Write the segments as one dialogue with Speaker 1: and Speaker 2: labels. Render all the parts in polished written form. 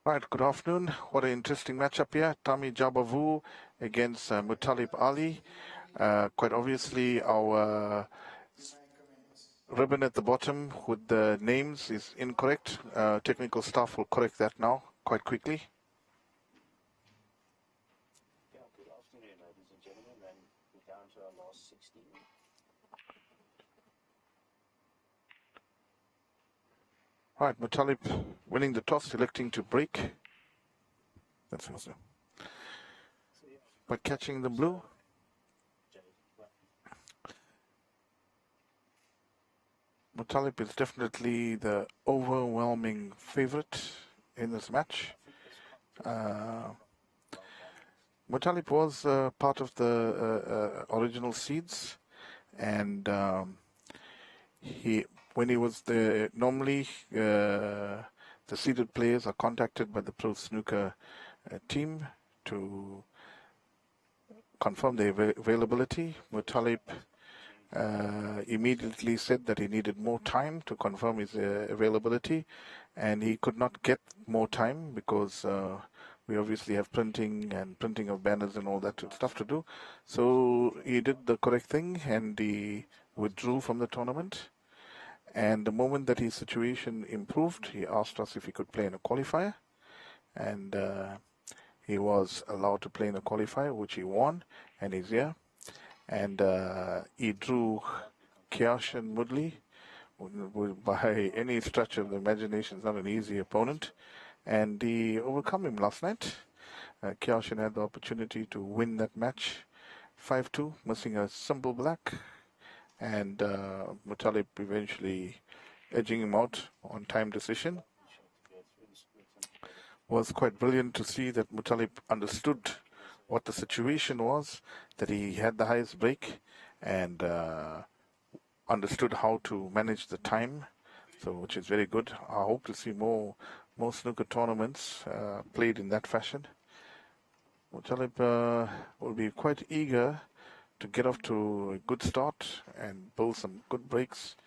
Speaker 1: Right, good afternoon. What an interesting matchup here. Tami Jabavu against Mutalib Ali. Quite obviously, our ribbon at the bottom with the names is incorrect. Technical staff will correct that now quite quickly.
Speaker 2: Yeah, good afternoon, ladies and gentlemen, and we're down to our last 16.
Speaker 1: Right, Mutalib winning the toss, electing to break. That's awesome. But catching the blue. Mutalib is definitely the overwhelming favorite in this match. Mutalib was part of the original seeds, and when he was there, normally the seeded players are contacted by the pro snooker team to confirm their availability. Mutalib immediately said that he needed more time to confirm his availability, and he could not get more time because we obviously have printing of banners and all that stuff to do. So he did the correct thing and he withdrew from the tournament. And the moment that his situation improved, he asked us if he could play in a qualifier, and he was allowed to play in a qualifier, which he won, and he's here. And he drew Kiashan Mudley by any stretch of the imagination. It's not an easy opponent, and he overcome him last night. Kiashan had the opportunity to win that match 5-2, missing a simple black, and Mutalib eventually edging him out on time decision. Was quite brilliant to see that Mutalib understood what the situation was, that he had the highest break, and understood how to manage the time, so which is very good. I hope to see more snooker tournaments played in that fashion. Mutalib will be quite eager to get off to a good start and bowl some good breaks.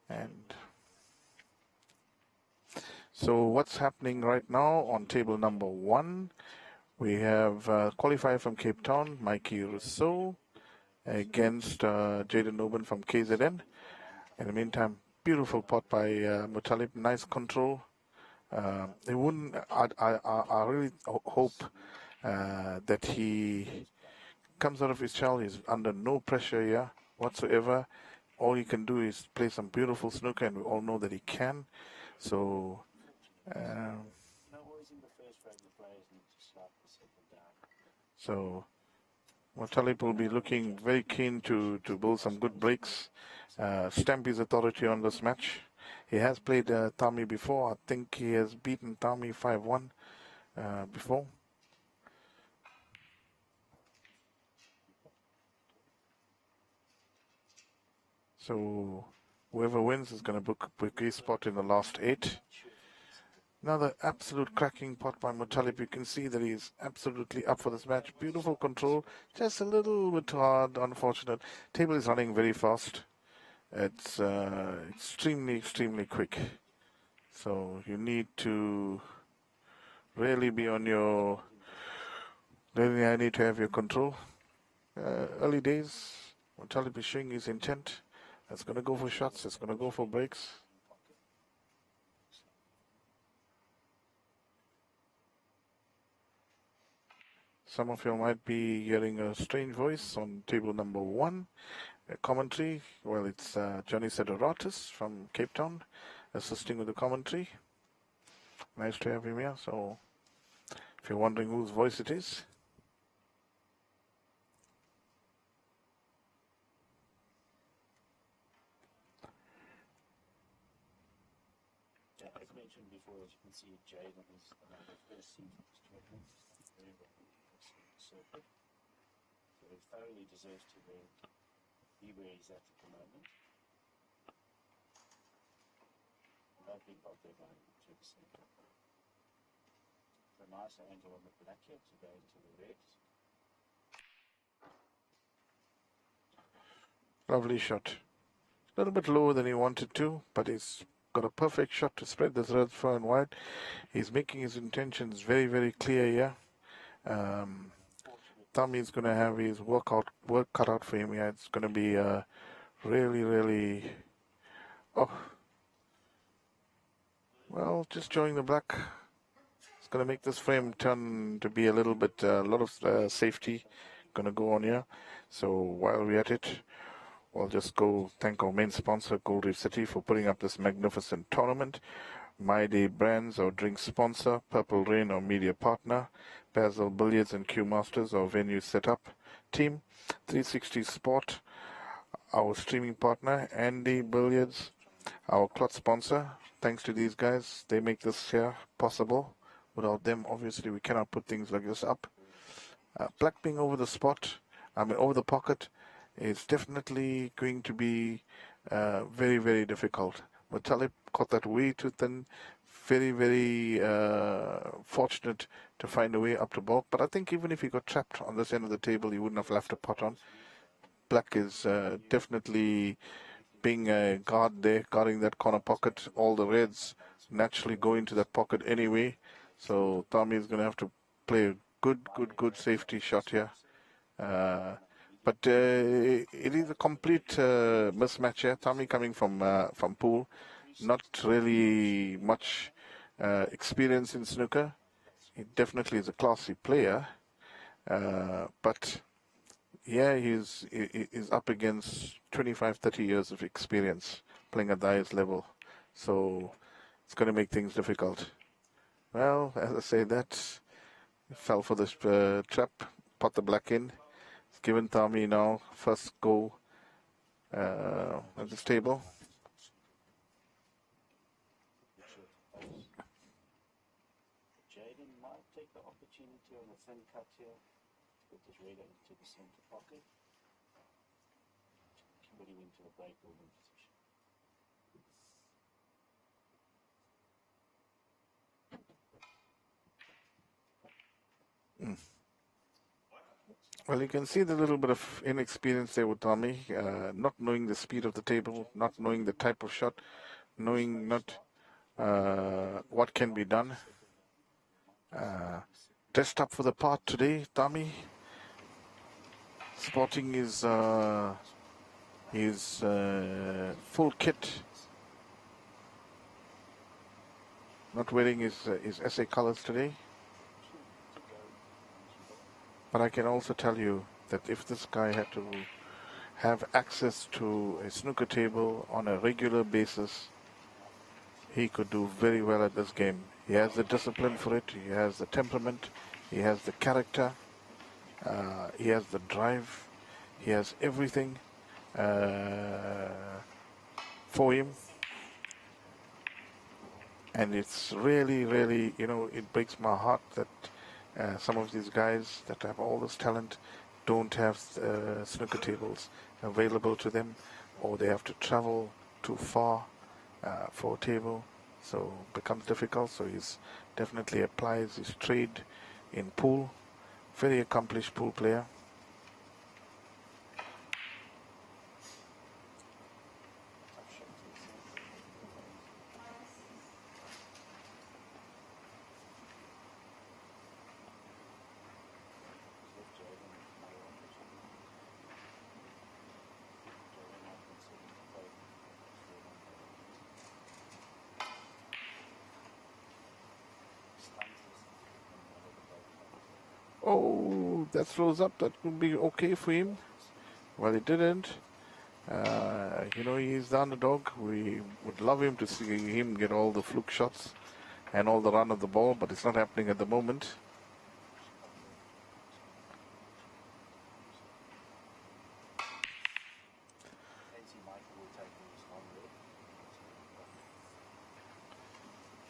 Speaker 1: And so what's happening right now on table number 1? We have qualifier from Cape Town, Mikey Rousseau, against Jaden Oben from KZN. In the meantime, beautiful pot by Mutalib, nice control. I really hope that he comes out of his shell. He's under no pressure here whatsoever. All he can do is play some beautiful snooker, and we all know that he can. So Mutalib will be looking very keen to bowl some good breaks, stamp his authority on this match. He has played Tami before. I think he has beaten Tami 5-1 before. So whoever wins is going to book a spot in the last 8. Another absolute cracking pot by Mutalib. You can see that he's absolutely up for this match. Beautiful control, just a little bit hard, unfortunate. Table is running very fast. It's extremely quick. So you need to really be on your... Really, I need to have your control. Early days, Mutalib is showing his intent. It's going to go for shots. It's going to go for breaks. Some of you might be hearing a strange voice on table number 1. Commentary. Well, it's Johnny Sedoratis from Cape Town assisting with the commentary. Nice to have him here. So, if you're wondering whose voice it is.
Speaker 2: Yeah, as mentioned before, as you can see, Jaden is the first seed of this tournament. Very well circuit. So he thoroughly deserves to be where he's at the moment. Lovely pot there by 2%. So nice angle on the black here to go into the reds.
Speaker 1: Lovely shot. A little bit lower than he wanted to, but he's got a perfect shot to spread this red far and wide. He's making his intentions very, very clear here. Tommy's going to have his work cut out for him. Yeah, it's going to be really, really. Oh, well, just showing the black. It's going to make this frame turn to be a little bit, a lot of safety going to go on here. So while we're at it, we'll just go thank our main sponsor, Gold Reef City, for putting up this magnificent tournament. My Day Brands, our drink sponsor. Purple Rain, our media partner. Basil Billiards and Q Masters, our venue setup team. 360 Sport, our streaming partner. Andy Billiards, our cloth sponsor. Thanks to these guys, they make this here possible. Without them, obviously, we cannot put things like this up. Black being over over the pocket, is definitely going to be very, very difficult. But Talib caught that way too thin. Very, very fortunate to find a way up to ball. But I think even if he got trapped on this end of the table, he wouldn't have left a pot on. Black is definitely being a guard there, guarding that corner pocket. All the reds naturally go into that pocket anyway. So Tommy is going to have to play a good safety shot here. But it is a complete mismatch here. Tommy coming from pool, not really much experience in snooker. He definitely is a classy player, but yeah, he's up against 25, 30 years of experience playing at the highest level. So it's going to make things difficult. Well, as I say, that fell for this trap, pot the black in. It's given Tommy now first go at this table.
Speaker 2: Jaden might take the opportunity on the thin cut here to put this red into the center pocket. Kimberly went to the break holding position.
Speaker 1: Well, you can see the little bit of inexperience there with Tommy, not knowing the speed of the table, not knowing the type of shot, knowing not what can be done. Dressed up for the part today, Tommy. Sporting his full kit. Not wearing his SA colors today. But I can also tell you that if this guy had to have access to a snooker table on a regular basis, he could do very well at this game. He has the discipline for it, he has the temperament, he has the character, he has the drive, he has everything for him. And it's really, really, it breaks my heart that some of these guys that have all this talent don't have snooker tables available to them, or they have to travel too far for a table, so it becomes difficult. So he's definitely applies his trade in pool. Very accomplished pool player. Oh, that throws up. That would be okay for him. Well, it didn't. He's the underdog. We would love him to see him get all the fluke shots and all the run of the ball, but it's not happening at the moment.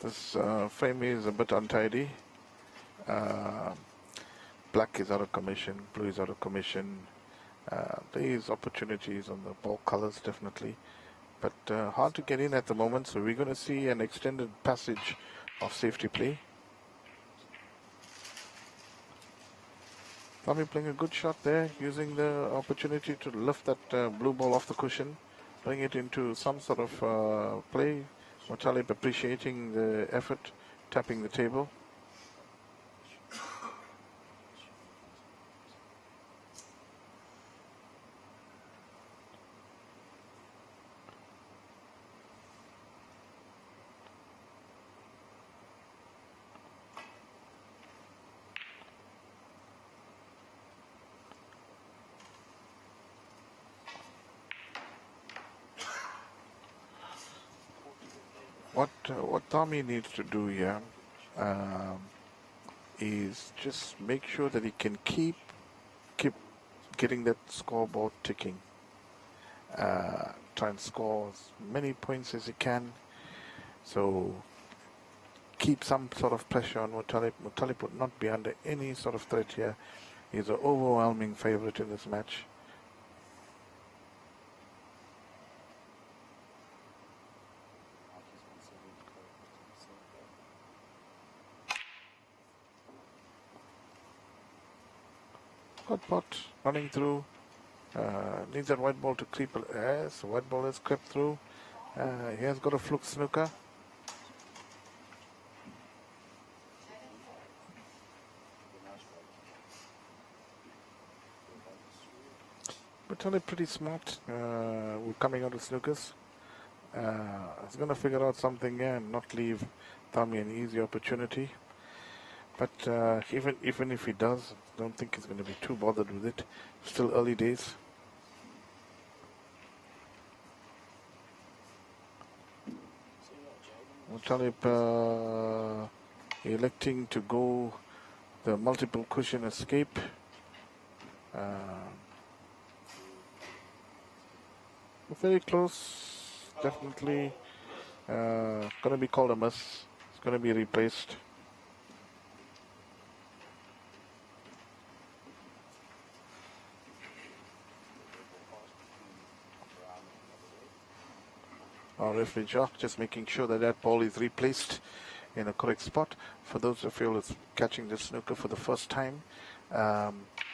Speaker 1: This frame is a bit untidy. Black is out of commission, blue is out of commission. There is opportunities on the ball colors, definitely, but hard to get in at the moment. So we're going to see an extended passage of safety play. Tommy playing a good shot there, using the opportunity to lift that blue ball off the cushion, bring it into some sort of play, Mutalib appreciating the effort, tapping the table. What Tommy needs to do here um, is just make sure that he can keep getting that scoreboard ticking. Try and score as many points as he can. So keep some sort of pressure on Mutalib. Mutalib would not be under any sort of threat here. He's an overwhelming favorite in this match. Good pot running through. Needs that white ball to creep. Yes, white ball has crept through. He has got a fluke snooker. But only pretty smart. We're coming out of snookers. He's going to figure out something here and not leave Tommy an easy opportunity. But even if he does, I don't think he's going to be too bothered with it. Still early days. Mutalib electing to go the multiple cushion escape. Very close, definitely. Going to be called a miss. It's going to be replaced. Our referee Jock just making sure that that ball is replaced in a correct spot. For those of you who are catching the snooker for the first time,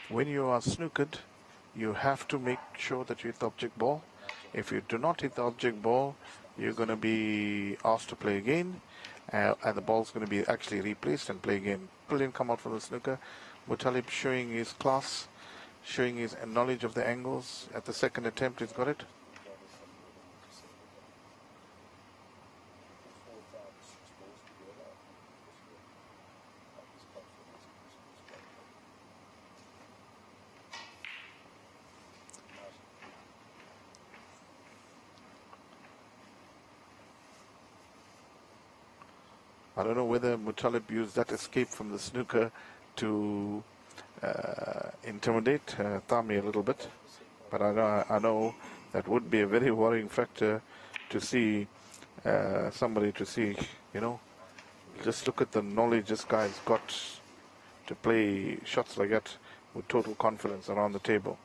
Speaker 1: when you are snookered, you have to make sure that you hit the object ball. If you do not hit the object ball, you're going to be asked to play again, and the ball's going to be actually replaced and play again. Brilliant come out from the snooker. Mutalib showing his class, showing his knowledge of the angles. At the second attempt, he's got it. I don't know whether Mutalib used that escape from the snooker to intimidate Tami a little bit, but I know that would be a very worrying factor to see somebody to see, just look at the knowledge this guy's got to play shots like that with total confidence around the table.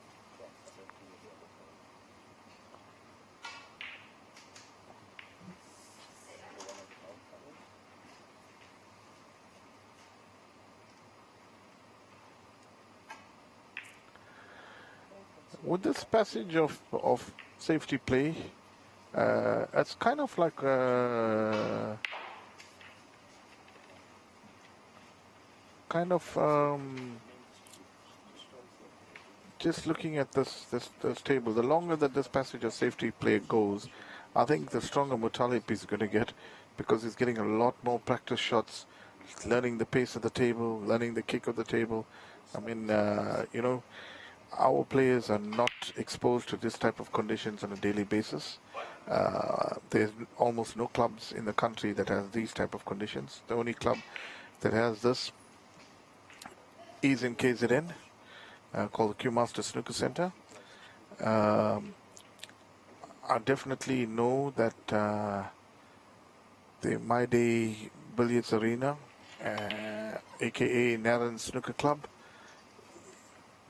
Speaker 1: With this passage of safety play, it's kind of like just looking at this table. The longer that this passage of safety play goes, I think the stronger Mutalib is going to get, because he's getting a lot more practice shots, learning the pace of the table, learning the kick of the table. I mean, our players are not exposed to this type of conditions on a daily basis. There's almost no clubs in the country that has these type of conditions. The only club that has this is in KZN, called the Q Master Snooker Center. I definitely know that the My Day Billiards Arena, aka Naran Snooker Club,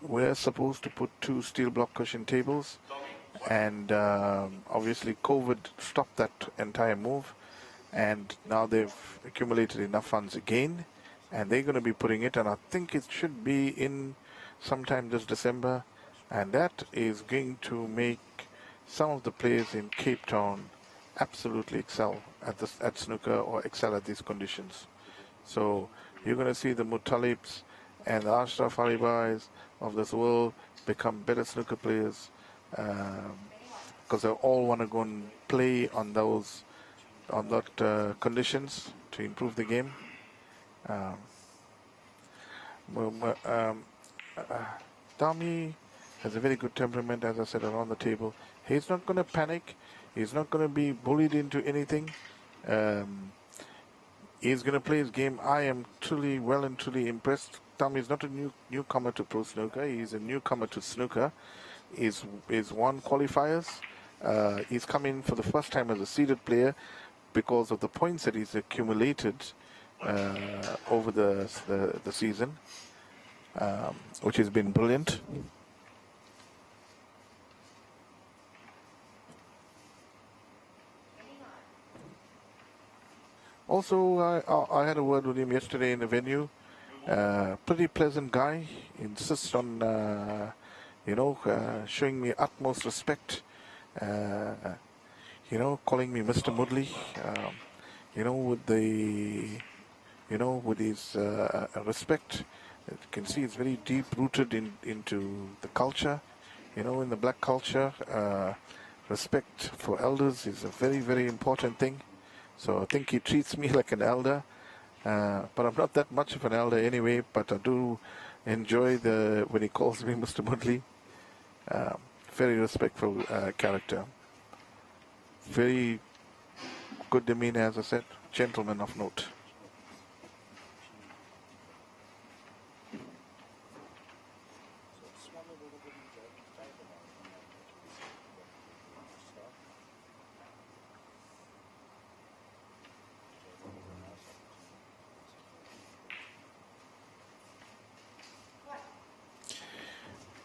Speaker 1: we're supposed to put 2 steel block cushion tables, and obviously COVID stopped that entire move, and now they've accumulated enough funds again, and they're going to be putting it, and I think it should be in sometime this December, and that is going to make some of the players in Cape Town absolutely excel. at snooker or excel at these conditions. So you're going to see the Muttalibs and the Ashraf Alibais of this world become better snooker players because they all want to go and play on that conditions to improve the game. Um, Tommy has a very good temperament, as I said, around the table. He's not going to panic. He's not going to be bullied into anything. Um, he's going to play his game. I am truly, well and truly impressed. Tommy is not a newcomer to pro snooker. He's a newcomer to snooker. He's won qualifiers. He's come in for the first time as a seeded player because of the points that he's accumulated over the season, which has been brilliant. Also, I had a word with him yesterday in the venue. Pretty pleasant guy. Insists on, showing me utmost respect. Calling me Mr. Mudley. With his respect. You can see it's very deep rooted into the culture. In the black culture, respect for elders is a very, very important thing. So I think he treats me like an elder, but I'm not that much of an elder anyway. But I do enjoy when he calls me Mr. Mudley. Very respectful character. Very good demeanor, as I said. Gentleman of note.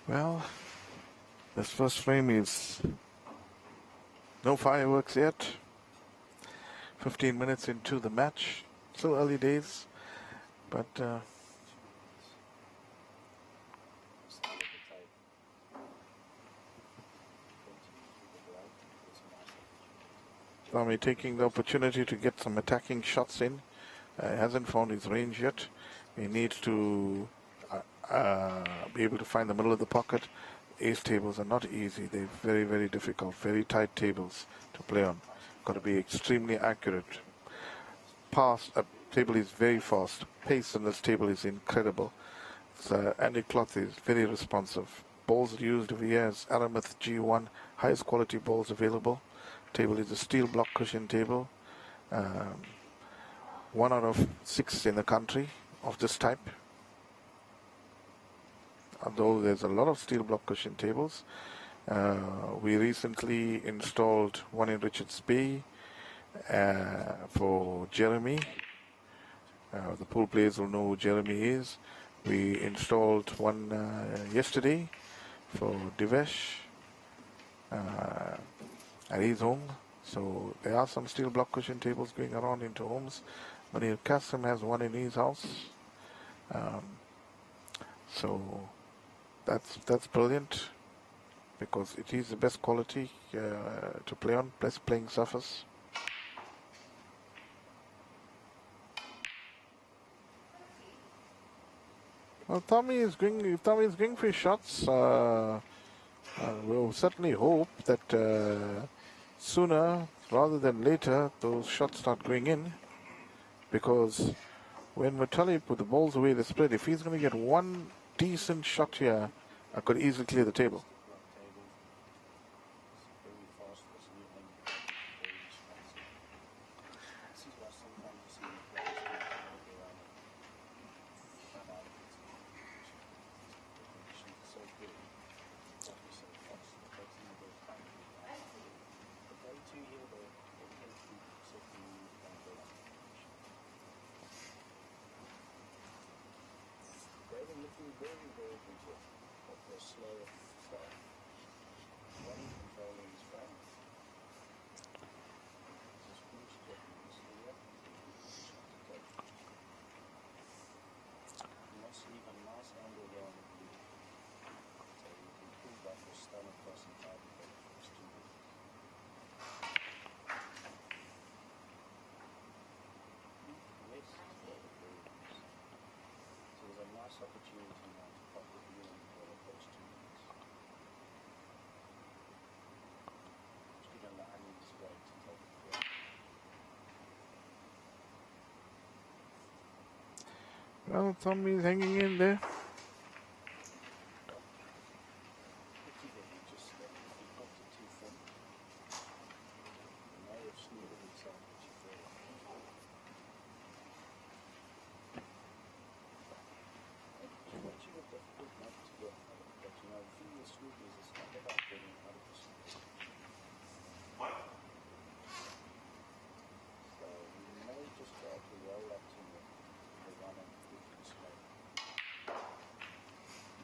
Speaker 1: Well, this first frame is no fireworks yet. 15 minutes into the match. Still early days, but Tommy taking the opportunity to get some attacking shots in. Hasn't found his range yet. He needs to be able to find the middle of the pocket. Ace tables are not easy. They're very, very difficult, very tight tables to play on. Got to be extremely accurate. Table is very fast. Pace on this table is incredible. Andy Cloth is very responsive. Balls used over here is Aramuth G1, highest quality balls available. Table is a steel block cushion table. 1 out of 6 in the country of this type. Although there's a lot of steel block cushion tables. We recently installed one in Richards Bay for Jeremy. The pool players will know who Jeremy is. We installed one yesterday for Divesh at his home. So there are some steel block cushion tables going around into homes. Munir Qasim has one in his house. So that's brilliant because it is the best quality to play on, best playing surface. Well, if Tommy is going for his shots, we'll certainly hope that sooner rather than later those shots start going in, because when Muttalib put the balls away the spread, if he's going to get one decent shot here, I could easily clear the table. Well, Tommy's hanging in there.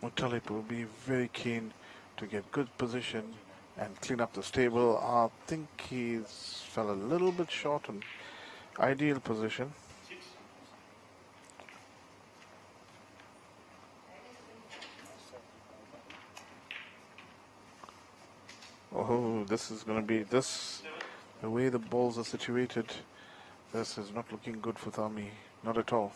Speaker 1: Mutalip will be very keen to get good position and clean up the stable. I think he's fell a little bit short on ideal position. Oh, this is going to be this. The way the balls are situated, this is not looking good for Thami. Not at all.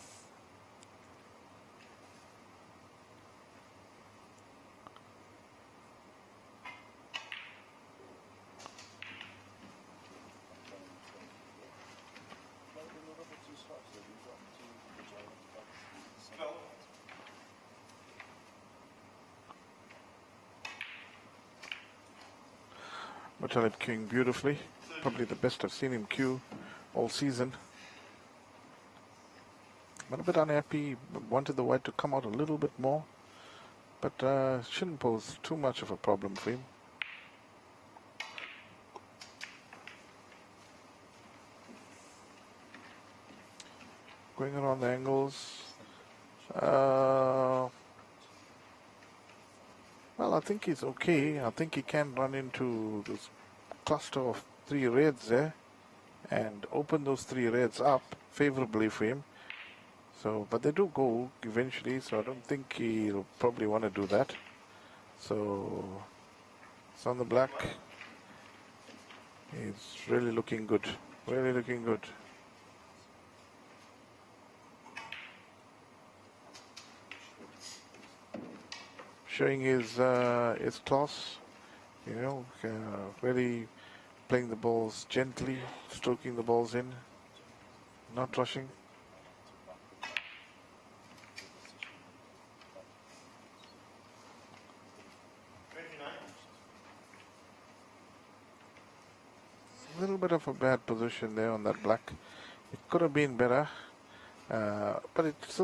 Speaker 1: Mutalip queuing beautifully. Probably the best I've seen him queue all season. But a bit unhappy. Wanted the white to come out a little bit more. But shouldn't pose too much of a problem for him. Going around the angles. Well, I think he's okay. I think he can run into this cluster of 3 reds there and open those 3 reds up favorably for him. So, but they do go eventually, so I don't think he'll probably want to do that. So, it's on the black. He's really looking good. Really looking good. Showing his class, you know, really playing the balls gently, stroking the balls in, not rushing. A little bit of a bad position there on that black. It could have been better, but it's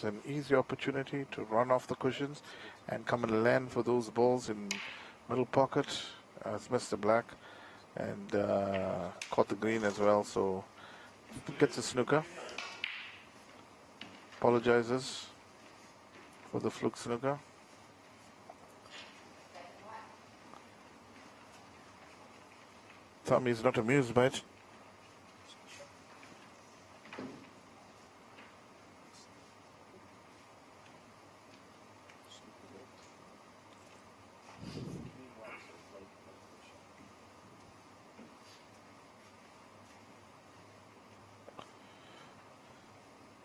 Speaker 1: an easy opportunity to run off the cushions and come and land for those balls in middle pocket. It's Mr. Black and caught the green as well, so gets a snooker. Apologizes for the fluke snooker. Tommy is not amused by it.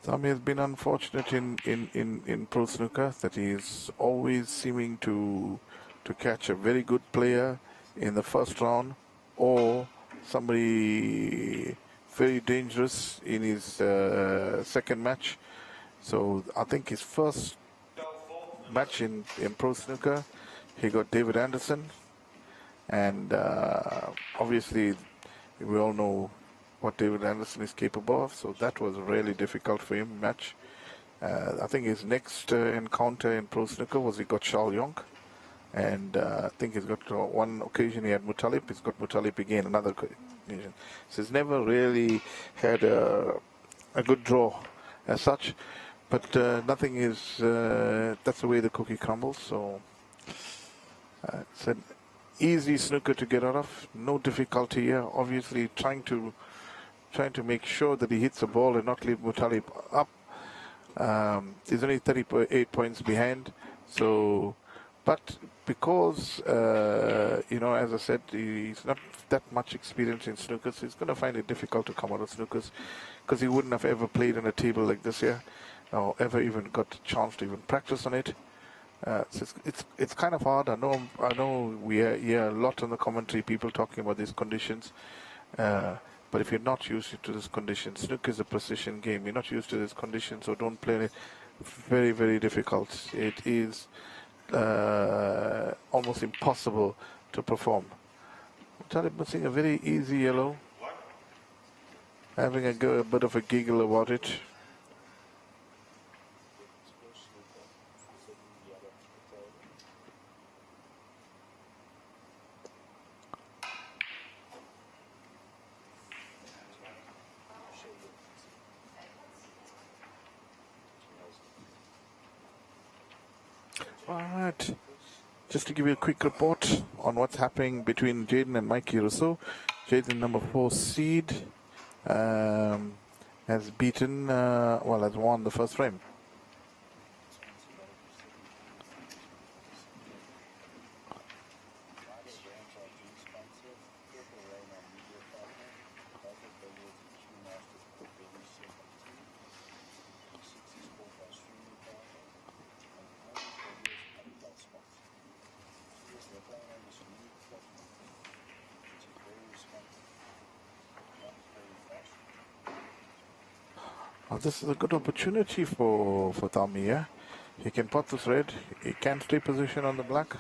Speaker 1: Tommy has been unfortunate in pro snooker that he is always seeming to catch a very good player in the first round or somebody very dangerous in his second match. So I think his first match in pro snooker, he got David Anderson, and obviously we all know what David Anderson is capable of, so that was really difficult for him match. I think his next encounter in pro snooker was he got Shao Yong, and I think he's got one occasion he had Mutalip, he's got Mutalip again, another occasion. So he's never really had a good draw as such, but nothing is, that's the way the cookie crumbles, so it's an easy snooker to get out of, no difficulty here, obviously trying to make sure that he hits the ball and not leave Mutalip up. He's only 38 points behind. So, but because, as I said, he's not that much experience in snookers, he's going to find it difficult to come out of snookers because he wouldn't have ever played on a table like this here or ever even got a chance to even practice on it. So it's kind of hard. I know we hear a lot on the commentary, people talking about these conditions. But if you're not used to this condition, snooker is a precision game. You're not used to this condition, so don't play it. Very, very difficult. It is almost impossible to perform. Talib missing a very easy yellow, having a bit of a giggle about it. Alright, just to give you a quick report on what's happening between Jaden and Mikey Rousseau. Jaden, number 4 seed, has beaten, has won the first frame. Well, this is a good opportunity for Tommy, yeah? He can pot this red, he can stay position on the black.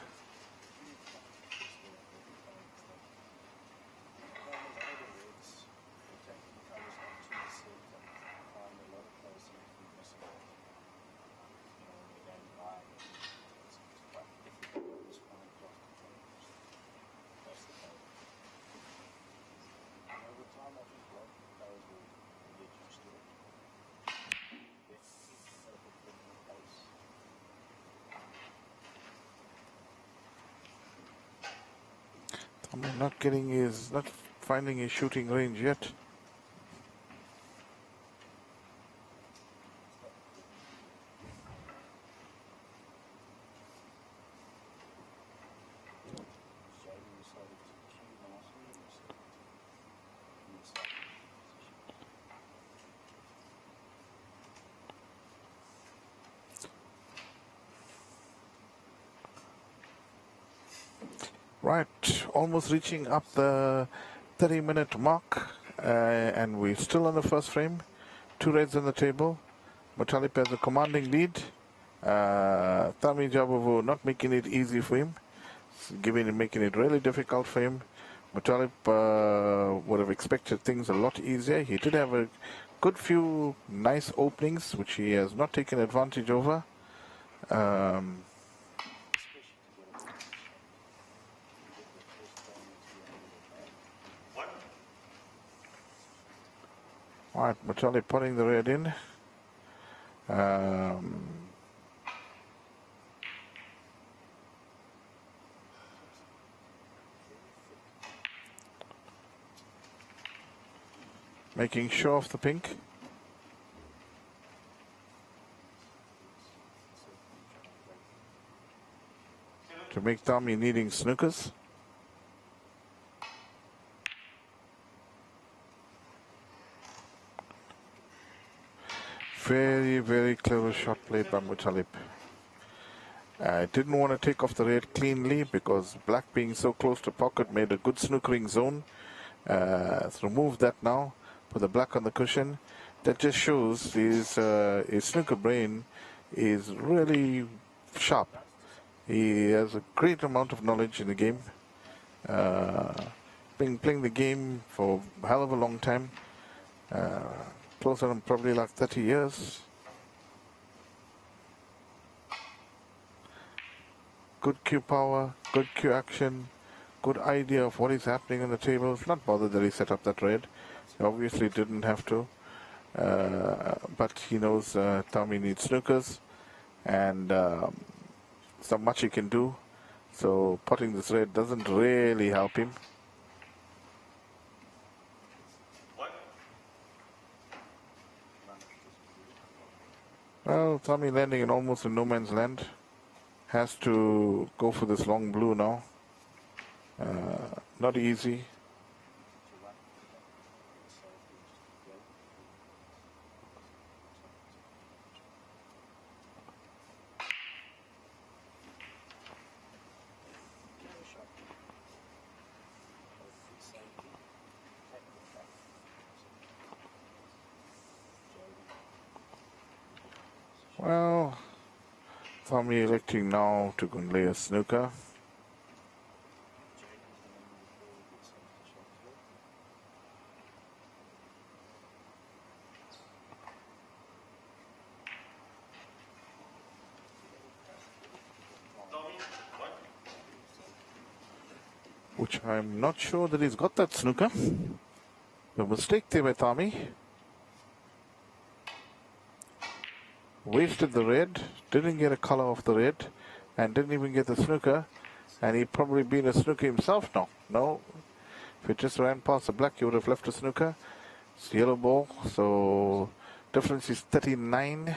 Speaker 1: I'm not finding his shooting range yet. Right, almost reaching up the 30-minute mark, and we're still on the first frame. 2 reds on the table. Mutalip has a commanding lead. Tami Jabovo not making it easy for him, making it really difficult for him. Mutalip would have expected things a lot easier. He did have a good few nice openings, which he has not taken advantage over. Alright, Mutalip putting the red in. Making sure of the pink. To make Tommy needing snookers. Very, very clever shot played by Mutalip. Didn't want to take off the red cleanly because black being so close to pocket made a good snookering zone. Let's remove that now. Put the black on the cushion. That just shows his snooker brain is really sharp. He has a great amount of knowledge in the game. Been playing the game for a hell of a long time. Closer than probably like 30 years. Good cue power, good cue action, good idea of what is happening on the table. Not bothered that he set up that red. He obviously didn't have to. But he knows Tommy needs snookers. And there's not much he can do. So potting this red doesn't really help him. Well, Tommy landing in almost in no man's land. Has to go for this long blue now. Not easy. Well, Tommy electing now to go and lay a snooker.
Speaker 2: Jaden's the number 4 who gets him to shot through.
Speaker 1: Which I'm not sure that he's got that snooker. A mistake there by Tommy. Wasted the red, didn't get a color of the red, and didn't even get the snooker. And he'd probably been a snooker himself now. No, if it just ran past the black, he would have left a snooker. It's yellow ball, so difference is 39.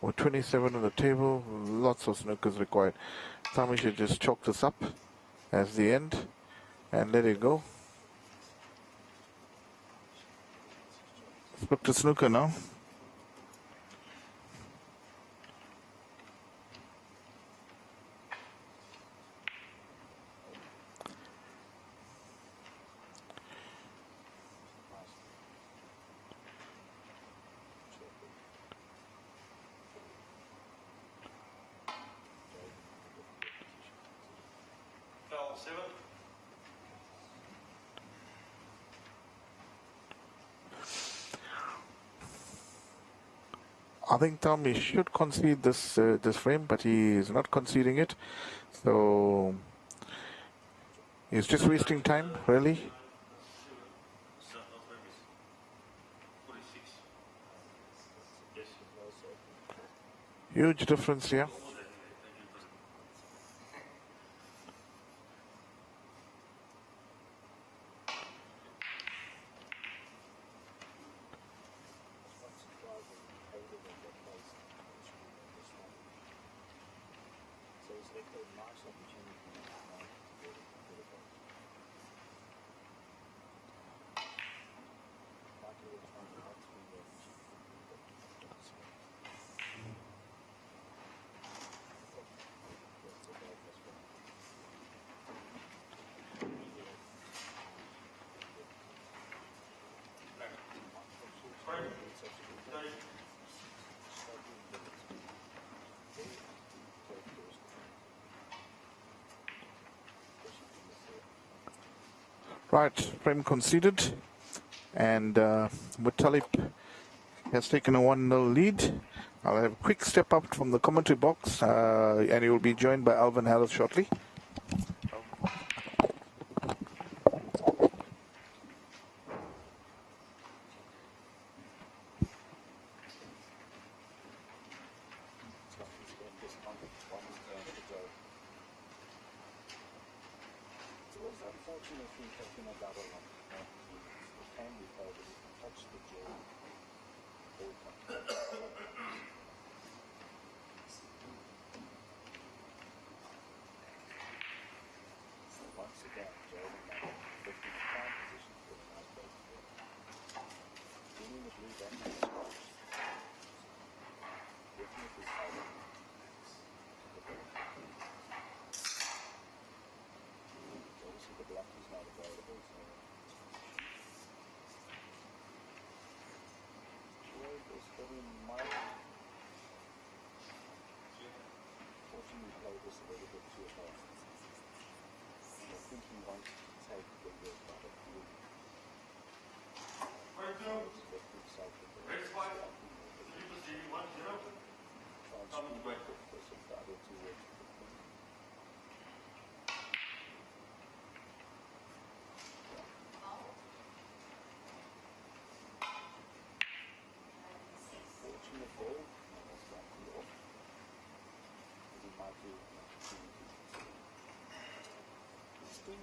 Speaker 1: With 27 on the table, lots of snookers required. Tommy should just chalk this up as the end and let it go. Let's look to snooker now. I think Tommy should concede this frame, but he is not conceding it. So he's just wasting time, really. Huge difference here. Right, frame conceded, and Muttalib has taken a 1-0 lead. I'll have a quick step up from the commentary box, and he will be joined by Alvin Harris shortly.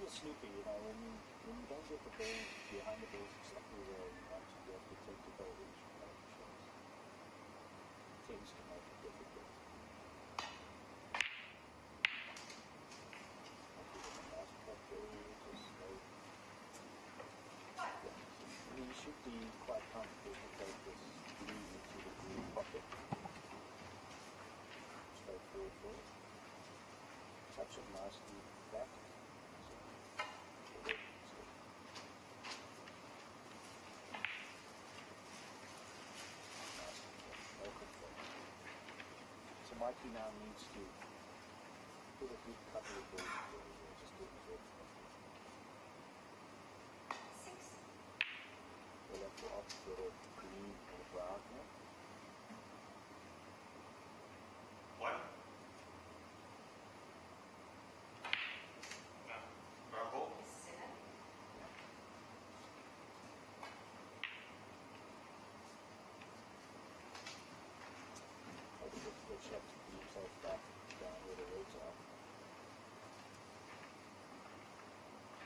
Speaker 2: Snoopy, you know, when you don't get the ball behind the ball exactly where you want to, you have to take the ball each shots. It tends to make it difficult. You should be quite comfortable to take this blue into the blue pocket. Straightforward for it. Mikey now needs to put a good couple of balls together. Just do it very quickly. We'll have to opt for a green or brown here.
Speaker 3: What? No. Brown ball?
Speaker 2: We'll check himself back down where the reds are.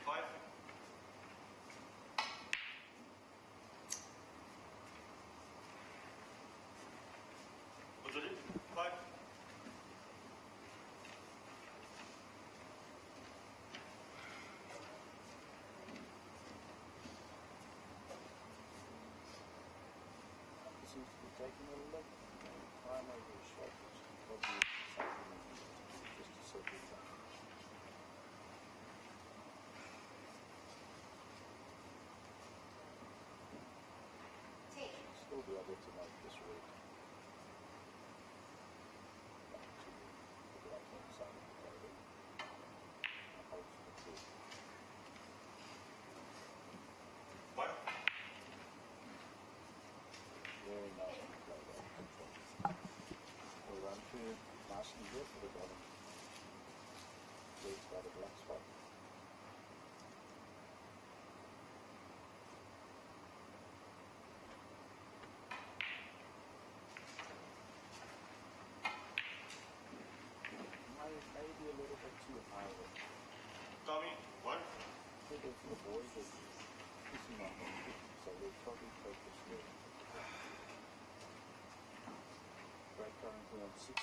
Speaker 3: 5. What's it? 5.
Speaker 2: This seems to be taking a look. Climb over the shot, which is probably something we need to do just to settle it down. Still be able to make this work. Back to the right-hand side of the table. And hold for the two.
Speaker 3: 1.
Speaker 2: Very nice and play there. We'll run through nicely here for the bottom. Red's got a black spot. Maybe a little bit too high there.
Speaker 3: Tommy? 1.
Speaker 2: Could have avoided kissing on them, so we'll probably focus there. Break currently on 60.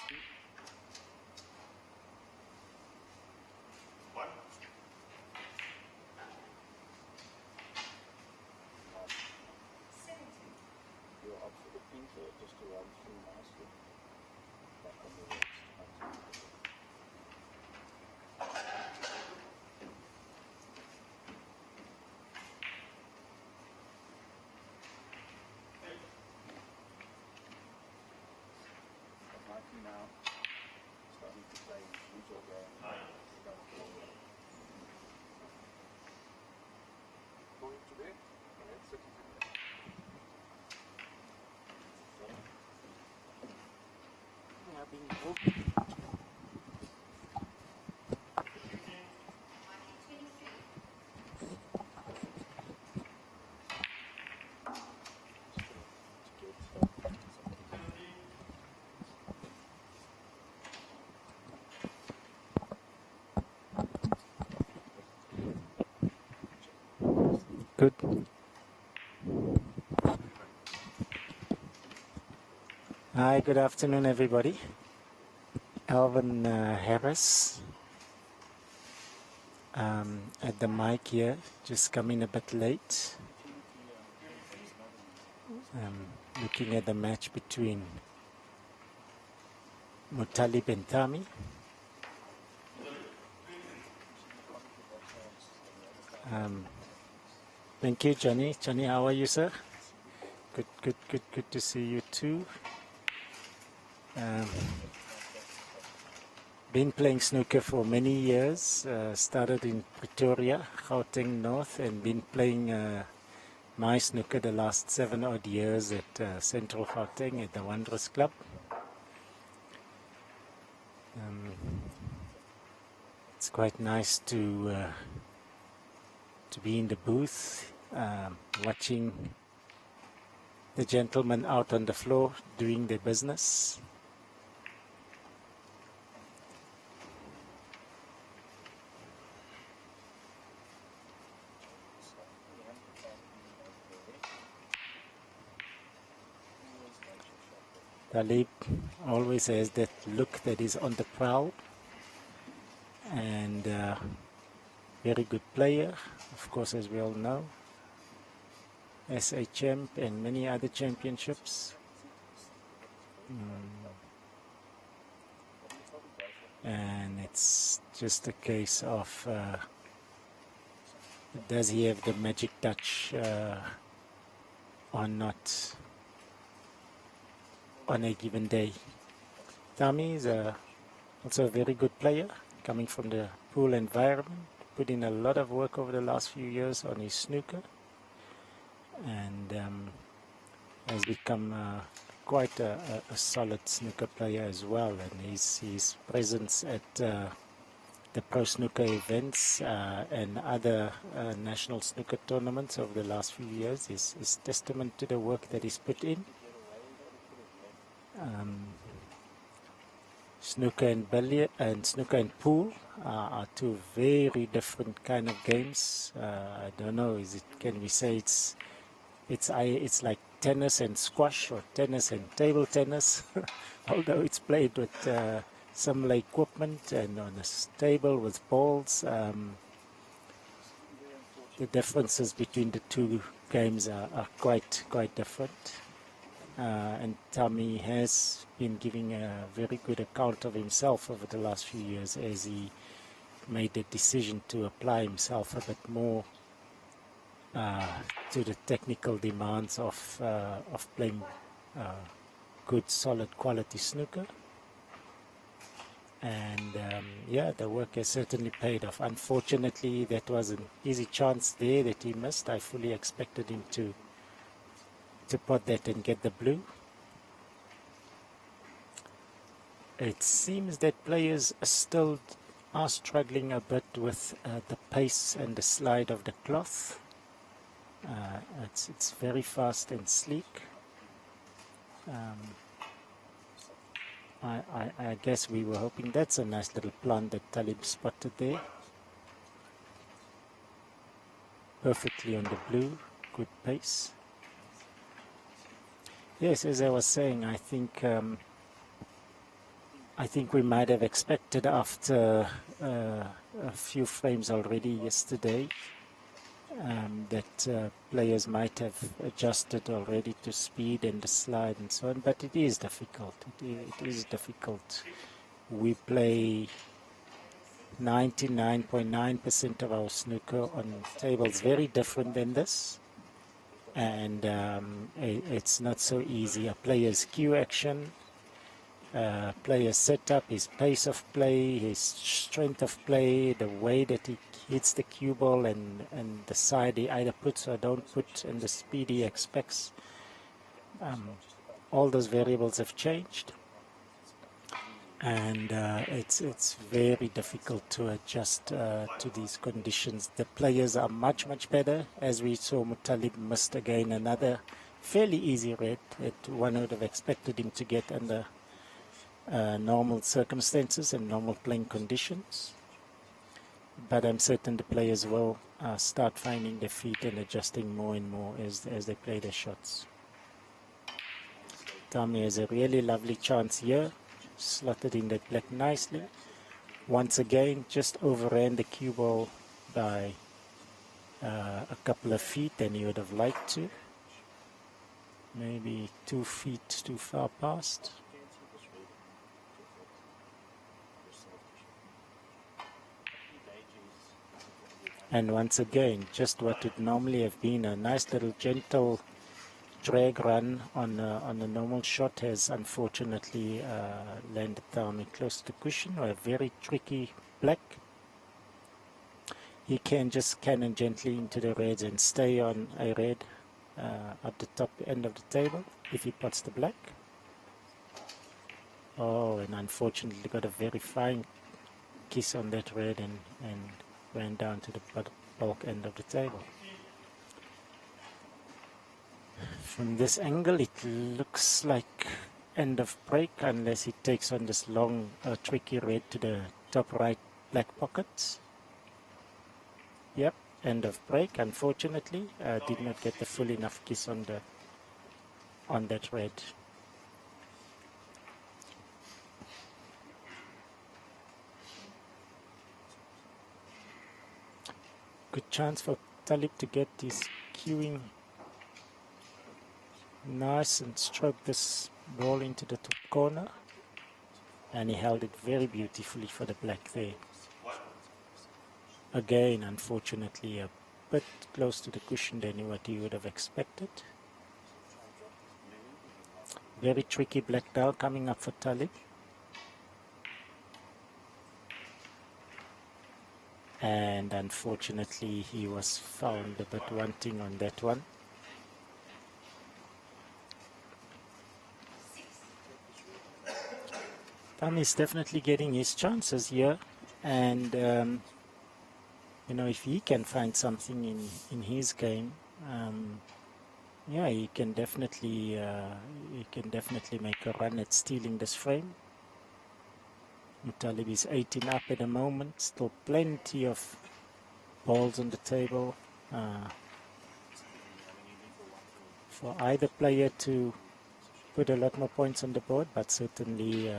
Speaker 3: 1.
Speaker 2: You'll opt for the pink here just to run through nicely. Back on the reds to continue. But Mikey now starting to play usual game. Going to bed? Let's sit in there. Yeah, being open.
Speaker 4: Good. Hi, good afternoon, everybody. Alvin Harris at the mic here, just coming a bit late. Looking at the match between Mutalib and Tami. Thank you, Johnny. Johnny, how are you, sir? Good to see you too. Been playing snooker for many years. Started in Pretoria, Gauteng North, and been playing my snooker the last 7 odd years at Central Gauteng at the Wanderers Club. It's quite nice to be in the booth, watching the gentlemen out on the floor doing their business. Talib always has that look that is on the prowl, and very good player, of course, as we all know. SA champ and many other championships. And it's just a case of does he have the magic touch or not on a given day. Tami is also a very good player, coming from the pool environment, put in a lot of work over the last few years on his snooker, and has become quite a solid snooker player as well. And his presence at the pro snooker events and other national snooker tournaments over the last few years is testament to the work that he's put in. Snooker and billiard and snooker and pool are two very different kind of games. I don't know, can we say it's like tennis and squash, or tennis and table tennis, although it's played with similar equipment and on a table with balls. The differences between the two games are quite different. And Tami has been giving a very good account of himself over the last few years as he made the decision to apply himself a bit more to the technical demands of playing good, solid quality snooker. And yeah, the work has certainly paid off. Unfortunately, that was an easy chance there that he missed. I fully expected him to pot that and get the blue. It seems that players still are struggling a bit with the pace and the slide of the cloth. It's very fast and sleek. I guess we were hoping. That's a nice little plant that Talib spotted there. Perfectly on the blue, good pace. Yes, as I was saying, I think we might have expected after a few frames already yesterday that players might have adjusted already to speed and the slide and so on, but it is difficult. It is difficult. We play 99.9% of our snooker on tables very different than this. And it's not so easy. A player's cue action, player's setup, his pace of play, his strength of play, the way that he hits the cue ball and the side he either puts or don't put, and the speed he expects. All those variables have changed. And it's very difficult to adjust to these conditions. The players are much better. As we saw, Muttalib missed again another fairly easy red that one would have expected him to get under normal circumstances and normal playing conditions. But I'm certain the players will start finding their feet and adjusting more and more as they play their shots. Tami has a really lovely chance here. Slotted in that black nicely. Once again, just overran the cue ball by a couple of feet than he would have liked to. Maybe 2 feet too far past. And once again, just what would normally have been a nice little gentle drag run on a normal shot has unfortunately landed down close to the cushion, or a very tricky black. He can just cannon gently into the reds and stay on a red at the top end of the table if he pots the black. Oh, and unfortunately got a very fine kiss on that red and ran down to the bulk end of the table. From this angle, it looks like end of break unless he takes on this long, tricky red to the top right black pocket. Yep, end of break. Unfortunately, did not get the full enough kiss on that red. Good chance for Talib to get his cueing nice and stroke this ball into the top corner, and he held it very beautifully for the black there. Again, unfortunately, a bit close to the cushion than what he would have expected. Very tricky black dial coming up for Talib. and unfortunately he was found a bit wanting on that one. Tommy's definitely getting his chances here, and you know, if he can find something in his game, yeah, he can definitely make a run at stealing this frame. Muttalib is 18 up at the moment, still plenty of balls on the table for either player to put a lot more points on the board, but certainly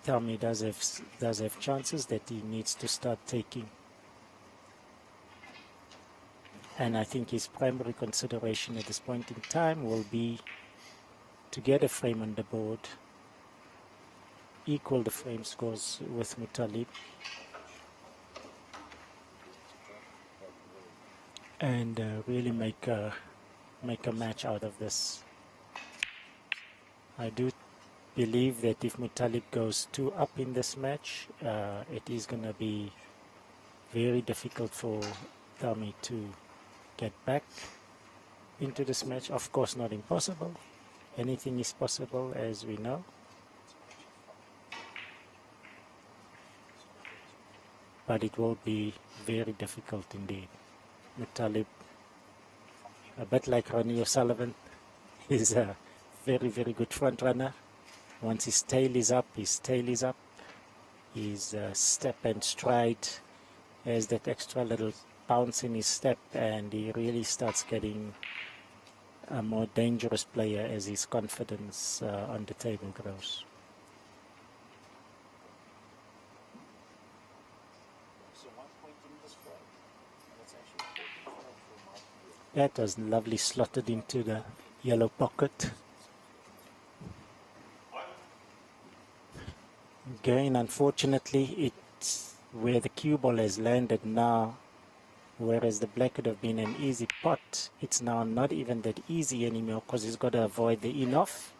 Speaker 4: Tommy does have chances that he needs to start taking. And I think his primary consideration at this point in time will be to get a frame on the board, equal the frame scores with Muttalib, and really make a match out of this. I do believe that if Muttalib goes 2 up in this match, it is going to be very difficult for Tommy to get back into this match. Of course, not impossible. Anything is possible, as we know. But it will be very difficult indeed. Muttalib, a bit like Ronnie O'Sullivan, is a very, very good front runner. Once his tail is up, his tail is up. His step and stride has that extra little bounce in his step, and he really starts getting a more dangerous player as his confidence on the table grows.
Speaker 2: So 1 point in this frame, and it's actually 14 for Mark.
Speaker 4: That was lovely slotted into the yellow pocket. Again, unfortunately, it's where the cue ball has landed now, whereas the black could have been an easy pot. It's now not even that easy anymore because he's got to avoid the in-off.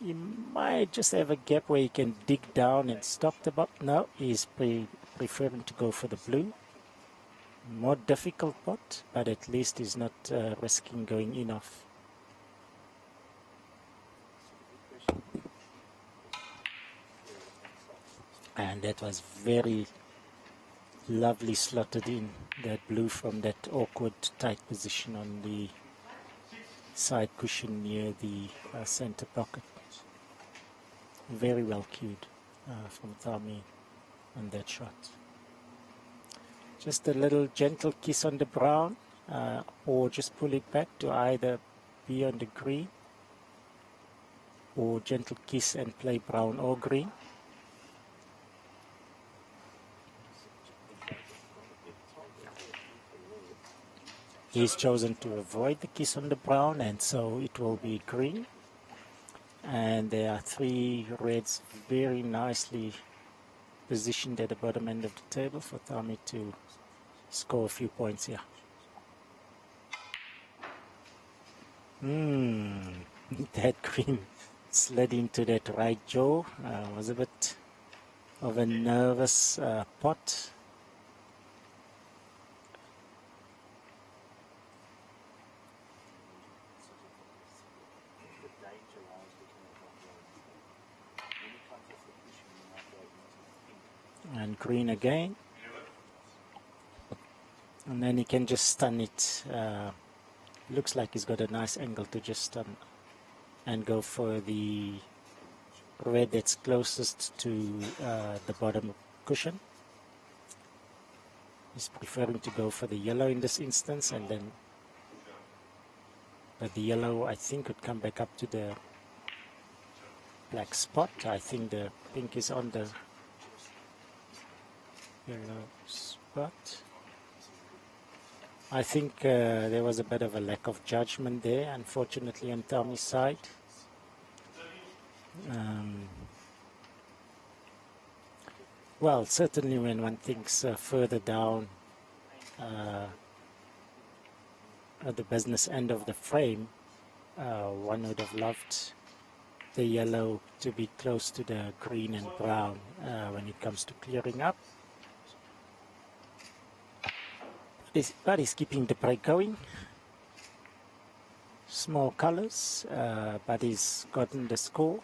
Speaker 4: He might just have a gap where he can dig down and stop the ball. No, he's preferring to go for the blue. More difficult pot, but at least he's not risking going in-off. And that was very lovely slotted in, that blue from that awkward tight position on the side cushion near the center pocket. Very well cued from Thami on that shot. Just a little gentle kiss on the brown, or just pull it back to either be on the green, or gentle kiss and play brown or green. He's chosen to avoid the kiss on the brown, and so it will be green. And there are 3 reds very nicely positioned at the bottom end of the table for Thami to score a few points here. That green slid into that right jaw. Was a bit of a nervous pot. And green again, and then he can just stun it. Looks like he's got a nice angle to just stun and go for the red that's closest to the bottom cushion. He's preferring to go for the yellow in this instance, and then but the yellow I think would come back up to the black spot. I think the pink is on the yellow spot. I think there was a bit of a lack of judgment there, unfortunately, on Tommy's side. Well, certainly when one thinks further down at the business end of the frame, one would have loved the yellow to be close to the green and brown when it comes to clearing up. But he's keeping the break going. Small colors, but he's gotten the score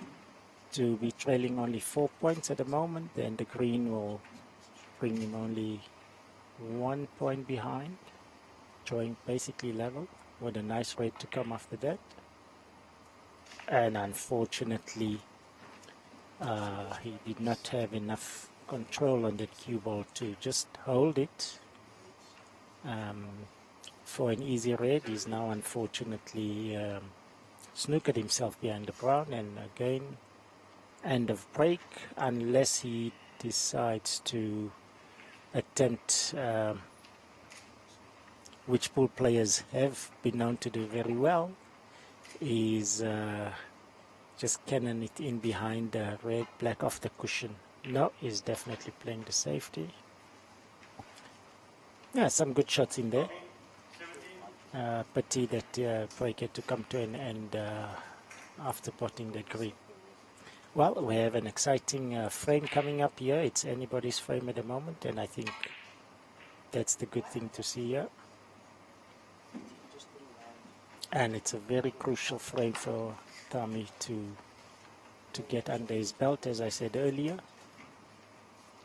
Speaker 4: to be trailing only 4 points at the moment. Then the green will bring him only 1 point behind, drawing basically level with a nice red to come after that. And unfortunately, he did not have enough control on that cue ball to just hold it for an easy red. He's now unfortunately snookered himself behind the brown, and again, end of break, unless he decides to attempt which pool players have been known to do very well, is just cannon it in behind the red, black off the cushion. No, he's definitely playing the safety. Yeah, some good shots in there. Pity that break had to come to an end after potting the green. Well, we have an exciting frame coming up here. It's anybody's frame at the moment, and I think that's the good thing to see here. And it's a very crucial frame for Tommy to get under his belt, as I said earlier.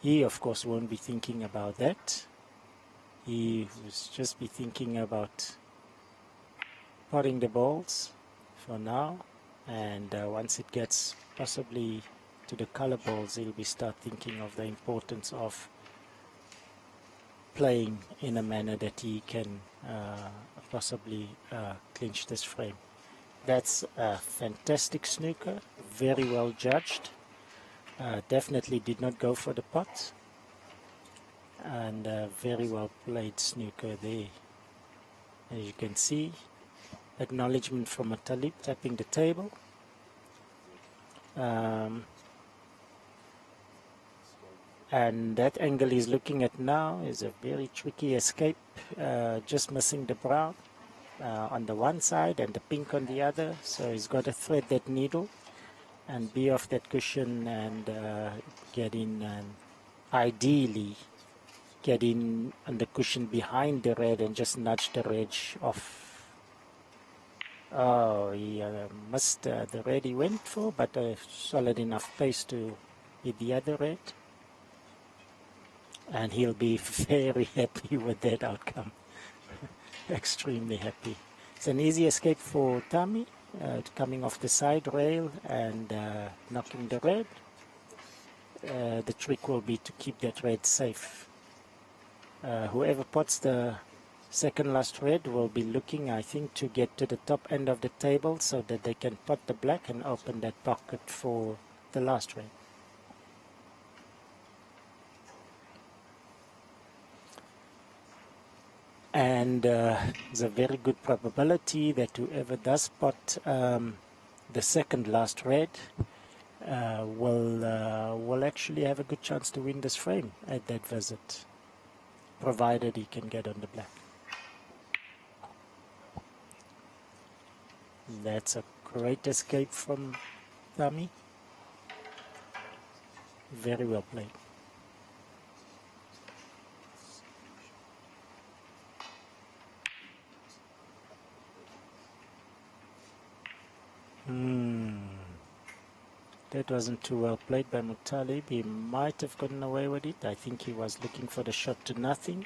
Speaker 4: He, of course, won't be thinking about that. He will just be thinking about potting the balls for now, and once it gets possibly to the color balls, he'll be start thinking of the importance of playing in a manner that he can possibly clinch this frame. That's a fantastic snooker, very well judged. Definitely did not go for the pot, and very well played snooker there. As you can see, acknowledgement from a Talib tapping the table. And that angle he's looking at now is a very tricky escape, just missing the brown on the one side and the pink on the other. So he's got to thread that needle and be off that cushion and get in, and ideally get in on the cushion behind the red and just nudge the red off. Oh, he missed the red he went for, but a solid enough pace to hit the other red. And he'll be very happy with that outcome. Extremely happy. It's an easy escape for Tommy, coming off the side rail and knocking the red. The trick will be to keep that red safe. Whoever pots the second last red will be looking, I think, to get to the top end of the table so that they can pot the black and open that pocket for the last red. And there's a very good probability that whoever does pot the second last red will actually have a good chance to win this frame at that visit, provided he can get on the black. That's a great escape from Tommy. Very well played. That wasn't too well played by Mutalib. He might have gotten away with it. I think he was looking for the shot to nothing.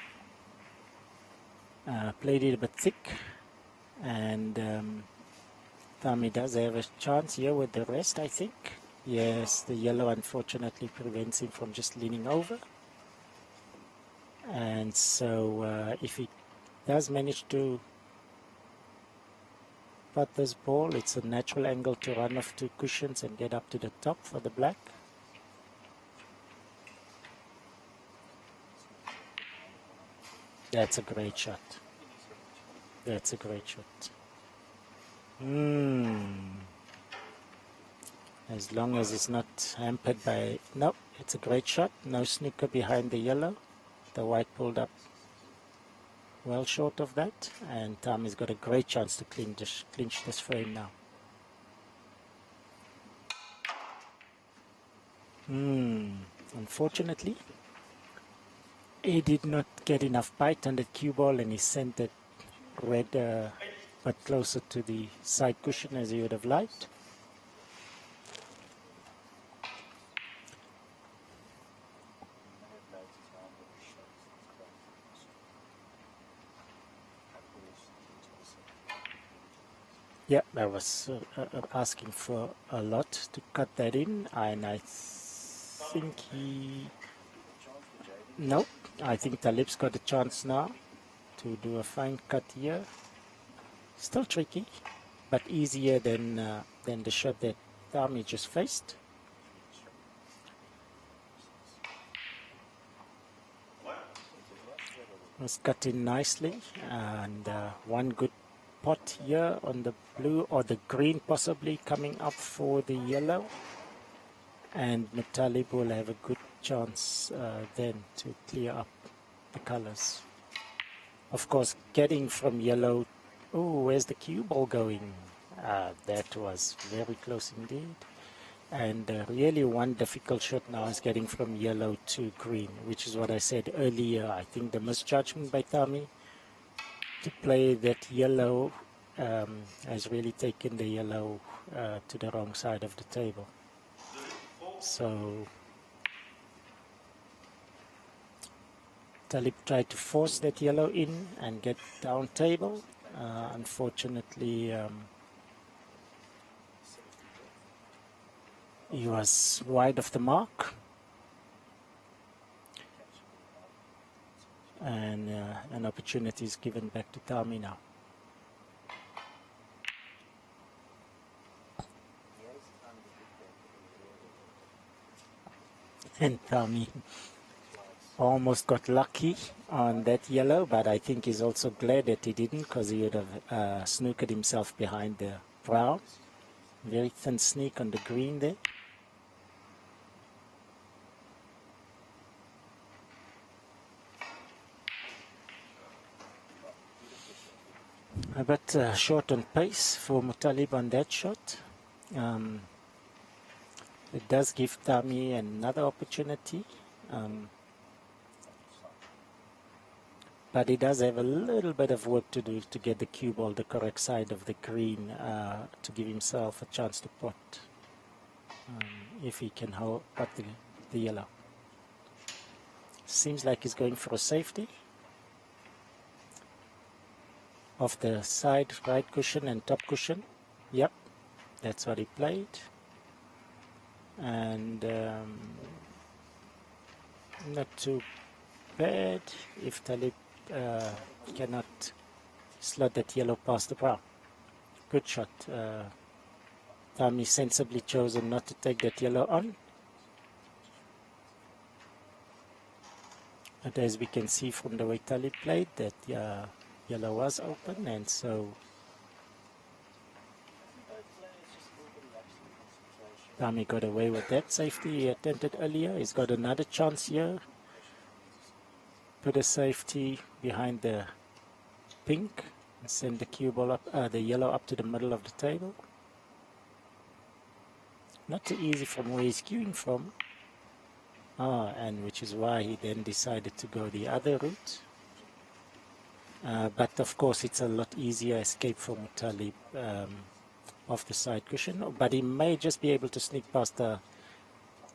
Speaker 4: Played it a bit thick, and Tommy does have a chance here with the rest, I think. Yes, the yellow unfortunately prevents him from just leaning over. And so if he does manage to pot this ball, it's a natural angle to run off two cushions and get up to the top for the black. That's a great shot. That's a great shot. As long as it's not hampered by... No, it's a great shot. No snooker behind the yellow. The white pulled up well short of that, and Tommy's got a great chance to clinch this frame now. Unfortunately, he did not get enough bite on the cue ball, and he sent it red but closer to the side cushion as he would have liked. Yeah, I was asking for a lot to cut that in, and I think he... No, I think Talib's got a chance now to do a fine cut here. Still tricky, but easier than the shot that Tami just faced. Was cut in nicely, and one good pot here on the blue or the green, possibly coming up for the yellow, and Muttalib will have a good chance then to clear up the colors. Of course, getting from yellow... Oh, where's the cue ball going? That was very close indeed. And really one difficult shot now is getting from yellow to green, which is what I said earlier. I think the misjudgment by Tami to play that yellow has really taken the yellow to the wrong side of the table. So Talib tried to force that yellow in and get down table. Unfortunately, he was wide of the mark, and an opportunity is given back to Tami now. And Tami almost got lucky on that yellow, but I think he's also glad that he didn't, because he would have snookered himself behind the brown. Very thin sneak on the green there. A bit short on pace for Muttalib on that shot. It does give Tami another opportunity. But he does have a little bit of work to do to get the cue ball the correct side of the green to give himself a chance to pot if he can pot the yellow. Seems like he's going for a safety off the side right cushion and top cushion. Yep, that's what he played. And not too bad if Talib cannot slot that yellow past the brown. Good shot. Tami sensibly chosen not to take that yellow on. But as we can see from the way Talib played, that yellow was open, and so Tami got away with that safety he attempted earlier. He's got another chance here. Put a safety behind the pink and send the cue ball up, the yellow up to the middle of the table. Not too easy from where he's cueing from. And which is why he then decided to go the other route. But of course it's a lot easier escape for Muttalib off the side cushion. But he may just be able to sneak past the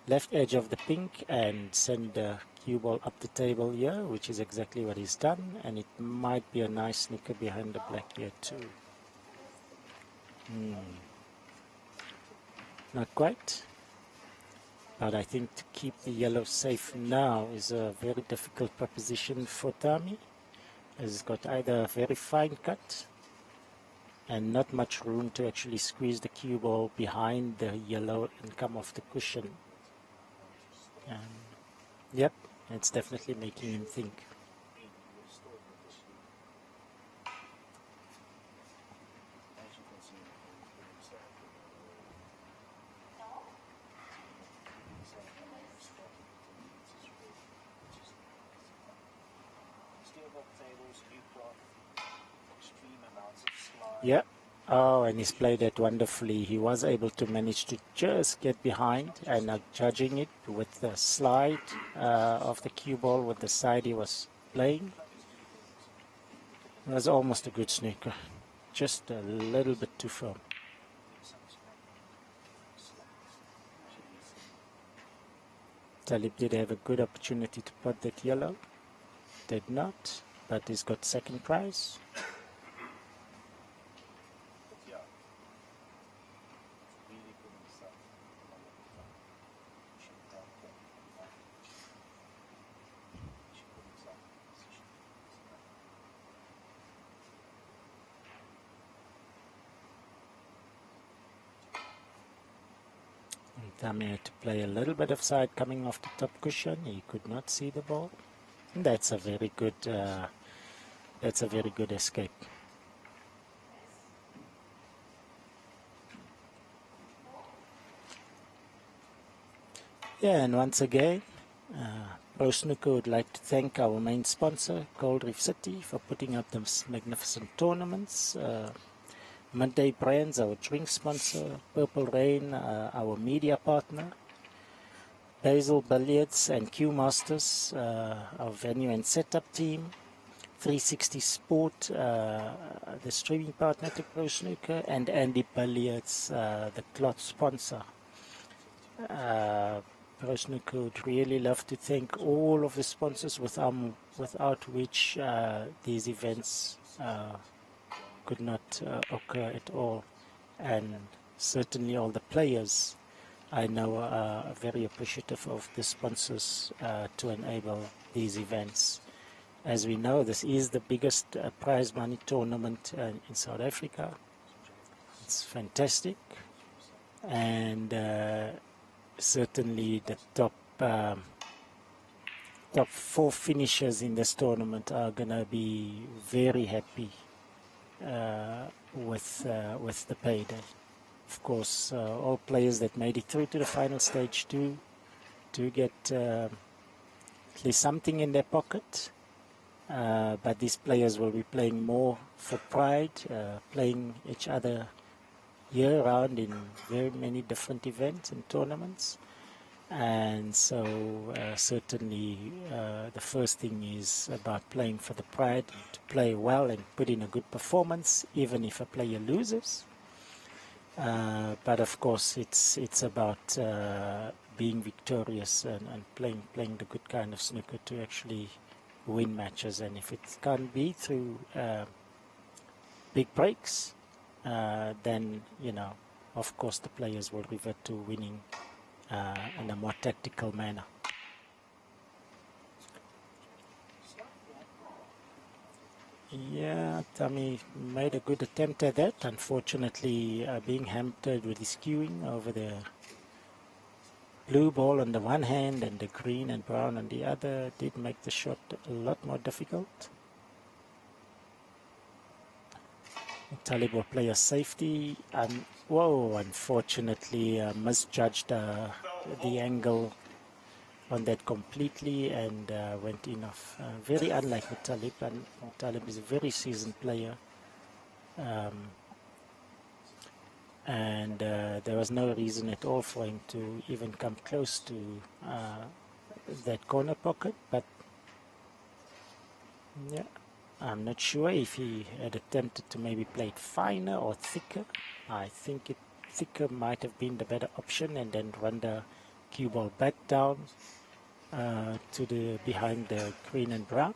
Speaker 4: left edge of the pink and send the cue ball up the table here, which is exactly what he's done. And it might be a nice sneaker behind the black here too. Not quite. But I think to keep the yellow safe now is a very difficult proposition for Tami. He's got either a very fine cut and not much room to actually squeeze the cue ball behind the yellow and come off the cushion. Yep, it's definitely making him think. Yeah, Oh, and he's played it wonderfully. He was able to manage to just get behind, and judging it with the slide of the cue ball with the side he was playing. It was almost a good snooker, just a little bit too firm. Talib did have a good opportunity to put that yellow, did not, but he's got second prize. Tami had to play a little bit of side coming off the top cushion. He could not see the ball. That's a very good. That's a very good escape. Yeah, and once again, Pro Snooker would like to thank our main sponsor, Gold Reef City, for putting up those magnificent tournaments. Midday Brands, our drink sponsor, Purple Rain, our media partner, Basil Billiards and Q Masters, our venue and setup team, 360 Sport, the streaming partner to Pro Snooker, and Andy Billiards, the cloth sponsor. Pro Snooker would really love to thank all of the sponsors without which these events could not occur at all, and certainly all the players I know are very appreciative of the sponsors to enable these events. As we know, this is the biggest prize money tournament in South Africa. It's fantastic, and certainly the top 4 finishers in this tournament are gonna be very happy with the payday. Of course, all players that made it through to the final stage do get at least something in their pocket. But these players will be playing more for pride, playing each other year round in very many different events and tournaments. And so certainly the first thing is about playing for the pride, to play well and put in a good performance, even if a player loses. But of course it's about being victorious and playing the good kind of snooker to actually win matches. And if it can't be through big breaks, then of course the players will revert to winning in a more tactical manner. Yeah, Tami made a good attempt at that. Unfortunately, being hampered with his cueing over the blue ball on the one hand and the green and brown on the other did make the shot a lot more difficult. Talib will play a safety, and unfortunately misjudged the angle on that completely and went in off. Very unlike Talib, and Talib is a very seasoned player. And there was no reason at all for him to even come close to that corner pocket. But yeah, I'm not sure if he had attempted to maybe play it finer or thicker. I think thicker might have been the better option, and then run the cue ball back down to the behind the green and brown.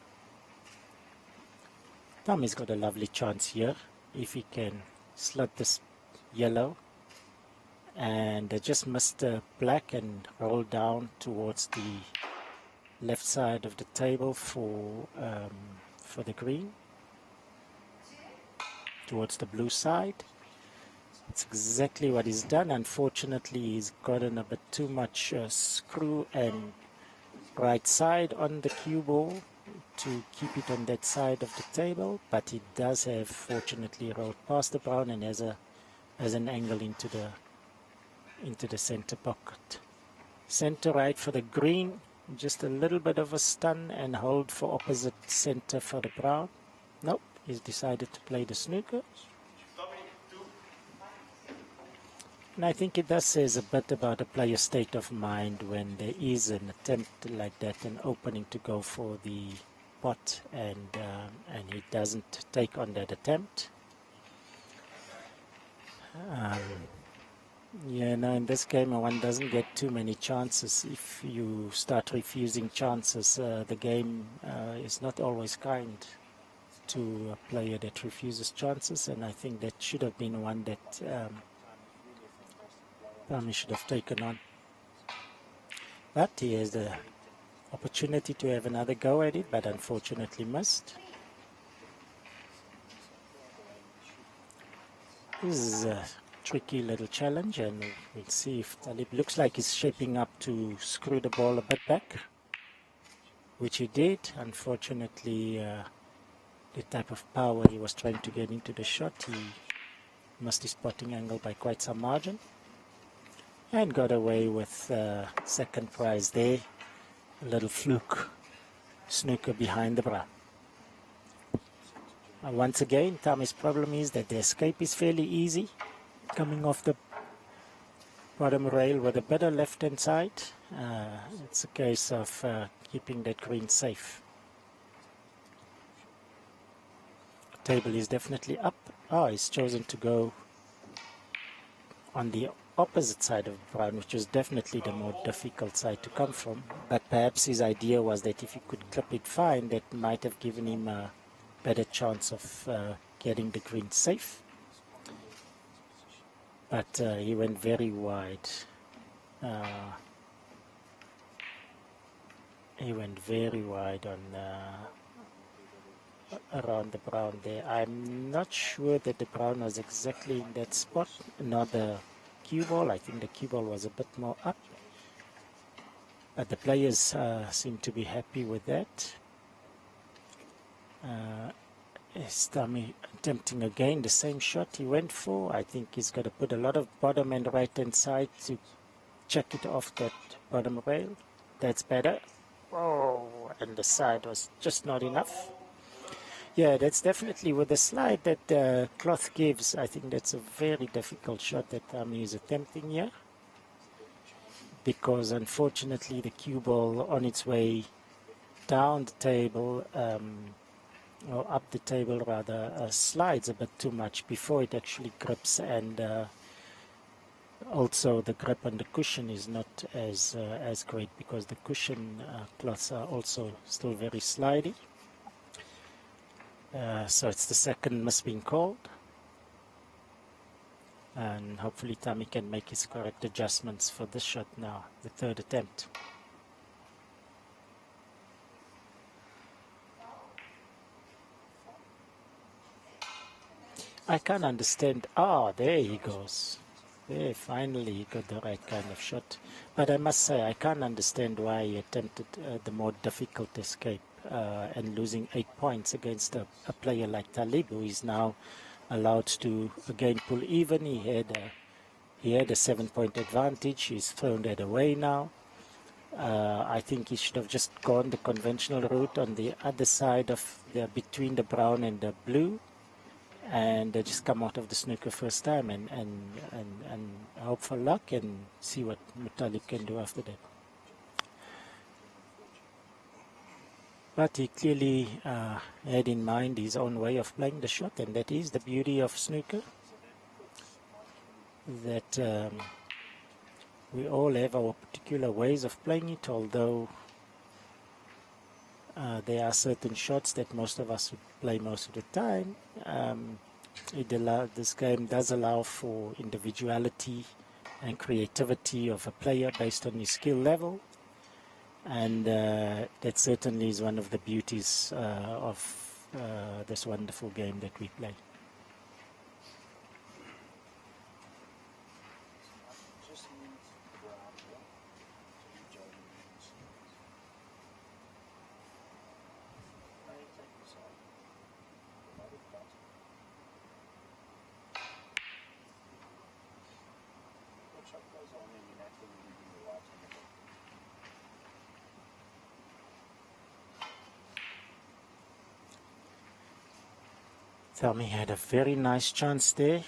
Speaker 4: Tommy's got a lovely chance here if he can slot this yellow and just missed the black and roll down towards the left side of the table for the green, towards the blue side. It's exactly what he's done. Unfortunately, he's gotten a bit too much screw and right side on the cue ball to keep it on that side of the table, but he does have fortunately rolled past the brown and has an angle into the center pocket. Center right for the green, just a little bit of a stun and hold for opposite center for the brown. Nope, he's decided to play the snooker. And I think it does says a bit about a player's state of mind when there is an attempt like that, an opening to go for the pot, and he doesn't take on that attempt. Yeah, no, in this game one doesn't get too many chances. If you start refusing chances, the game is not always kind to a player that refuses chances, and I think that should have been one that Tommy should have taken on. But he has the opportunity to have another go at it, but unfortunately missed. This is a tricky little challenge, and we'll see if Talib looks like he's shaping up to screw the ball a bit back, which he did. Unfortunately, the type of power he was trying to get into the shot, he missed his spotting angle by quite some margin, and got away with second prize there. A little fluke snooker behind the brown. Once again, Tommy's problem is that the escape is fairly easy, coming off the bottom rail with a better left-hand side. It's a case of keeping that green safe. Table is definitely up. He's chosen to go on the opposite side of brown, which was definitely the more difficult side to come from. But perhaps his idea was that if he could clip it fine, that might have given him a better chance of getting the green safe. But he went very wide. He went very wide on around the brown there. I'm not sure that the brown was exactly in that spot, not the cue ball. I think the cue ball was a bit more up. But the players seem to be happy with that. Is Tommy attempting again the same shot he went for? I think he's got to put a lot of bottom and right hand side to check it off that bottom rail. That's better. Oh, and the side was just not enough. Yeah, that's definitely with the slide that cloth gives. I think that's a very difficult shot that Tommy is attempting here, because unfortunately the cue ball on its way down the table, or up the table rather, slides a bit too much before it actually grips, and also the grip on the cushion is not as great, because the cushion cloths are also still very slidey. So it's the second miss being called, and hopefully Tommy can make his correct adjustments for this shot now, the third attempt. I can't understand. There he goes. There, finally he got the right kind of shot. But I must say, I can't understand why he attempted the more difficult escape and losing 8 points against a player like Talib, who is now allowed to again pull even. He had a 7-point advantage. He's thrown that away now. I think he should have just gone the conventional route on the other side of between the brown and the blue, and just come out of the snooker first time and hope for luck and see what Talib can do after that. But he clearly had in mind his own way of playing the shot, and that is the beauty of snooker, that we all have our particular ways of playing it, although there are certain shots that most of us would play most of the time. This game does allow for individuality and creativity of a player based on his skill level, and that certainly is one of the beauties of this wonderful game that we play. Tommy had a very nice chance there.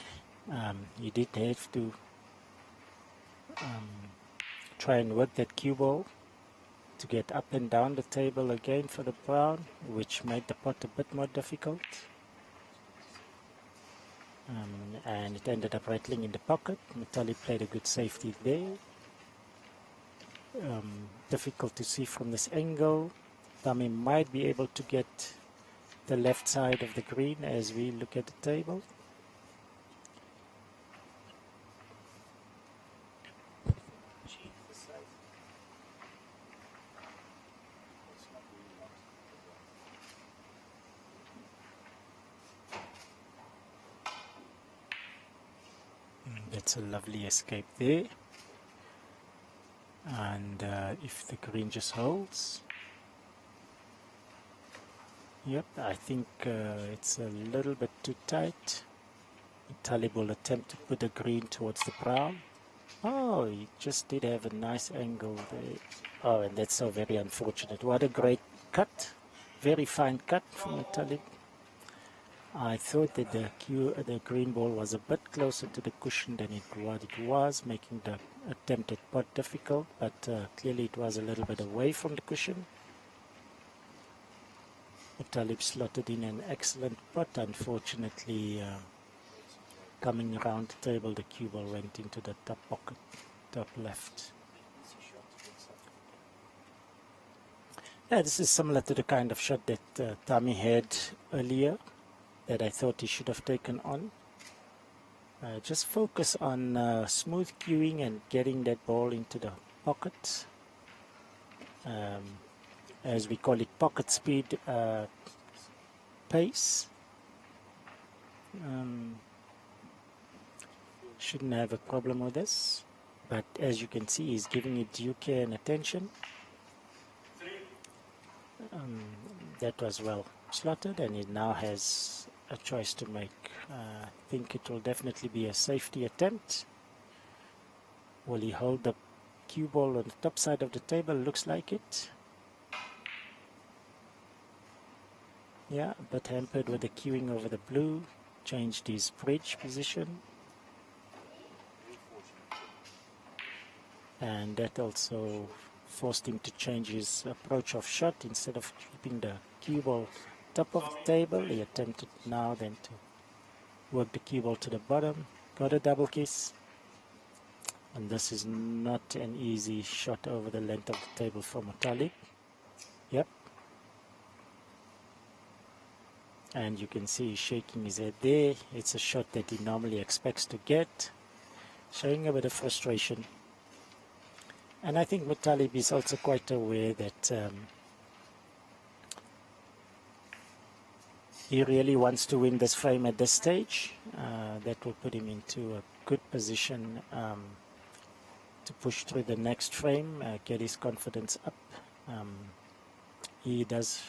Speaker 4: He did have to try and work that cue ball to get up and down the table again for the brown, which made the pot a bit more difficult. And it ended up rattling in the pocket. Mutali played a good safety there. Difficult to see from this angle. Tami might be able to get the left side of the green as we look at the table. That's a lovely escape there. And if the green just holds, yep, I think it's a little bit too tight. Talib will attempt to put the green towards the brown. Oh, he just did have a nice angle there. Oh, and that's so very unfortunate. What a great cut. Very fine cut from Talib. I thought that the green ball was a bit closer to the cushion than what it was, making the attempt at pot difficult, but clearly it was a little bit away from the cushion. Talib slotted in an excellent pot. Unfortunately, coming around the table, the cue ball went into the top pocket, top left. Yeah, this is similar to the kind of shot that Tami had earlier, that I thought he should have taken on. Just focus on smooth cueing and getting that ball into the pocket. As we call it, pocket speed pace. Shouldn't have a problem with this, but as you can see, he's giving it due care and attention. That was well slotted, and he now has a choice to make. I think it will definitely be a safety attempt. Will he hold the cue ball on the top side of the table? Looks like it. Yeah, but hampered with the cueing over the blue. Changed his bridge position. And that also forced him to change his approach of shot. Instead of keeping the cue ball top of the table, he attempted now then to work the cue ball to the bottom. Got a double kiss. And this is not an easy shot over the length of the table for Mutali. Yep. And you can see he's shaking his head there. It's a shot that he normally expects to get. Showing a bit of frustration. And I think Mutali is also quite aware that he really wants to win this frame at this stage. That will put him into a good position to push through the next frame, get his confidence up. He does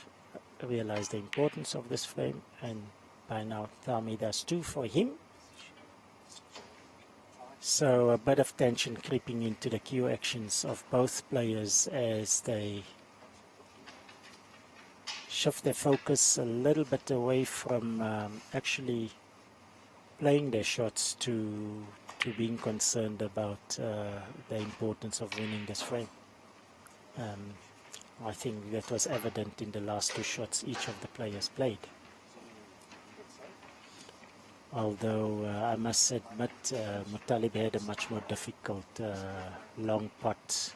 Speaker 4: realize the importance of this frame, and by now Tami does too for him. So a bit of tension creeping into the cue actions of both players as they shift their focus a little bit away from actually playing their shots to being concerned about the importance of winning this frame. I think that was evident in the last two shots each of the players played. Although I must admit Mutali had a much more difficult long pot,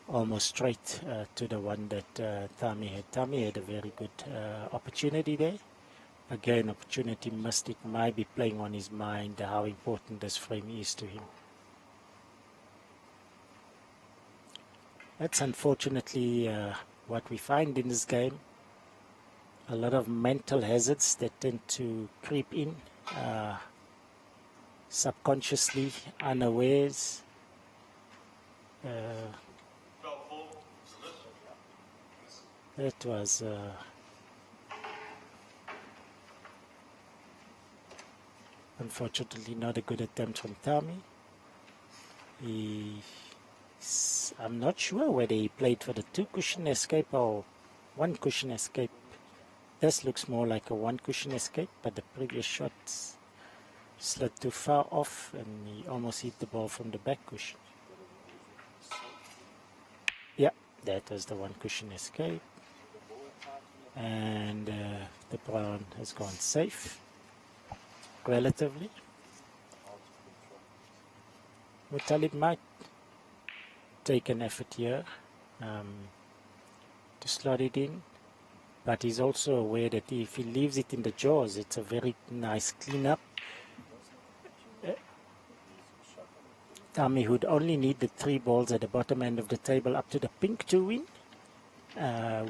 Speaker 4: almost straight to the one that Tami had. Tami had a very good opportunity there. Again, opportunity missed. It might be playing on his mind how important this frame is to him. That's unfortunately what we find in this game. A lot of mental hazards that tend to creep in subconsciously, unawares. That was unfortunately not a good attempt from Tami. I'm not sure whether he played for the 2-cushion escape or 1-cushion escape. This looks more like a 1-cushion escape, but the previous shot slid too far off and he almost hit the ball from the back cushion. That was the one cushion escape. And the brown has gone safe, relatively. Muttalib might take an effort here to slot it in, but he's also aware that if he leaves it in the jaws, it's a very nice cleanup. Tami would only need the 3 balls at the bottom end of the table up to the pink to win,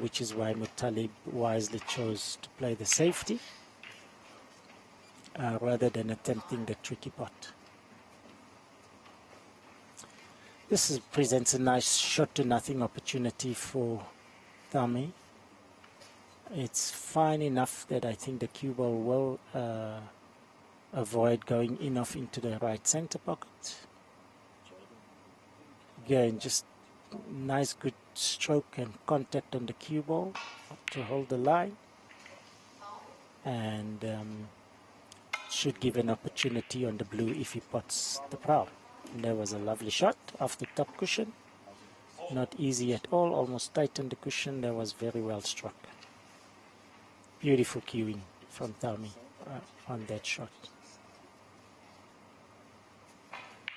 Speaker 4: which is why Muttalib wisely chose to play the safety rather than attempting the tricky pot. This presents a nice shot to nothing opportunity for Tami. It's fine enough that I think the cue ball will avoid going in off into the right center pocket. Again, just nice good stroke and contact on the cue ball to hold the line, and should give an opportunity on the blue if he pots the brown. And there was a lovely shot off the top cushion. Not easy at all, almost tightened the cushion. That was very well struck. Beautiful cueing from Tami on that shot.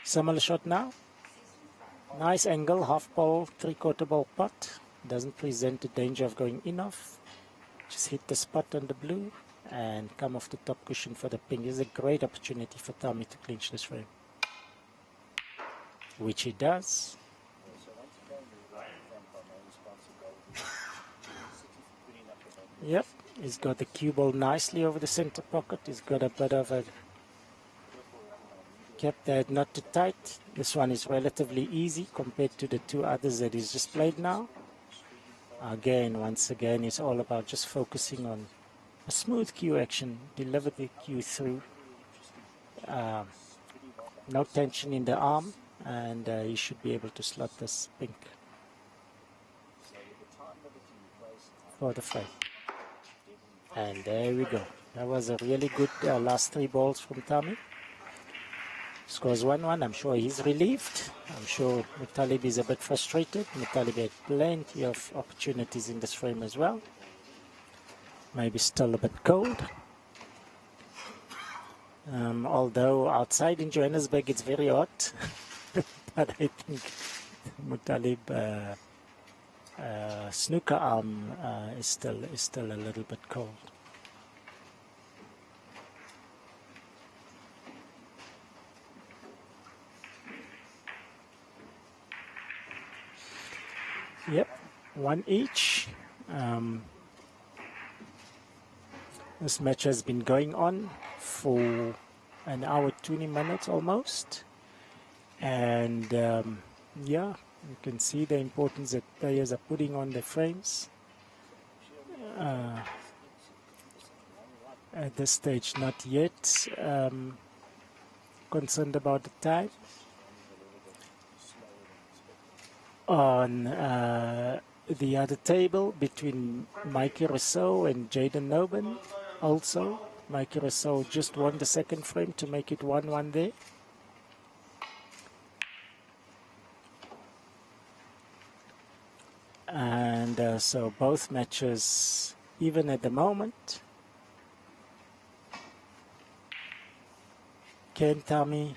Speaker 4: Similar shot now. Nice angle, half ball, 3/4 ball pot. Doesn't present the danger of going in off. Just hit the spot on the blue and come off the top cushion for the pink. This is a great opportunity for Tami to clinch this frame, which he does. Yep, he's got the cue ball nicely over the center pocket. He's got a bit of a kept that not too tight. This one is relatively easy compared to the 2 others that he's just played now. Again, once again, it's all about just focusing on a smooth cue action, deliver the cue through. No tension in the arm, and you should be able to slot this pink for the frame. And there we go. That was a really good last 3 balls from Tami. Scores 1-1. I'm sure he's relieved. I'm sure Muttalib is a bit frustrated. Muttalib had plenty of opportunities in this frame as well. Maybe still a bit cold. Although outside in Johannesburg it's very hot. But I think Muttalib snooker arm is still a little bit cold. Yep, 1 each. This match has been going on for an hour 20 minutes almost, and yeah, you can see the importance that players are putting on their frames. At this stage, not yet concerned about the time. On the other table between Mikey Rousseau and Jaden Noben, also Mikey Rousseau just won the second frame to make it 1-1 there. And so both matches even at the moment. Can Tami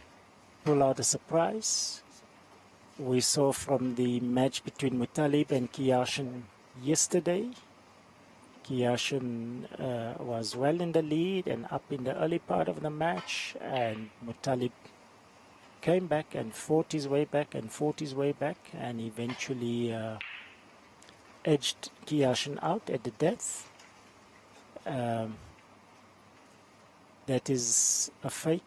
Speaker 4: pull out a surprise? We saw from the match between Muttalib and Kiyashin yesterday. Kiyashin was well in the lead and up in the early part of the match, and Muttalib came back and fought his way back and eventually edged Kiyashin out at the death. That is a fate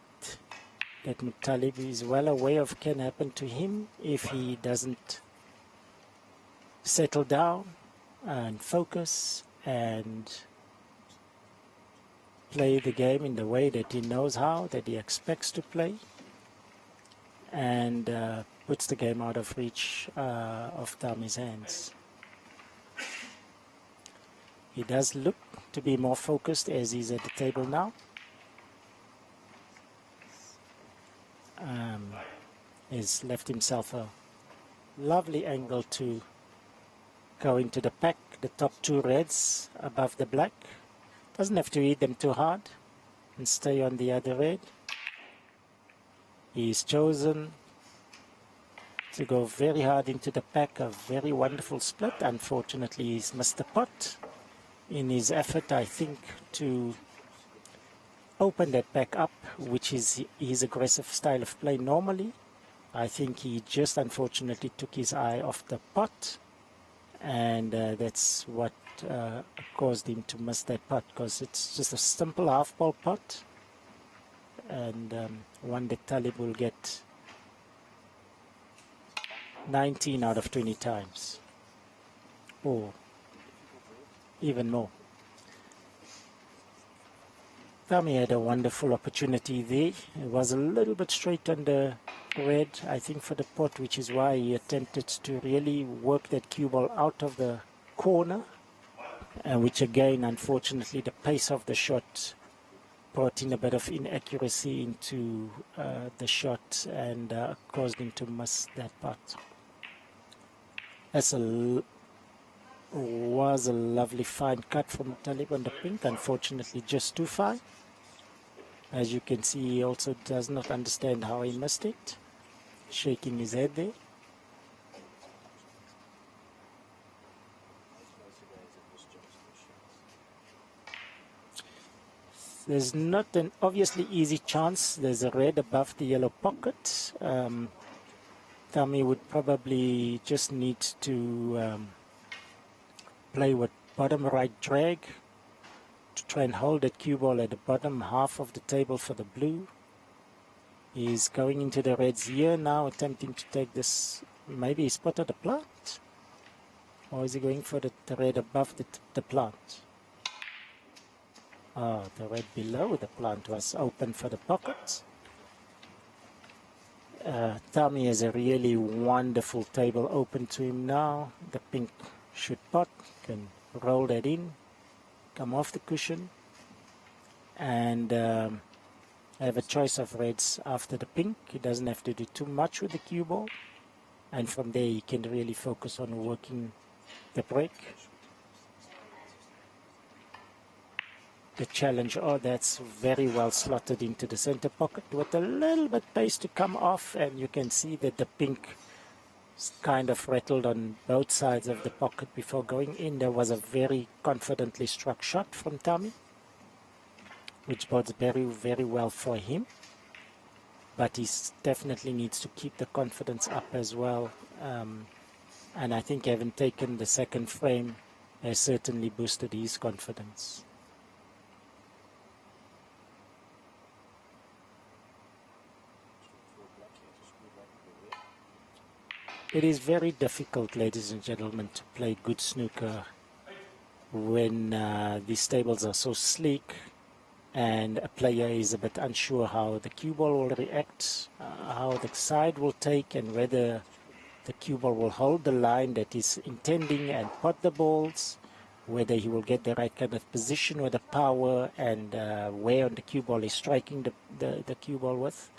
Speaker 4: that Muttalib is well aware of can happen to him if he doesn't settle down and focus and play the game in the way that he knows how, that he expects to play, and puts the game out of reach of Tami's hands. He does look to be more focused as he's at the table now. He's left himself a lovely angle to go into the pack, the top two reds above the black. Doesn't have to hit them too hard and stay on the other red. He's chosen to go very hard into the pack, a very wonderful split. Unfortunately, he's missed the pot in his effort, I think, to open that pack up, which is his aggressive style of play normally. I think he just unfortunately took his eye off the pot, and that's what caused him to miss that pot, because it's just a simple half ball pot, and one that Talib will get 19 out of 20 times, or even more. Tami had a wonderful opportunity there. It was a little bit straight on the red, I think, for the pot, which is why he attempted to really work that cue ball out of the corner, and which again, unfortunately, the pace of the shot brought in a bit of inaccuracy into the shot and caused him to miss that pot. Was a lovely fine cut from Talib on the pink, unfortunately just too fine. As you can see, he also does not understand how he missed it, shaking his head there. There's not an obviously easy chance. There's a red above the yellow pocket. Tami would probably just need to play with bottom right drag to try and hold that cue ball at the bottom half of the table for the blue. He's going into the reds here now, attempting to take this. Maybe he spotted a plant, or is he going for the red above the plant? Oh, the red below the plant was open for the pocket. Tami has a really wonderful table open to him now. The pink should pot, can roll that in, come off the cushion, and have a choice of reds after the pink. He doesn't have to do too much with the cue ball, and from there he can really focus on working the break. The challenge, oh, that's very well slotted into the center pocket with a little bit pace to come off, and you can see that the pink kind of rattled on both sides of the pocket before going in. There was a very confidently struck shot from Tami, which bodes very, very well for him. But he definitely needs to keep the confidence up as well. And I think having taken the second frame has certainly boosted his confidence. It is very difficult, ladies and gentlemen, to play good snooker when these tables are so sleek and a player is a bit unsure how the cue ball will react, how the side will take, and whether the cue ball will hold the line that he's intending and pot the balls, whether he will get the right kind of position with the power, and where on the cue ball he's striking the cue ball with.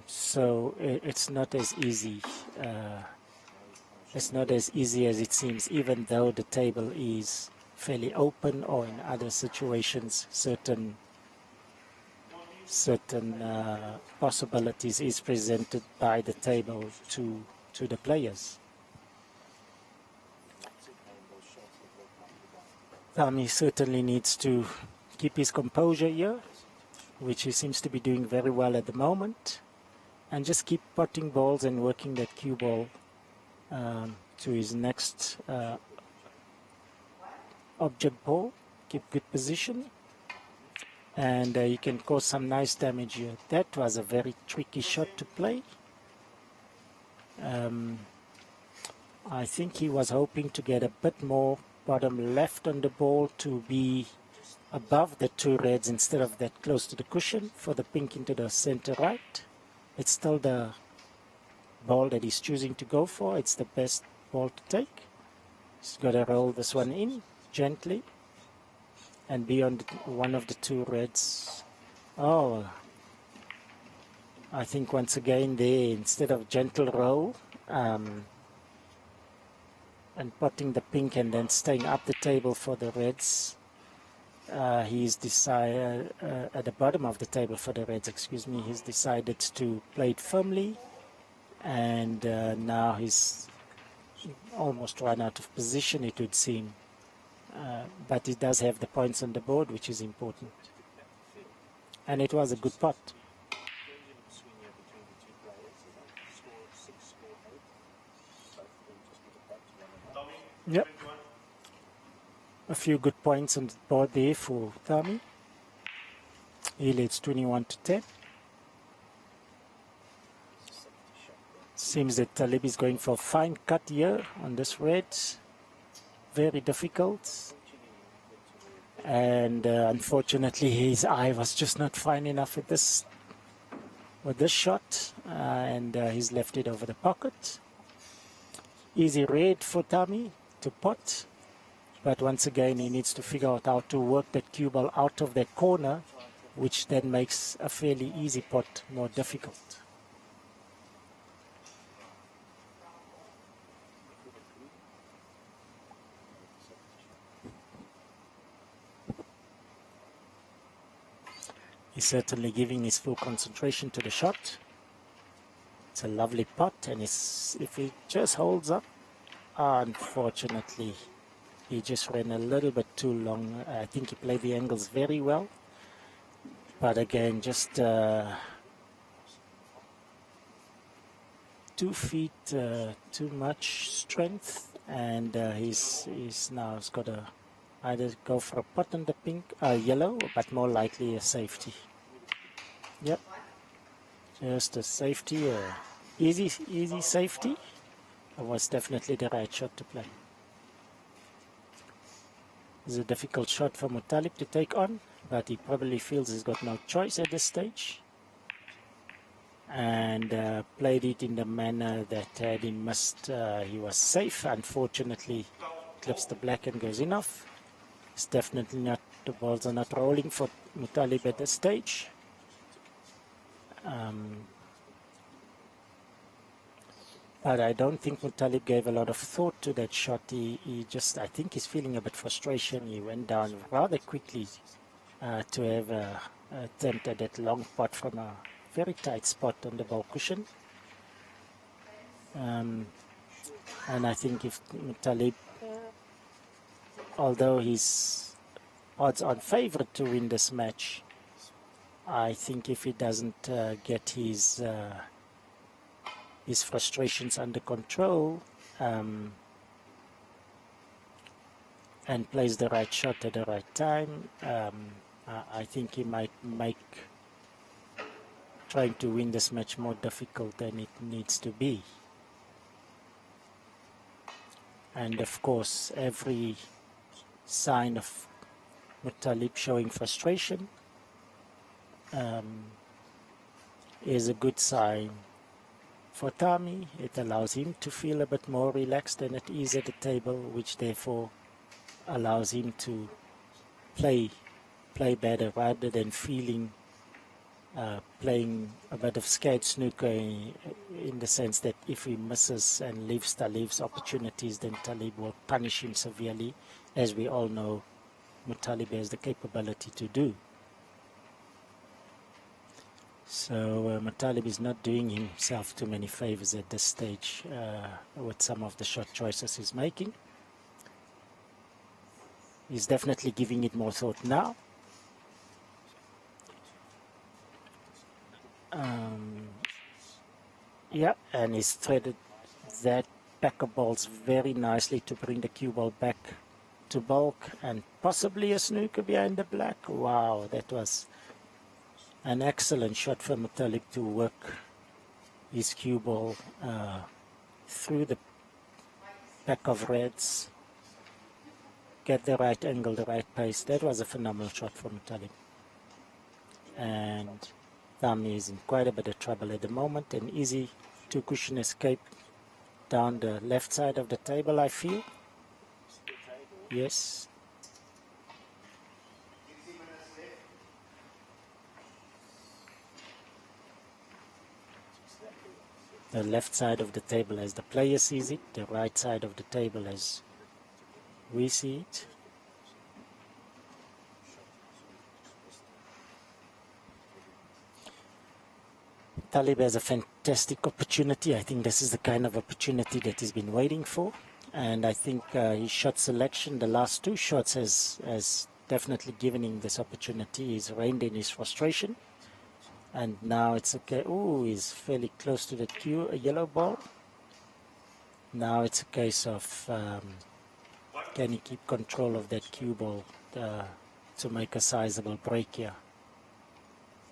Speaker 4: So it's not as easy. It's not as easy as it seems, even though the table is fairly open, or in other situations, certain possibilities is presented by the table to the players. Tami certainly needs to keep his composure here, which he seems to be doing very well at the moment, and just keep potting balls and working that cue ball to his next object ball. Keep good position, and you can cause some nice damage here. That was a very tricky shot to play. I think he was hoping to get a bit more bottom left on the ball to be above the two reds instead of that close to the cushion for the pink into the center right. It's still the ball that he's choosing to go for. It's the best ball to take. He's got to roll this one in gently and be on one of the two reds. Oh, I think once again there, instead of gentle roll, and potting the pink and then staying up the table for the reds. He's decided at the bottom of the table for the reds, excuse me. He's decided to play it firmly, and now he's almost run out of position, it would seem. But he does have the points on the board, which is important. And it was a good pot. Yep. A few good points on the board there for Thami. He leads 21 to 10. Seems that Talib is going for a fine cut here on this red. Very difficult. And unfortunately his eye was just not fine enough with this shot. And he's left it over the pocket. Easy red for Thami to pot. But once again, he needs to figure out how to work that cue ball out of that corner, which then makes a fairly easy pot more difficult. He's certainly giving his full concentration to the shot. It's a lovely pot, and if he just holds up, unfortunately, he just ran a little bit too long. I think he played the angles very well. But again, just 2 feet too much strength. And he's now got to either go for a pot on the pink, yellow, but more likely a safety. Yep. Just a safety, easy safety. It was definitely the right shot to play. It's a difficult shot for Muttalib to take on, but he probably feels he's got no choice at this stage. And played it in the manner that had he missed, he was safe. Unfortunately, clips the black and goes in off. It's definitely not, the balls are not rolling for Muttalib at this stage. But I don't think Muttalib gave a lot of thought to that shot. He just, I think he's feeling a bit frustration. He went down rather quickly to have an attempt at that long pot from a very tight spot on the ball cushion. And I think if Muttalib, although he's odds-on favorite to win this match, I think if he doesn't get his frustrations under control and plays the right shot at the right time, I think he might make trying to win this match more difficult than it needs to be. And of course, every sign of Muttalib showing frustration is a good sign for Thami. It allows him to feel a bit more relaxed and at ease at the table, which therefore allows him to play better rather than playing a bit of scared snooker in the sense that if he misses and leaves Talib's opportunities, then Talib will punish him severely, as we all know Muttalib has the capability to do. So Muttalib is not doing himself too many favors at this stage with some of the shot choices he's making. He's definitely giving it more thought now. Yeah, and he's threaded that pack of balls very nicely to bring the cue ball back to bulk and possibly a snooker behind the black. Wow, that was an excellent shot for Muttalib to work his cue ball through the pack of reds, get the right angle, the right pace. That was a phenomenal shot for Muttalib. And Thami is in quite a bit of trouble at the moment. An easy 2-cushion escape down the left side of the table, I feel. Yes. The left side of the table as the player sees it, the right side of the table as we see it. Talib has a fantastic opportunity. I think this is the kind of opportunity that he's been waiting for. And I think his shot selection, the last two shots, has definitely given him this opportunity. He's reined in his frustration. And now it's okay. Oh, he's fairly close to the cue, a yellow ball. Now it's a case of can he keep control of that cue ball to make a sizable break here.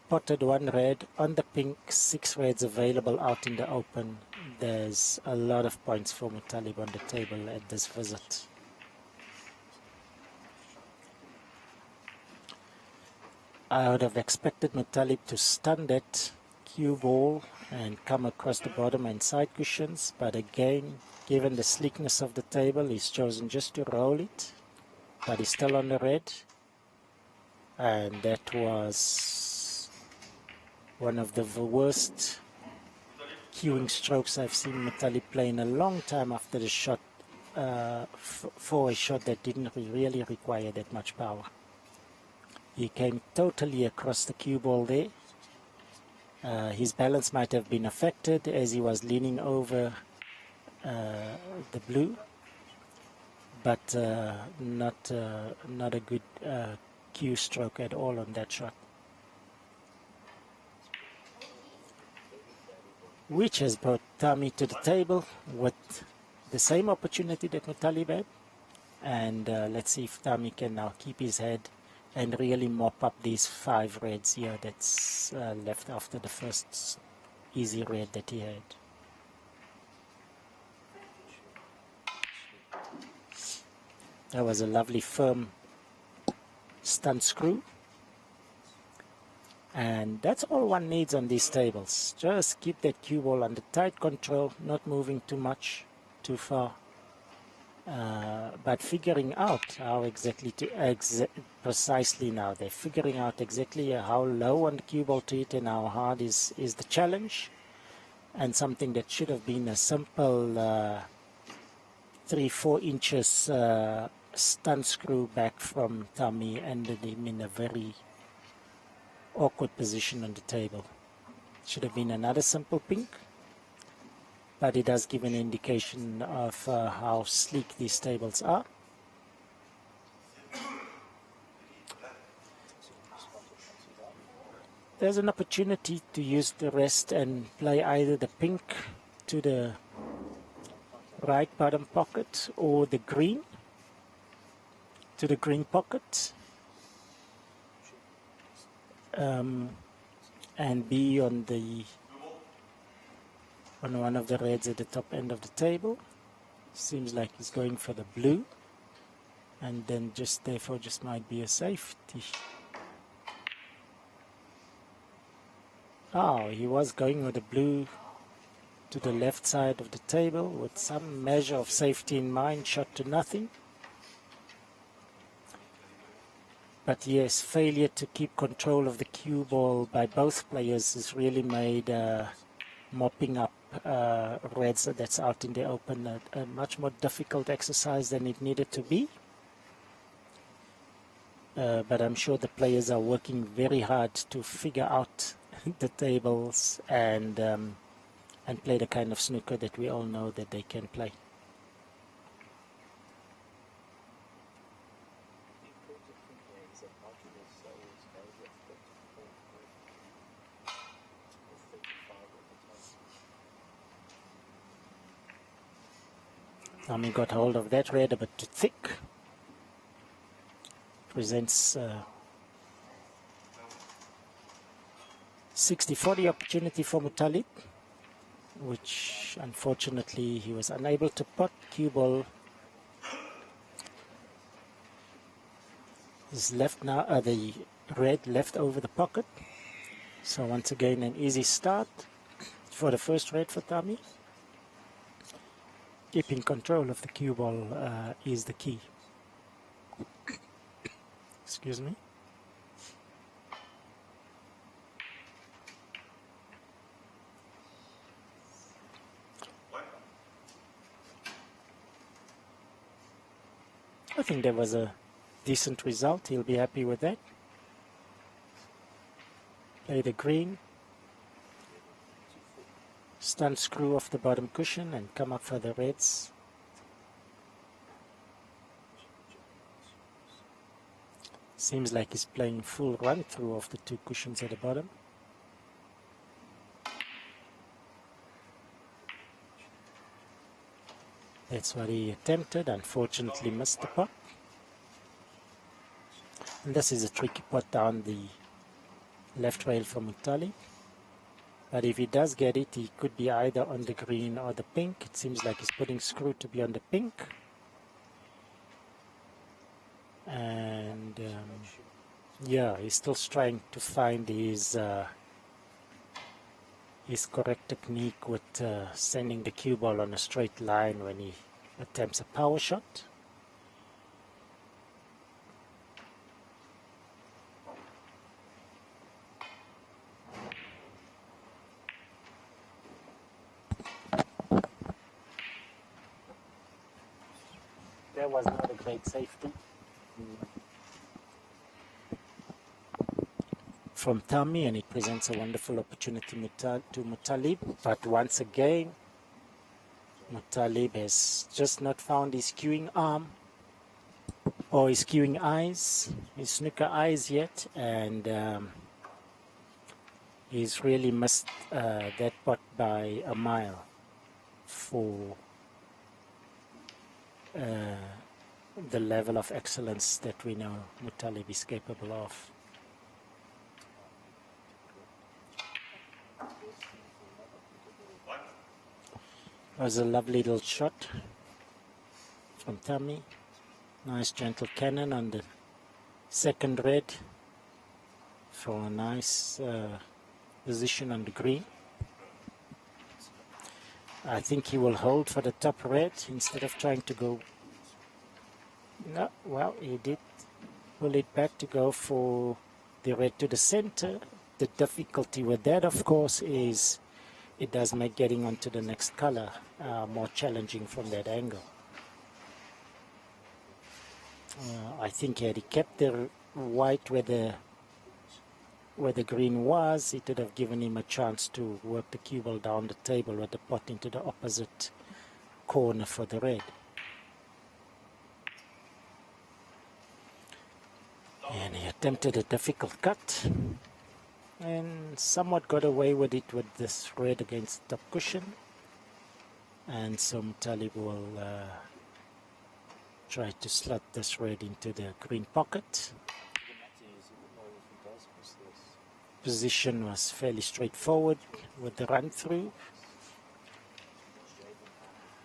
Speaker 4: Potted 1 red on the pink, 6 reds available out in the open. There's a lot of points for Muttalib on the table at this visit. I would have expected Muttalib to stun that cue ball and come across the bottom and side cushions, but again, given the sleekness of the table, he's chosen just to roll it, but he's still on the red, and that was one of the worst cueing strokes I've seen Muttalib play in a long time after the shot, for a shot that didn't really require that much power. He came totally across the cue ball there. His balance might have been affected as he was leaning over the blue, but not a good cue stroke at all on that shot. Which has brought Tami to the table with the same opportunity that Muttalib had. And let's see if Tami can now keep his head and really mop up these 5 reds here that's left after the first easy red that he had. That was a lovely firm stunt screw. And that's all one needs on these tables. Just keep that cue ball under tight control, not moving too much, too far. But figuring out how exactly to precisely now. They're figuring out exactly how low on the cue ball to hit and how hard is the challenge. And something that should have been a simple 3-4 inches stunt screw back from Tami ended him in a very awkward position on the table. Should have been another simple pink, but it does give an indication of how sleek these tables are. There's an opportunity to use the rest and play either the pink to the right bottom pocket or the green to the green pocket. And be on one of the reds at the top end of the table. Seems like he's going for the blue, and then therefore might be a safety. Oh, he was going with the blue to the left side of the table with some measure of safety in mind, shot to nothing. But yes, failure to keep control of the cue ball by both players has really made mopping up reds that's out in the open a much more difficult exercise than it needed to be. But I'm sure the players are working very hard to figure out the tables and play the kind of snooker that we all know that they can play. Tami got hold of that red a bit too thick. Presents 60-40 opportunity for Muttalib, which unfortunately he was unable to pot. Cue ball is left now, the red left over the pocket. So once again an easy start for the first red for Tami. Keeping control of the cue ball is the key. Excuse me. I think that was a decent result. He'll be happy with that. Play the green. Stunt screw off the bottom cushion and come up for the reds. Seems like he's playing full run through of the two cushions at the bottom. That's what he attempted, unfortunately missed the pot. And this is a tricky pot down the left rail for Mutali. But if he does get it, he could be either on the green or the pink. It seems like he's putting screw to be on the pink. And yeah, he's still trying to find his correct technique with sending the cue ball on a straight line when he attempts a power shot. That was not a great safety from Tommy, and it presents a wonderful opportunity to Mutalib. But once again, Mutalib has just not found his cueing arm or his cueing eyes, his snooker eyes yet, and he's really missed that pot by a mile for the level of excellence that we know Mutalib is capable of. It was a lovely little shot from Tammy. Nice gentle cannon on the second red for a nice position on the green. I think he will hold for the top red instead of trying to go. No, well, he did pull it back to go for the red to the center. The difficulty with that, of course, is it does make getting onto the next color more challenging from that angle. I think had he kept the white where the green was, it would have given him a chance to work the cue ball down the table with the pot into the opposite corner for the red. And he attempted a difficult cut and somewhat got away with it with this red against the top cushion. And so Mutalib will try to slot this red into the green pocket. Position was fairly straightforward with the run through,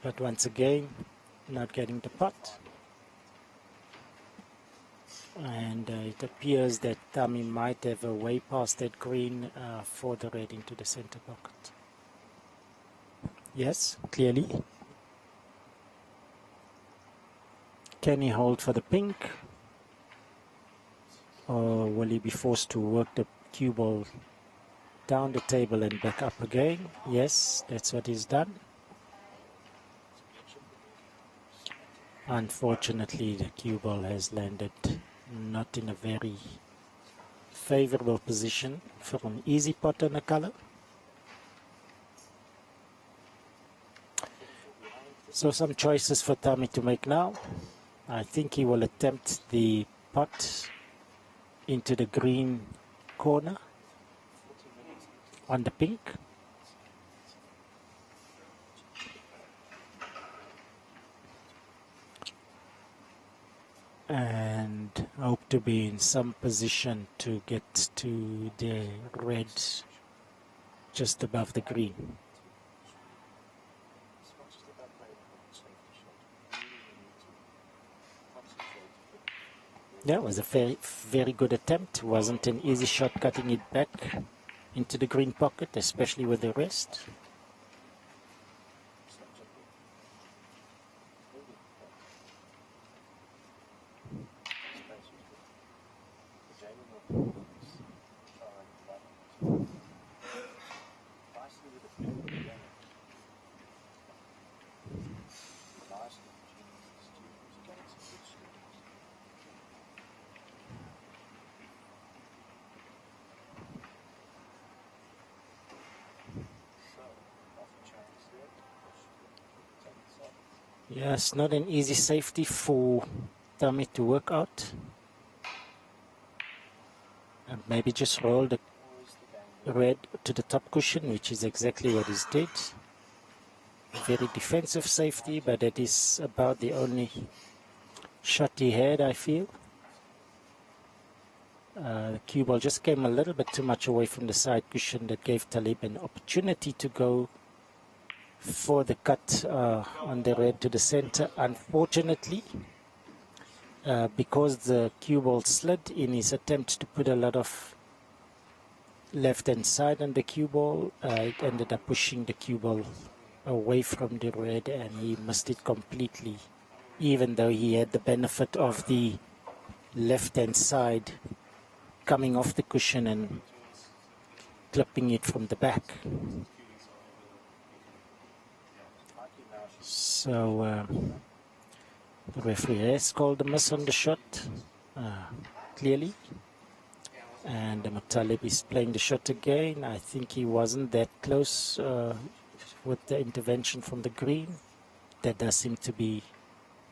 Speaker 4: but once again not getting the pot, and it appears that Tami might have a way past that green for the red into the center pocket. Yes, clearly. Can he hold for the pink, or will he be forced to work the cue ball down the table and back up again? Yes, that's what he's done. Unfortunately, the cue ball has landed not in a very favorable position for an easy pot on a color. So some choices for Tami to make now. I think he will attempt the pot into the green corner on the pink. And hope to be in some position to get to the red just above the green. Yeah, it was a very, very good attempt. It wasn't an easy shot cutting it back into the green pocket, especially with the rest. Yeah, it's not an easy safety for Tommy to work out. And maybe just roll the red to the top cushion, which is exactly what he's did. Very defensive safety, but that is about the only shot he had, I feel. The cue ball just came a little bit too much away from the side cushion. That gave Talib an opportunity to go for the cut on the red to the center. Unfortunately, because the cue ball slid in his attempt to put a lot of left hand side on the cue ball, it ended up pushing the cue ball away from the red, and he missed it completely, even though he had the benefit of the left hand side coming off the cushion and clipping it from the back. So the referee has called a miss on the shot, clearly. And Muttalib is playing the shot again. I think he wasn't that close with the intervention from the green. That does seem to be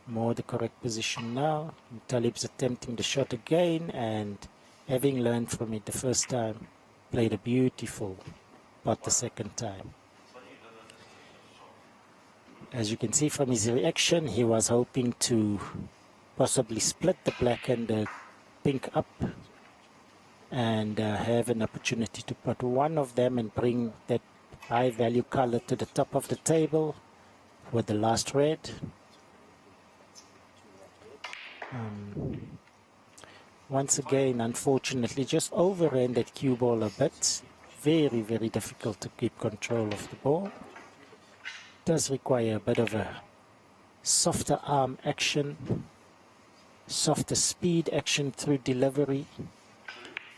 Speaker 4: more the correct position now. Muttalib's attempting the shot again, and having learned from it the first time, played a beautiful putt the second time. As you can see from his reaction, he was hoping to possibly split the black and the pink up and have an opportunity to put one of them and bring that high value color to the top of the table with the last red. Once again, unfortunately, just overran that cue ball a bit. Very, very difficult to keep control of the ball. Does require a bit of a softer arm action, softer speed action through delivery,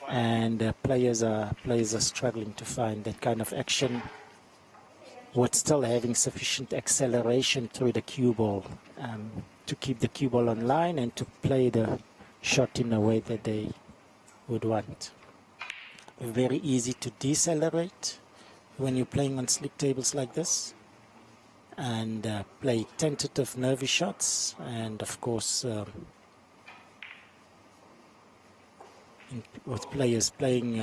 Speaker 4: and players are struggling to find that kind of action with still having sufficient acceleration through the cue ball to keep the cue ball online and to play the shot in a way that they would want. Very easy to decelerate when you're playing on slick tables like this, and play tentative nervy shots, and of course with players playing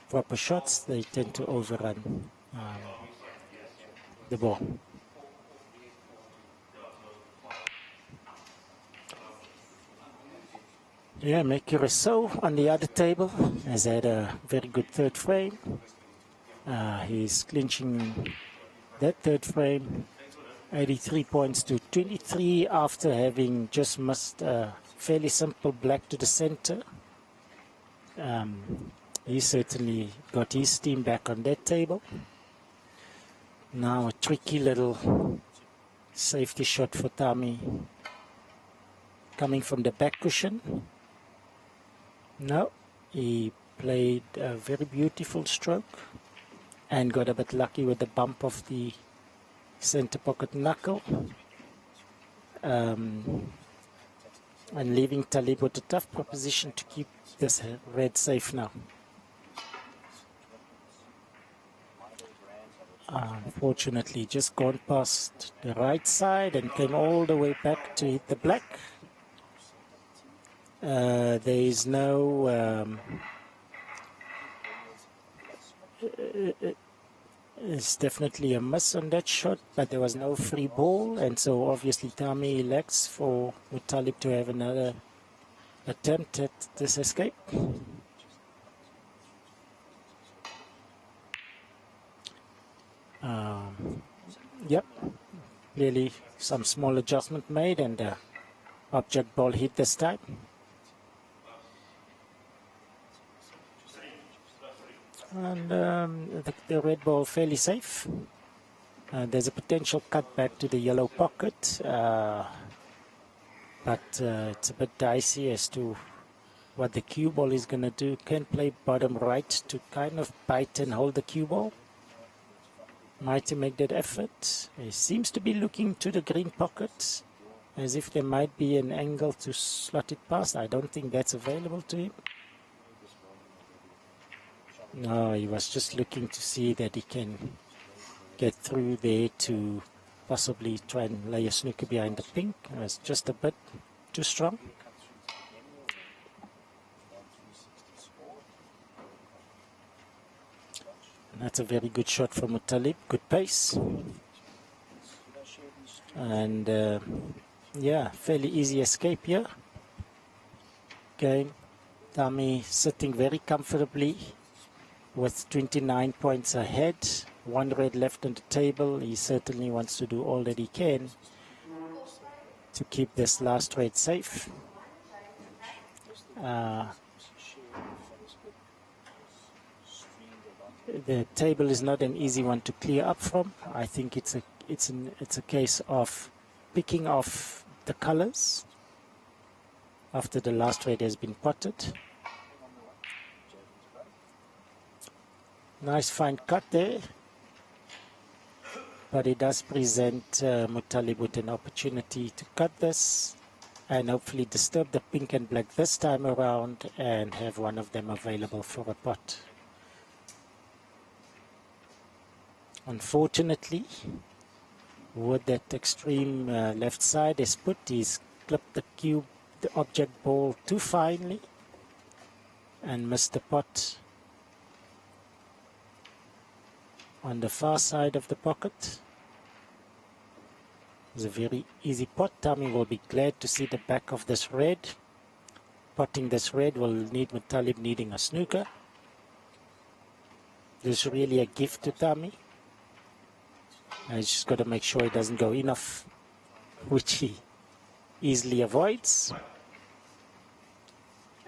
Speaker 4: proper shots, they tend to overrun the ball. Yeah, Meki Rousseau on the other table has had a very good third frame. He's clinching that third frame, 83 points to 23 after having just missed a fairly simple black to the center. He certainly got his steam back on that table. Now a tricky little safety shot for Tami coming from the back cushion. No, he played a very beautiful stroke and got a bit lucky with the bump of the center pocket knuckle, and leaving Talib with a tough proposition to keep this red safe now. Unfortunately, just gone past the right side and came all the way back to hit the black. There is no it's definitely a miss on that shot, but there was no free ball, and so obviously Tami elects for Muttalib to have another attempt at this escape. Yep, clearly some small adjustment made, and the object ball hit this time. And the red ball fairly safe. There's a potential cut back to the yellow pocket, but it's a bit dicey as to what the cue ball is going to do. Can play bottom right to kind of bite and hold the cue ball. Might make that effort. He seems to be looking to the green pocket as if there might be an angle to slot it past. I don't think that's available to him. No, he was just looking to see that he can get through there to possibly try and lay a snooker behind the pink. It's just a bit too strong. And that's a very good shot from Muttalib, good pace. And yeah, fairly easy escape here. Again, Tami sitting very comfortably with 29 points ahead. One red left on the table. He certainly wants to do all that he can to keep this last red safe. The table is not an easy one to clear up from. I think it's a case of picking off the colors after the last red has been potted. Nice fine cut there, but it does present Muttalib with an opportunity to cut this and hopefully disturb the pink and black this time around and have one of them available for a pot. Unfortunately, with that extreme left side is put, he's clipped the object ball too finely and missed the pot on the far side of the pocket. It's a very easy pot. Tami will be glad to see the back of this red. Potting this red will need Muttalib needing a snooker. This is really a gift to Tami. He's just got to make sure he doesn't go enough, which he easily avoids.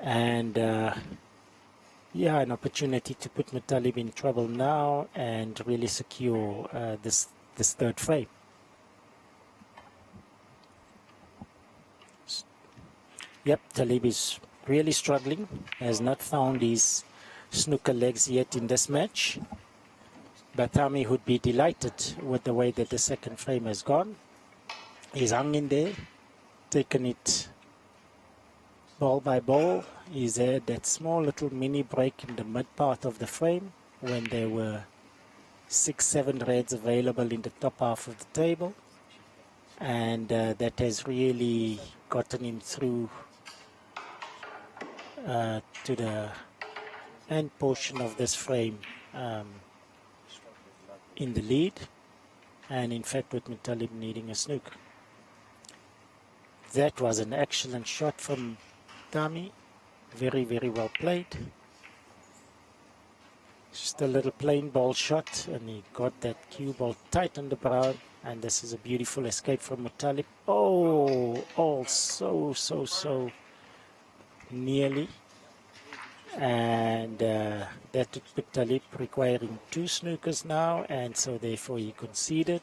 Speaker 4: And yeah, an opportunity to put Muttalib in trouble now and really secure this third frame. Yep, Talib is really struggling, has not found his snooker legs yet in this match. But Tami would be delighted with the way that the second frame has gone. He's hung in there, taken it ball by ball. He's had that small little mini break in the mid part of the frame when there were 6-7 reds available in the top half of the table. And that has really gotten him through to the end portion of this frame. In the lead, and in fact with Muttalib needing a snooker. That was an excellent shot from Tami. Very, very well played. Just a little plain ball shot, and he got that cue ball tight on the brown, and this is a beautiful escape from Muttalib. Oh, so nearly. And that took Talib requiring 2 snookers now, and so therefore he conceded.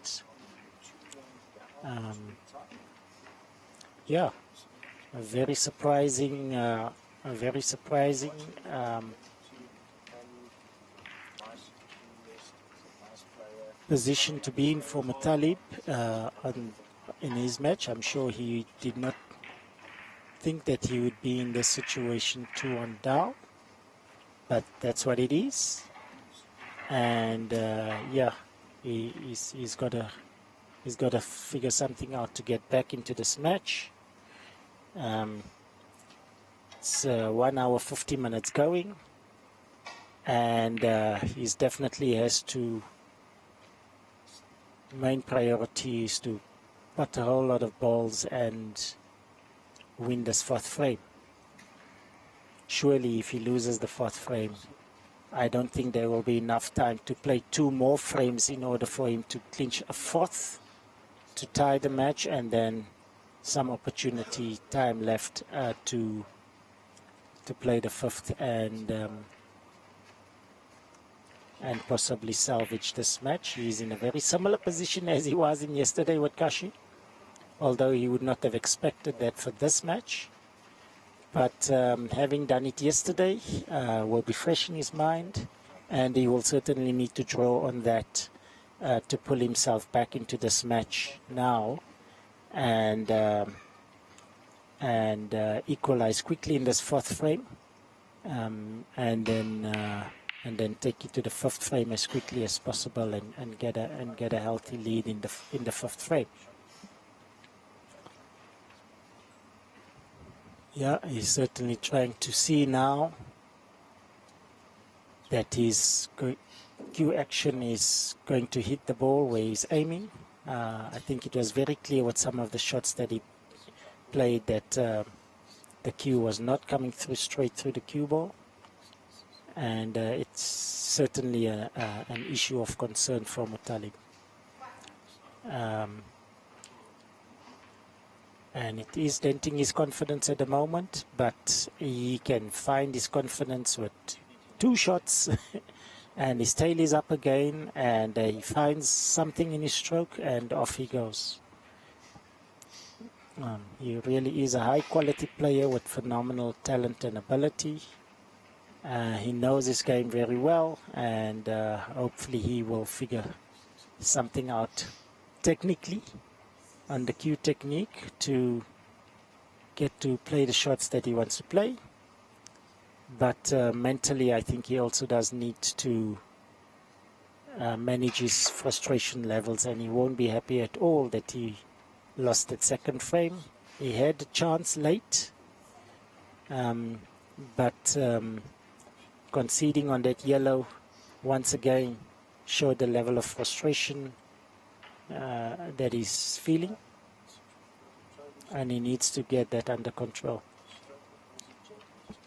Speaker 4: Yeah, a very surprising position to be in for Muttalib in his match. I'm sure he did not think that he would be in this situation 2-1 down. But that's what it is, and yeah, he's got to figure something out to get back into this match. It's 1 hour 50 minutes going, and he's definitely has to. Main priority is to put a whole lot of balls and win this 4th frame. Surely if he loses the 4th frame, I don't think there will be enough time to play 2 more frames in order for him to clinch a 4th to tie the match, and then some opportunity time left to play the 5th and possibly salvage this match. He's in a very similar position as he was in yesterday with Kashi, although he would not have expected that for this match. But having done it yesterday will be fresh in his mind, and he will certainly need to draw on that to pull himself back into this match now and equalize quickly in this 4th frame, and then and then take it to the fifth frame as quickly as possible and get a healthy lead in the fifth frame. Yeah, he's certainly trying to see now that his cue action is going to hit the ball where he's aiming. I think it was very clear with some of the shots that he played that the cue was not coming through straight through the cue ball, and it's certainly an issue of concern for Muttalib. And it is denting his confidence at the moment, but he can find his confidence with 2 shots and his tail is up again, and he finds something in his stroke and off he goes. He really is a high quality player with phenomenal talent and ability. He knows his game very well, and hopefully he will figure something out technically on the cue technique to get to play the shots that he wants to play. But mentally, I think he also does need to manage his frustration levels, and he won't be happy at all that he lost that second frame. He had a chance late, but conceding on that yellow once again showed the level of frustration that he's feeling, and he needs to get that under control.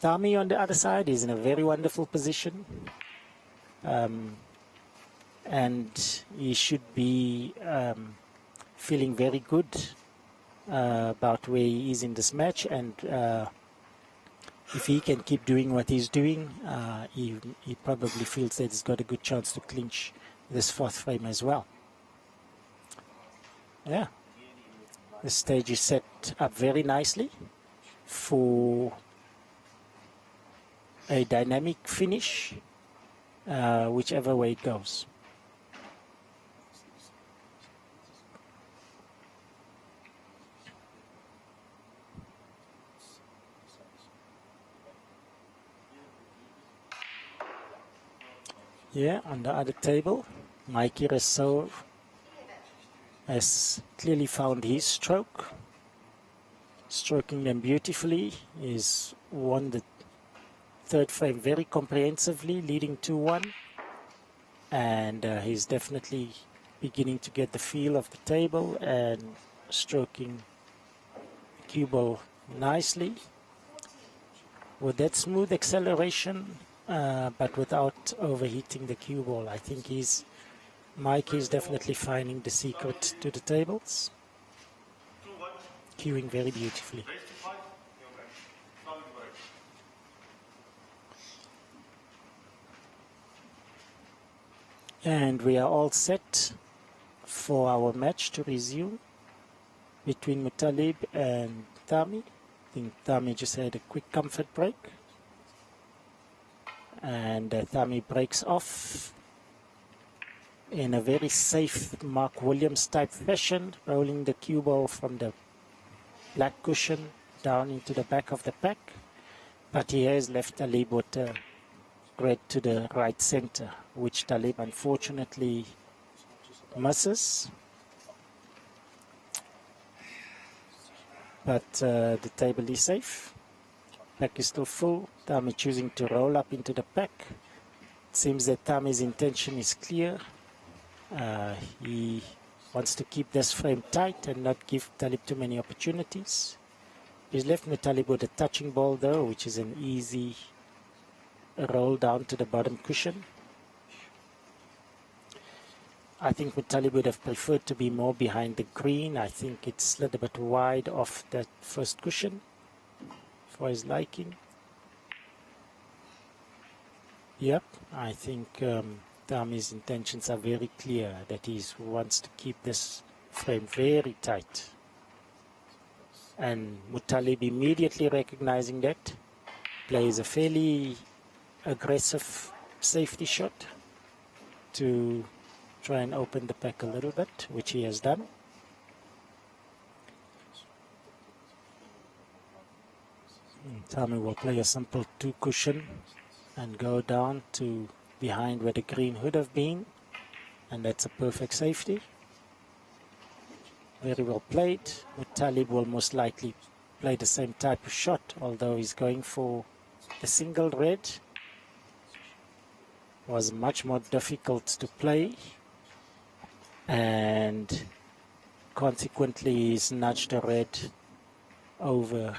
Speaker 4: Tami on the other side is in a very wonderful position, and he should be feeling very good about where he is in this match, and if he can keep doing what he's doing, he probably feels that he's got a good chance to clinch this fourth frame as well. Yeah, the stage is set up very nicely for a dynamic finish, whichever way it goes. Yeah, on the other table, Mikey Rousseau has clearly found his stroke, stroking them beautifully. He's won the third frame very comprehensively, leading 2-1, and he's definitely beginning to get the feel of the table and stroking the cue ball nicely with that smooth acceleration, but without overheating the cue ball. I think Mike is definitely finding the secret to the tables, cueing very beautifully. And we are all set for our match to resume between Muttalib and Tami. I think Tami just had a quick comfort break, and Tami breaks off in a very safe Mark Williams type fashion, rolling the cue ball from the black cushion down into the back of the pack, but he has left Talib with a red to the right center, which Talib unfortunately misses. But the table is safe. Pack is still full. Tami choosing to roll up into the pack. It seems that Tami's intention is clear. He wants to keep this frame tight and not give Talib too many opportunities. He's left Talib with a touching ball though, which is an easy roll down to the bottom cushion. I think Muttalib would have preferred to be more behind the green. I think it slid a bit wide off that first cushion for his liking. Yep, I think Tami's intentions are very clear, that he wants to keep this frame very tight. And Muttalib, immediately recognizing that, plays a fairly aggressive safety shot to try and open the pack a little bit, which he has done. Tami will play a simple 2 cushion and go down to behind where the green would have been, and that's a perfect safety. Very well played. Talib will most likely play the same type of shot, although he's going for the single red. Was much more difficult to play, and consequently he's nudged the red over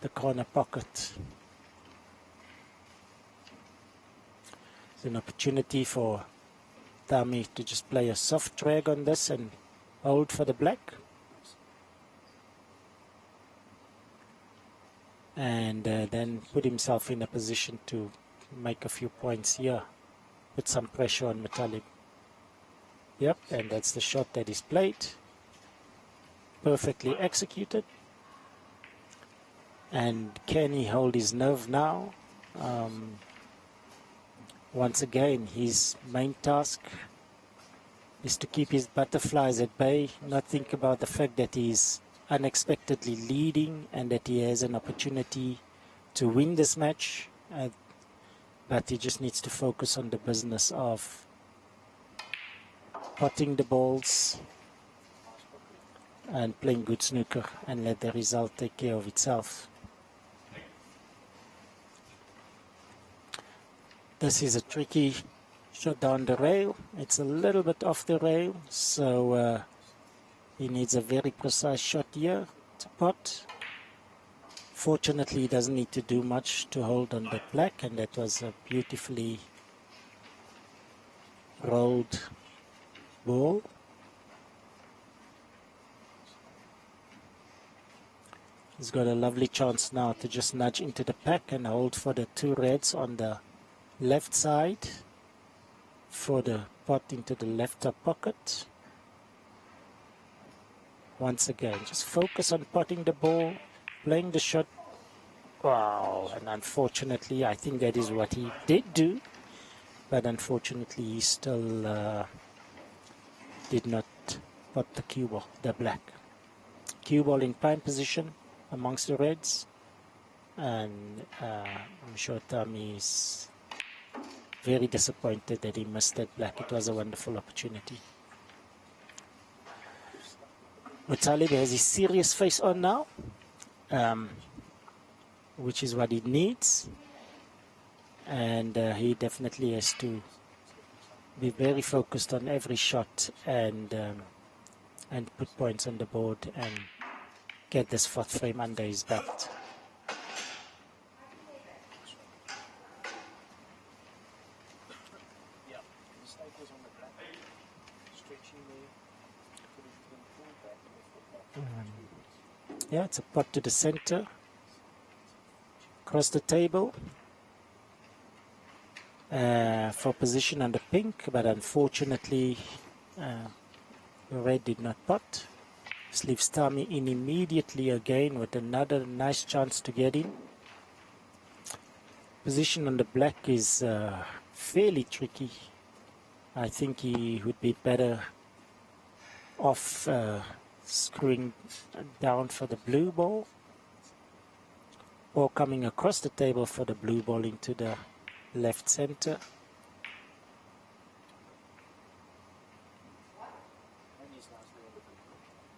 Speaker 4: the corner pocket. It's an opportunity for Tami to just play a soft drag on this and hold for the black. And then put himself in a position to make a few points here. Put some pressure on Talib. Yep, and that's the shot that is played. Perfectly executed. And can he hold his nerve now? Once again, his main task is to keep his butterflies at bay, not think about the fact that he's unexpectedly leading and that he has an opportunity to win this match. But he just needs to focus on the business of potting the balls and playing good snooker and let the result take care of itself. This is a tricky shot down the rail. It's a little bit off the rail, so he needs a very precise shot here to pot. Fortunately, he doesn't need to do much to hold on the black, and that was a beautifully rolled ball. He's got a lovely chance now to just nudge into the pack and hold for the two reds on the left side for the pot into the left top pocket. Once again, just focus on potting the ball, playing the shot. Wow, and unfortunately, I think that is what he did do, but unfortunately, he still did not pot the cue ball, the black. Cue ball in prime position amongst the reds, and I'm sure Tami is very disappointed that he missed that black. It was a wonderful opportunity. Talib has his serious face on now, which is what he needs, and he definitely has to be very focused on every shot and put points on the board and get this fourth frame under his belt.
Speaker 2: Yeah, the mistake was on the black, stretching there, could have been pulled back and the foot back.
Speaker 4: Yeah, it's a pot to the center, across the table for position on the pink, but unfortunately the red did not pot. This leaves Tami in immediately again with another nice chance to get in. Position on the black is fairly tricky. I think he would be better off screwing down for the blue ball or coming across the table for the blue ball into the left center.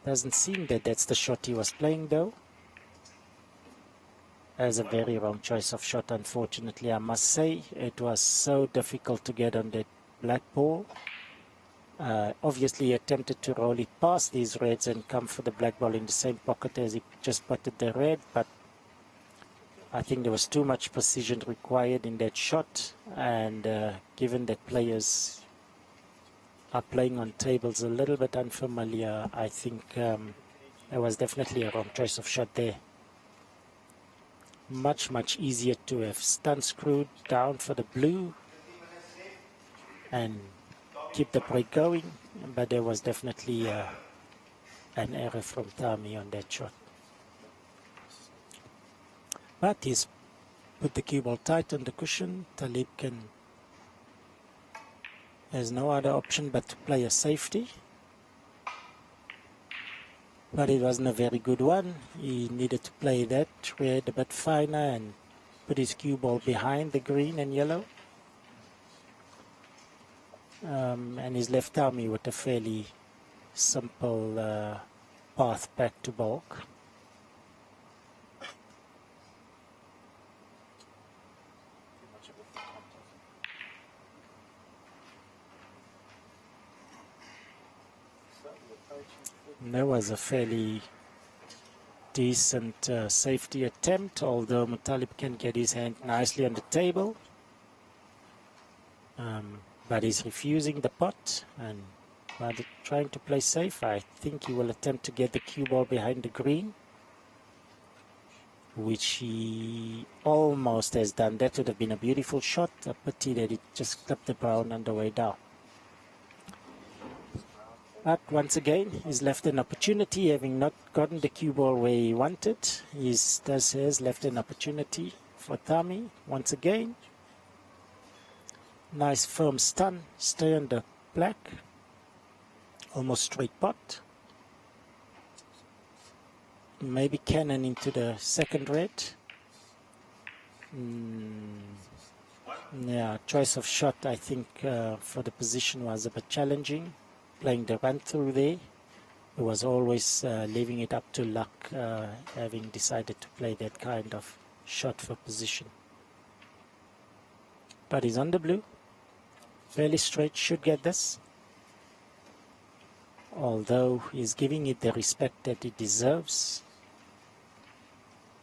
Speaker 4: Doesn't seem that that's the shot he was playing though. That's a very wrong choice of shot, unfortunately, I must say. It was so difficult to get on that black ball. Obviously he attempted to roll it past these reds and come for the black ball in the same pocket as he just potted the red, but I think there was too much precision required in that shot, and given that players are playing on tables a little bit unfamiliar, I think it was definitely a wrong choice of shot there. Much easier to have stun screwed down for the blue and keep the break going, but there was definitely an error from Tami on that shot. But he's put the cue ball tight on the cushion. Talib has no other option but to play a safety. But it wasn't a very good one. He needed to play that red a bit finer and put his cue ball behind the green and yellow. and he's left Tami with a fairly simple path back to bulk.
Speaker 2: Too much of a thick contact. Slightly approaching.
Speaker 4: There was a fairly decent safety attempt, although Muttalib can get his hand nicely on the table. But he's refusing the pot, and rather trying to play safe. I think he will attempt to get the cue ball behind the green, which he almost has done. That would have been a beautiful shot. A pity that it just clipped the brown on the way down. But once again, he's left an opportunity, having not gotten the cue ball where he wanted. He has left an opportunity for Tami once again. Nice firm stun, stay on the black, almost straight pot. Maybe cannon into the second red. Yeah, choice of shot I think for the position was a bit challenging. Playing the run through there, he was always leaving it up to luck, having decided to play that kind of shot for position. But he's on the blue, fairly straight, should get this. Although he's giving it the respect that it deserves.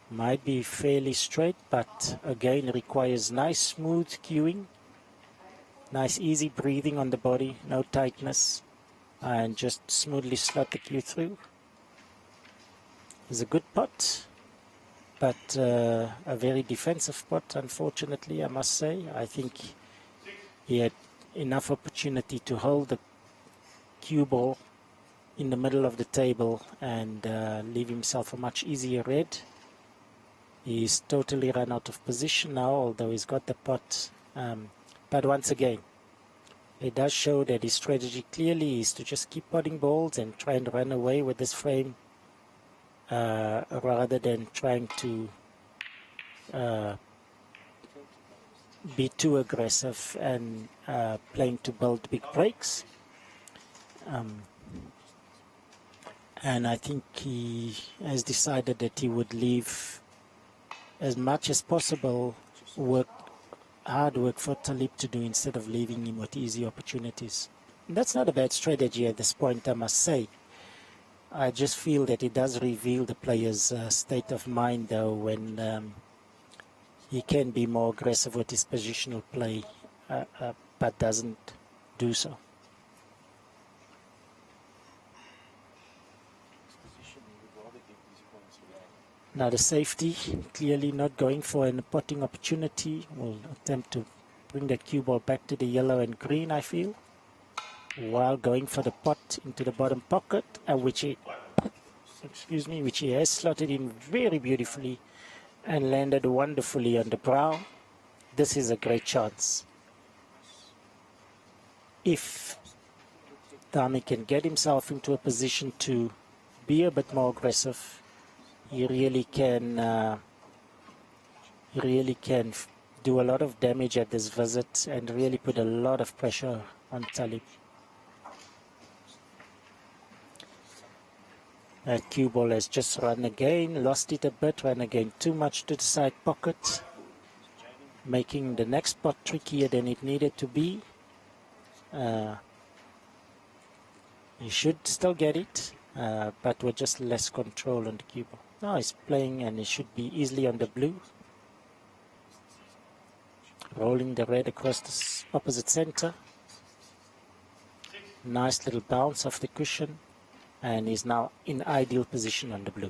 Speaker 4: Might be fairly straight, but again requires nice smooth cueing. Nice easy breathing on the body, no tightness. And just smoothly slot the cue through. It's a good pot, but a very defensive pot, unfortunately, I must say. I think he had enough opportunity to hold the cue ball in the middle of the table and leave himself a much easier red. He's totally run out of position now, although he's got the pot. But once again, it does show that his strategy clearly is to just keep potting balls and try and run away with this frame rather than trying to be too aggressive and playing to build big breaks. And I think he has decided that he would leave as much as possible hard work for Talib to do instead of leaving him with easy opportunities. And that's not a bad strategy at this point, I must say. I just feel that it does reveal the player's state of mind, though, when he can be more aggressive with his positional play, but doesn't do so. Now the safety, clearly not going for a potting opportunity, will attempt to bring that cue ball back to the yellow and green, I feel, while going for the pot into the bottom pocket, which he has slotted in very beautifully and landed wonderfully on the brown. This is a great chance. If Tami can get himself into a position to be a bit more aggressive, he really can do a lot of damage at this visit and really put a lot of pressure on Talib. That cue ball has just run again, lost it a bit, ran again too much to the side pocket, making the next pot trickier than it needed to be. He should still get it, but with just less control on the cue ball. Now he's playing and he should be easily on the blue. Rolling the red across the opposite center. Nice little bounce off the cushion. And he's now in ideal position on the blue.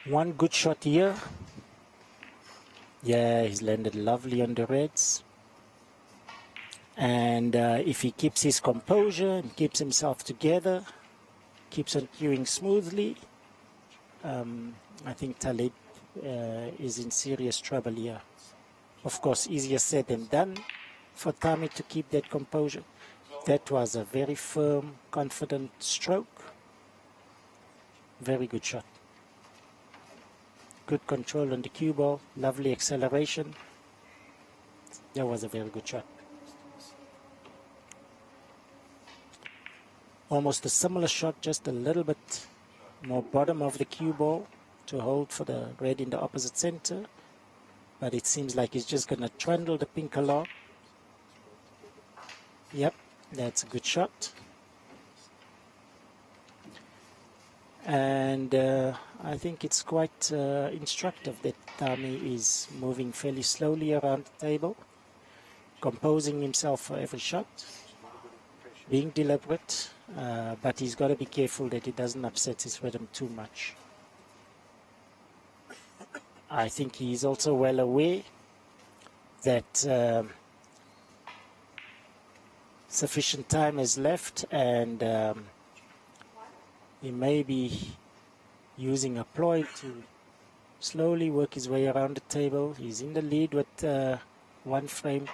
Speaker 4: One good shot here. Yeah, he's landed lovely on the reds. And if he keeps his composure and keeps himself together, keeps on cueing smoothly, I think Talib is in serious trouble here. Of course, easier said than done, for Tami to keep that composure. That was a very firm, confident stroke. Very good shot. Good control on the cue ball, lovely acceleration. That was a very good shot. Almost a similar shot, just a little bit more bottom of the cue ball to hold for the red in the opposite center. But it seems like he's just going to trundle the pink along. Yep, that's a good shot. And I think it's quite instructive that Tami is moving fairly slowly around the table, composing himself for every shot, being deliberate, but he's got to be careful that he doesn't upset his rhythm too much. I think he's also well aware that sufficient time is left, and he may be using a ploy to slowly work his way around the table. He's in the lead with 1 frame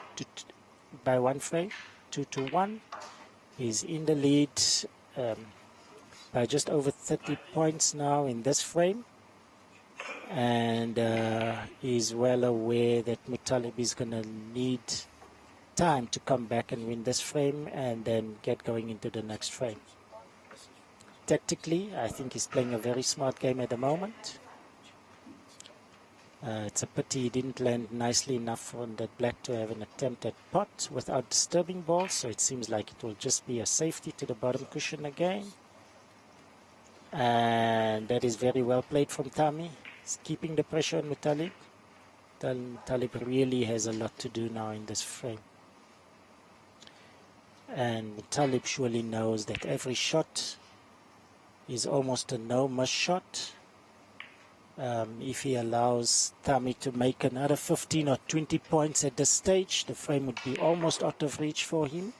Speaker 4: by 1 frame, 2-1. He's in the lead by just over 30 points now in this frame. And he's well aware that Muttalib is going to need time to come back and win this frame and then get going into the next frame. Tactically, I think he's playing a very smart game at the moment. It's a pity he didn't land nicely enough on that black to have an attempt at pot without disturbing balls, so it seems like it will just be a safety to the bottom cushion again. And that is very well played from Tami. He's keeping the pressure on Muttalib. Muttalib really has a lot to do now in this frame. And Muttalib surely knows that every shot is almost a no-miss shot. If he allows Tami to make another 15 or 20 points at this stage, the frame would be almost out of reach for him.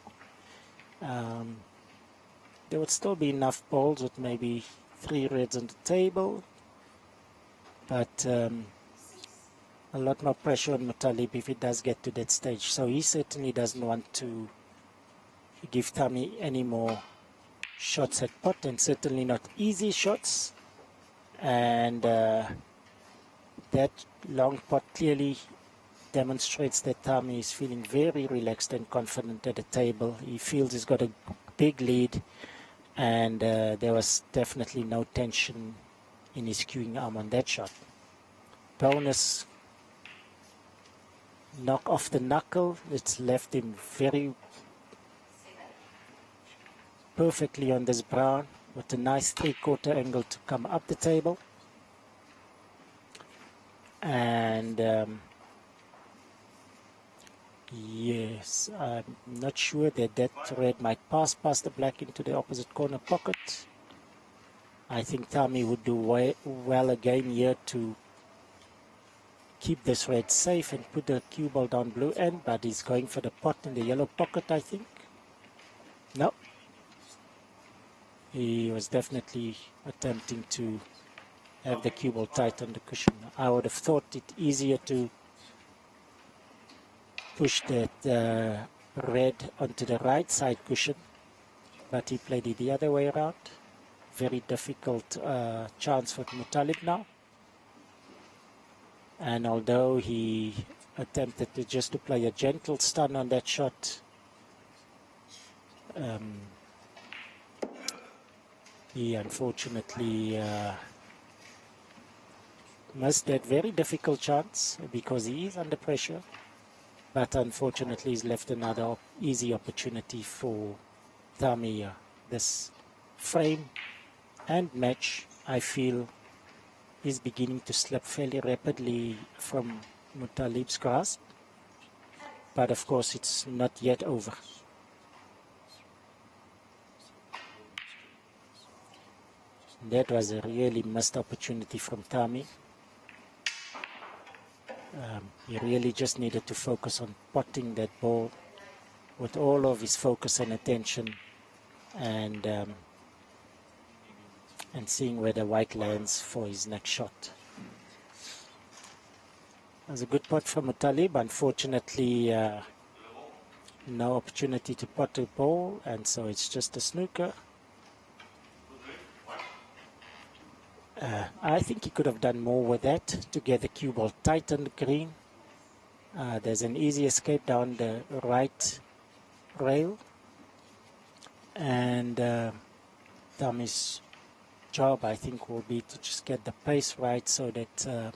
Speaker 4: There would still be enough balls with maybe 3 reds on the table, but a lot more pressure on Muttalib if it does get to that stage. So he certainly doesn't want to give Tami any more shots at pot, and certainly not easy shots. And that long pot clearly demonstrates that Tami is feeling very relaxed and confident at the table. He feels he's got a big lead, and there was definitely no tension in his cueing arm on that shot. Bonus knock off the knuckle. It's left him very perfectly on this brown with a nice 3/4 angle to come up the table. And yes, I'm not sure that red might pass past the black into the opposite corner pocket. I think Tami would do well again here to keep this red safe and put the cue ball down blue end, but he's going for the pot in the yellow pocket, I think. No. He was definitely attempting to have the cue ball tight on the cushion. I would have thought it easier to push that red onto the right side cushion, but he played it the other way around. Very difficult chance for Muttalib now. And although he attempted to play a gentle stun on that shot, he unfortunately missed that very difficult chance because he is under pressure. But unfortunately, he's left another easy opportunity for Tami. This frame and match, I feel, is beginning to slip fairly rapidly from Muttalib's grasp. But of course, it's not yet over. That was a really missed opportunity from Tami. He really just needed to focus on potting that ball with all of his focus and attention, and seeing where the white lands for his next shot. It was a good pot from Muttalib. Unfortunately, no opportunity to pot a ball, and so it's just a snooker. I think he could have done more with that to get the cue ball tight on the green. There's an easy escape down the right rail, and Tammy's job, I think, will be to just get the pace right so that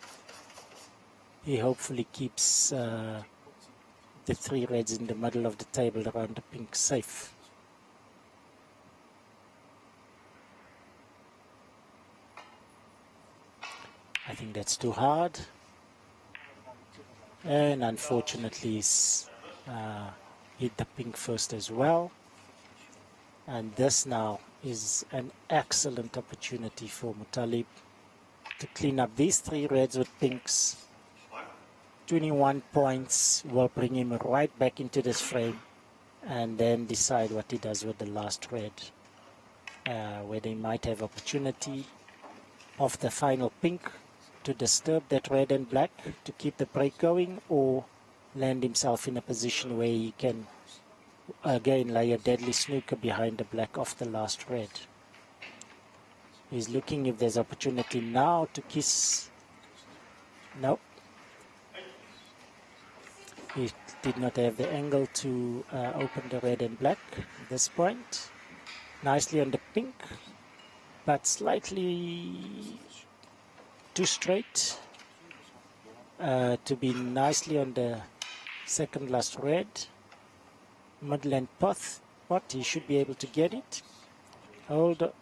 Speaker 4: he hopefully keeps the three reds in the middle of the table around the pink safe. I think that's too hard, and unfortunately he's hit the pink first as well, and this now is an excellent opportunity for Muttalib to clean up these three reds with pinks. 21 points will bring him right back into this frame, and then decide what he does with the last red, whether he might have opportunity of the final pink to disturb that red and black to keep the break going, or land himself in a position where he can again lay a deadly snooker behind the black off the last red. He's looking if there's opportunity now to kiss. Nope. He did not have the angle to open the red and black at this point. Nicely on the pink, but slightly too straight to be nicely on the second last red. Midland pot, he should be able to get it. Hold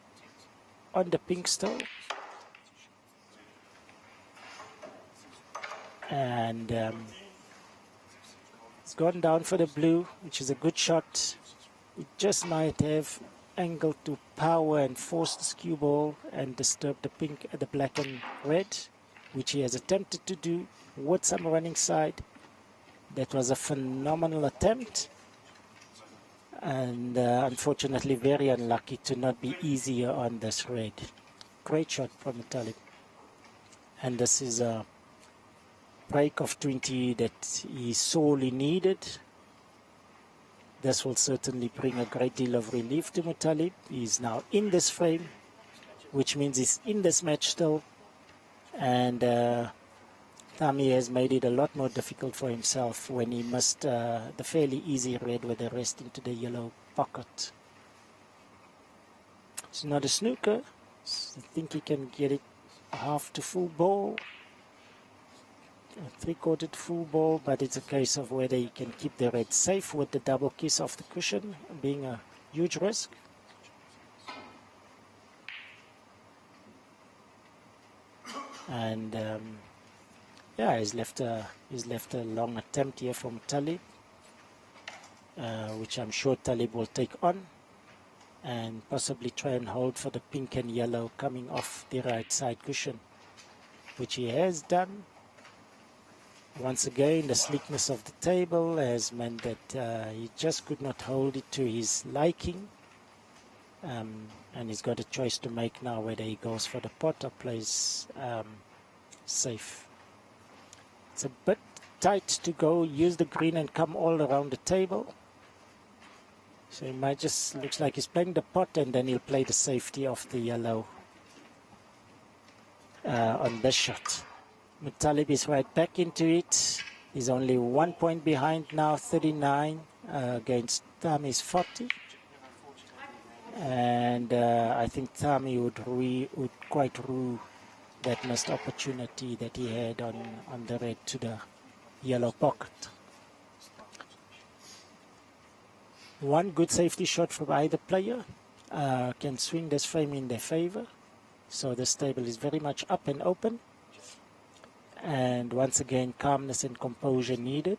Speaker 4: on the pink still. And it's gone down for the blue, which is a good shot. It just might have angled to power and force the skew ball and disturb the pink, the black and red, which he has attempted to do with some running side. That was a phenomenal attempt, and unfortunately very unlucky to not be easier on this red. Great shot from Muttalib, and this is a break of 20 that he sorely needed. This will certainly bring a great deal of relief to Muttalib. He's now in this frame, which means he's in this match still, and Tammy has made it a lot more difficult for himself when he missed the fairly easy red with the rest into the yellow pocket. It's not a snooker. I think he can get it half to full ball, three-quarter to full ball, but it's a case of whether he can keep the red safe with the double kiss off the cushion, being a huge risk. And yeah, he's left a long attempt here from Talib, which I'm sure Talib will take on and possibly try and hold for the pink and yellow coming off the right side cushion, which he has done. Once again, the sleekness of the table has meant that he just could not hold it to his liking, and he's got a choice to make now whether he goes for the pot or plays safe. It's a bit tight to go use the green and come all around the table, so he might just, looks like he's playing the pot, and then he'll play the safety of the yellow on this shot. Muttalib is right back into it. He's only 1 point behind now, 39 against Tami's 40. And I think Tami would quite rue that missed opportunity that he had on the red to the yellow pocket. One good safety shot from either player can swing this frame in their favor. So this table is very much up and open. And once again, calmness and composure needed.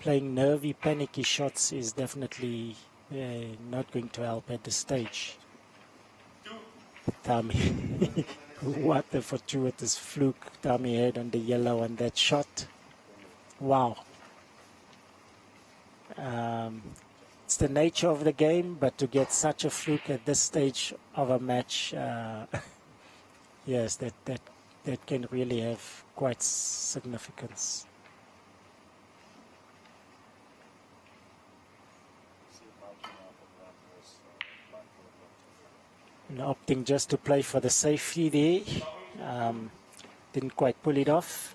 Speaker 4: Playing nervy, panicky shots is definitely not going to help at this stage. Tami, what a fortuitous fluke Tami had on the yellow on that shot. Wow. It's the nature of the game, but to get such a fluke at this stage of a match, yes, that can really have quite significance. And opting just to play for the safety there. Didn't quite pull it off.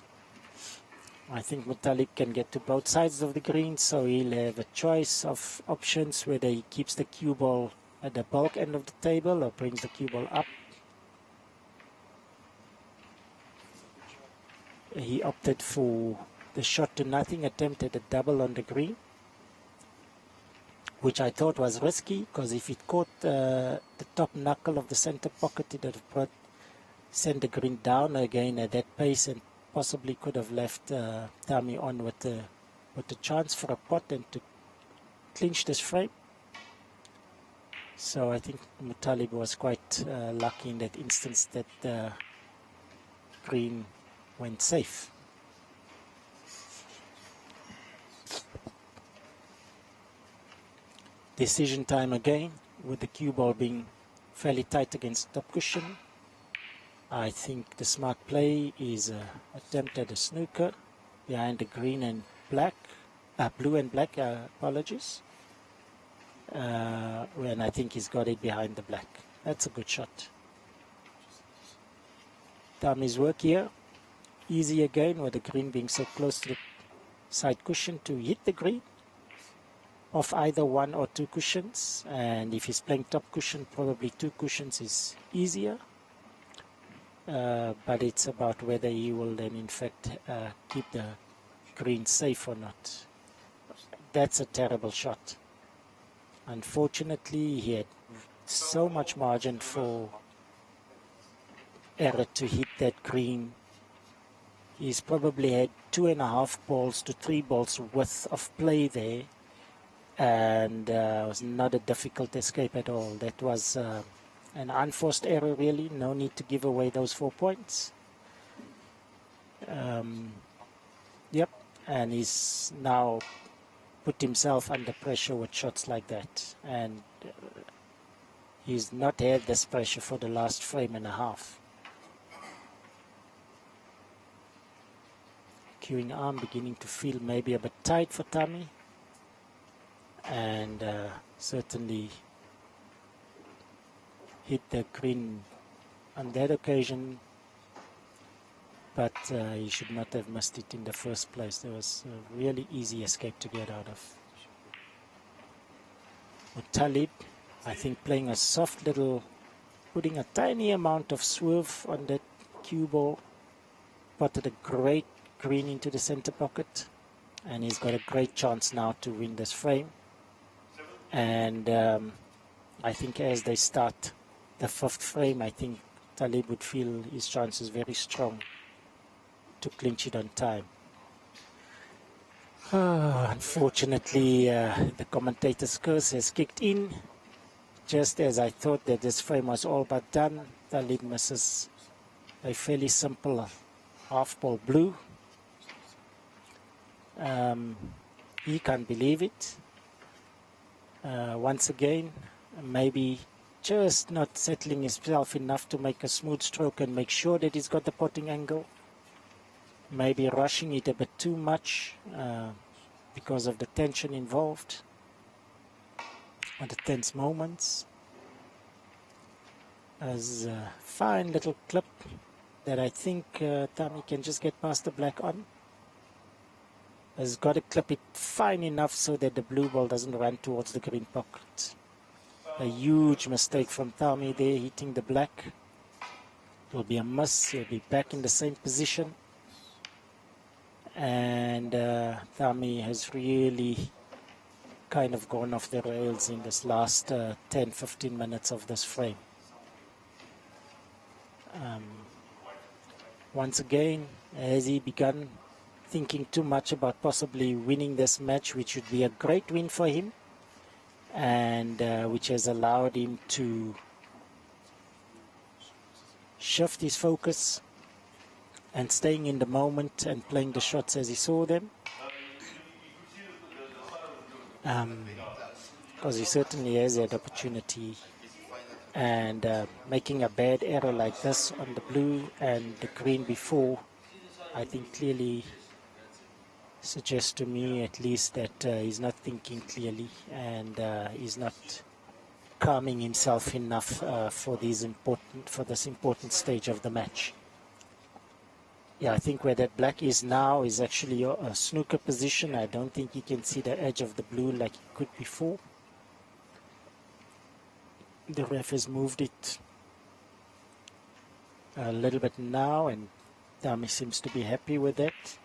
Speaker 4: I think Muttalib can get to both sides of the green, so he'll have a choice of options, whether he keeps the cue ball at the bulk end of the table or brings the cue ball up. He opted for the shot to nothing attempt at a double on the green, which I thought was risky, because if it caught the top knuckle of the center pocket, it would have sent the green down again at that pace, and possibly could have left Tami on with the chance for a pot and to clinch this frame. So I think Muttalib was quite lucky in that instance that the green went safe. Decision time again, with the cue ball being fairly tight against top cushion. I think the smart play is attempt at a snooker behind the green and black, blue and black, apologies. When I think he's got it behind the black. That's a good shot. Tami's work here, easy again, with the green being so close to the side cushion to hit the green off either one or two cushions, and if he's playing top cushion, probably two cushions is easier. But it's about whether he will then in fact keep the green safe or not. That's a terrible shot. Unfortunately, he had so much margin for error to hit that green. He's probably had 2.5 balls to 3 balls worth of play there, and it was not a difficult escape at all. That was an unforced error, really. No need to give away those 4 points. Yep, and he's now put himself under pressure with shots like that, and he's not had this pressure for the last frame and a half. Queuing arm beginning to feel maybe a bit tight for Tami, and certainly hit the green on that occasion, but he should not have missed it in the first place. There was a really easy escape to get out of. Muttalib, I think, playing a soft little, putting a tiny amount of swerve on that cue ball, potted a great green into the center pocket, and he's got a great chance now to win this frame. And I think as they start the 5th frame, I think Talib would feel his chances very strong to clinch it on time. Unfortunately, the commentator's curse has kicked in. Just as I thought that this frame was all but done, Talib misses a fairly simple half ball blue. He can't believe it. Once again, maybe just not settling himself enough to make a smooth stroke and make sure that he's got the potting angle. Maybe rushing it a bit too much because of the tension involved or the tense moments. As a fine little clip that I think Tami can just get past the black on. Has got to clip it fine enough so that the blue ball doesn't run towards the green pocket. A huge mistake from Tami there, hitting the black. It will be a miss. He'll be back in the same position. And Tami has really kind of gone off the rails in this last 10-15 minutes of this frame. Once again, has he begun thinking too much about possibly winning this match, which would be a great win for him, and which has allowed him to shift his focus and staying in the moment and playing the shots as he saw them. Because he certainly has that opportunity, and making a bad error like this on the blue and the green before, I think clearly suggests to me at least that he's not thinking clearly, and he's not calming himself enough for this important stage of the match. Yeah, I think where that black is now is actually a snooker position. I don't think he can see the edge of the blue like he could before. The ref has moved it a little bit now, and Tami seems to be happy with that.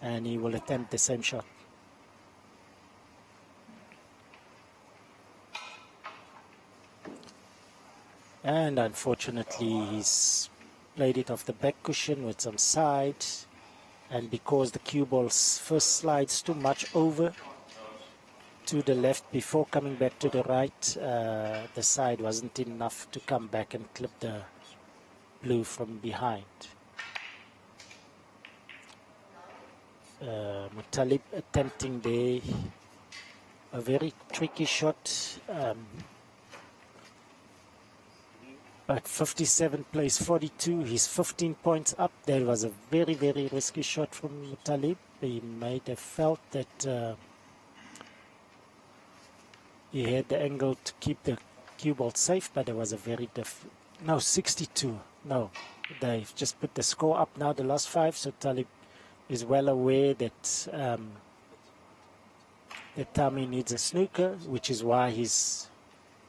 Speaker 4: And he will attempt the same shot. And unfortunately, he's played it off the back cushion with some side. And because the cue ball first slides too much over to the left before coming back to the right, the side wasn't enough to come back and clip the blue from behind. Muttalib attempting there a very tricky shot, but 57 plays 42. He's 15 points up. That was a very, very risky shot from Muttalib. He might have felt that he had the angle to keep the cue ball safe, but there was a very 62. No, they've just put the score up now, the last 5, so Talib is well aware that that Tami needs a snooker, which is why he's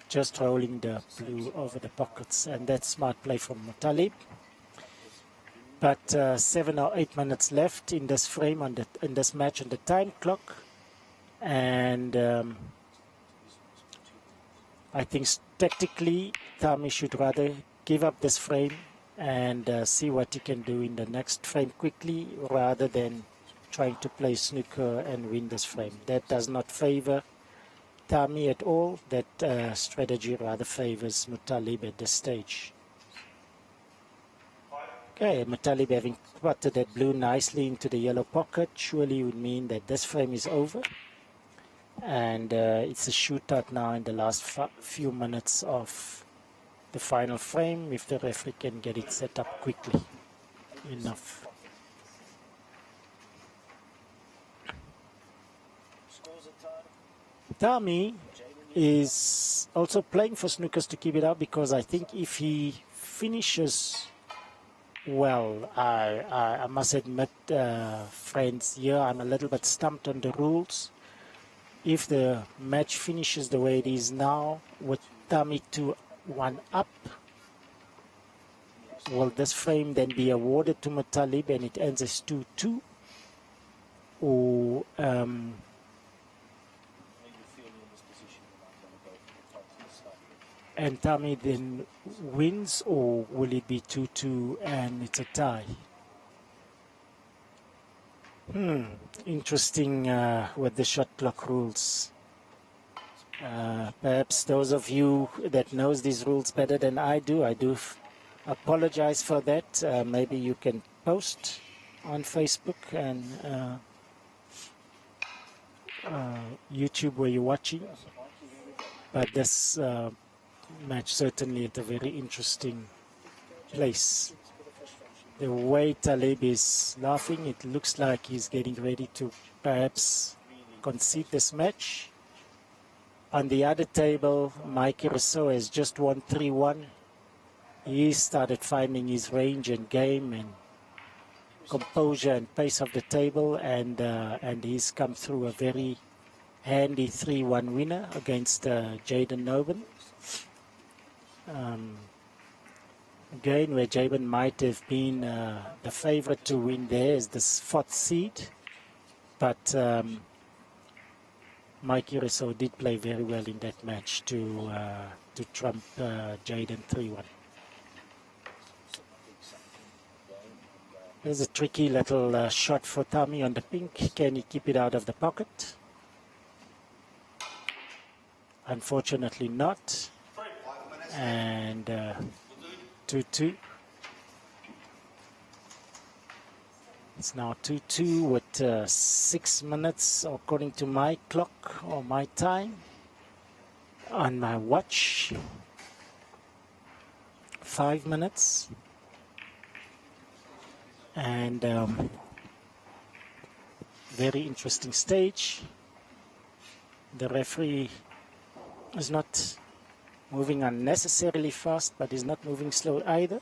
Speaker 4: just rolling the blue over the pockets, and that's smart play from Muttalib. But 7 or 8 minutes left in this frame in this match on the time clock, and I think tactically Tami should rather give up this frame and see what he can do in the next frame quickly, rather than trying to play snooker and win this frame. That does not favor Tami at all. That strategy rather favors Muttalib at this stage. Okay, Muttalib having putted that blue nicely into the yellow pocket surely would mean that this frame is over. And it's a shootout now in the last few minutes of the final frame, if the referee can get it set up quickly enough. Tami is also playing for snookers to keep it up, because I think if he finishes well, I must admit, friends, here I'm a little bit stumped on the rules. If the match finishes the way it is now, with Tami 2-1 up, will this frame then be awarded to Muttalib and it ends as 2-2? Or and Tami then wins, or will it be 2-2 and it's a tie? Interesting with the shot clock rules. Perhaps those of you that knows these rules better than I do apologize for that. Maybe you can post on Facebook and YouTube where you're watching. But this match certainly at a very interesting place. The way Talib is laughing, it looks like he's getting ready to perhaps concede this match. On the other table, Mikey Rousseau has just won 3-1. He started finding his range and game and composure and pace of the table, and he's come through a very handy 3-1 winner against Jaden Noben. Again, where Jaden might have been the favorite to win there is this 4th seed, but Mikey Rousseau did play very well in that match to trump Jaden 3-1. There's a tricky little shot for Tami on the pink. Can he keep it out of the pocket? Unfortunately not. And 2-2. It's now 2-2 with 6 minutes according to my clock or my time on my watch. 5 minutes. And very interesting stage. The referee is not moving unnecessarily fast, but is not moving slow either.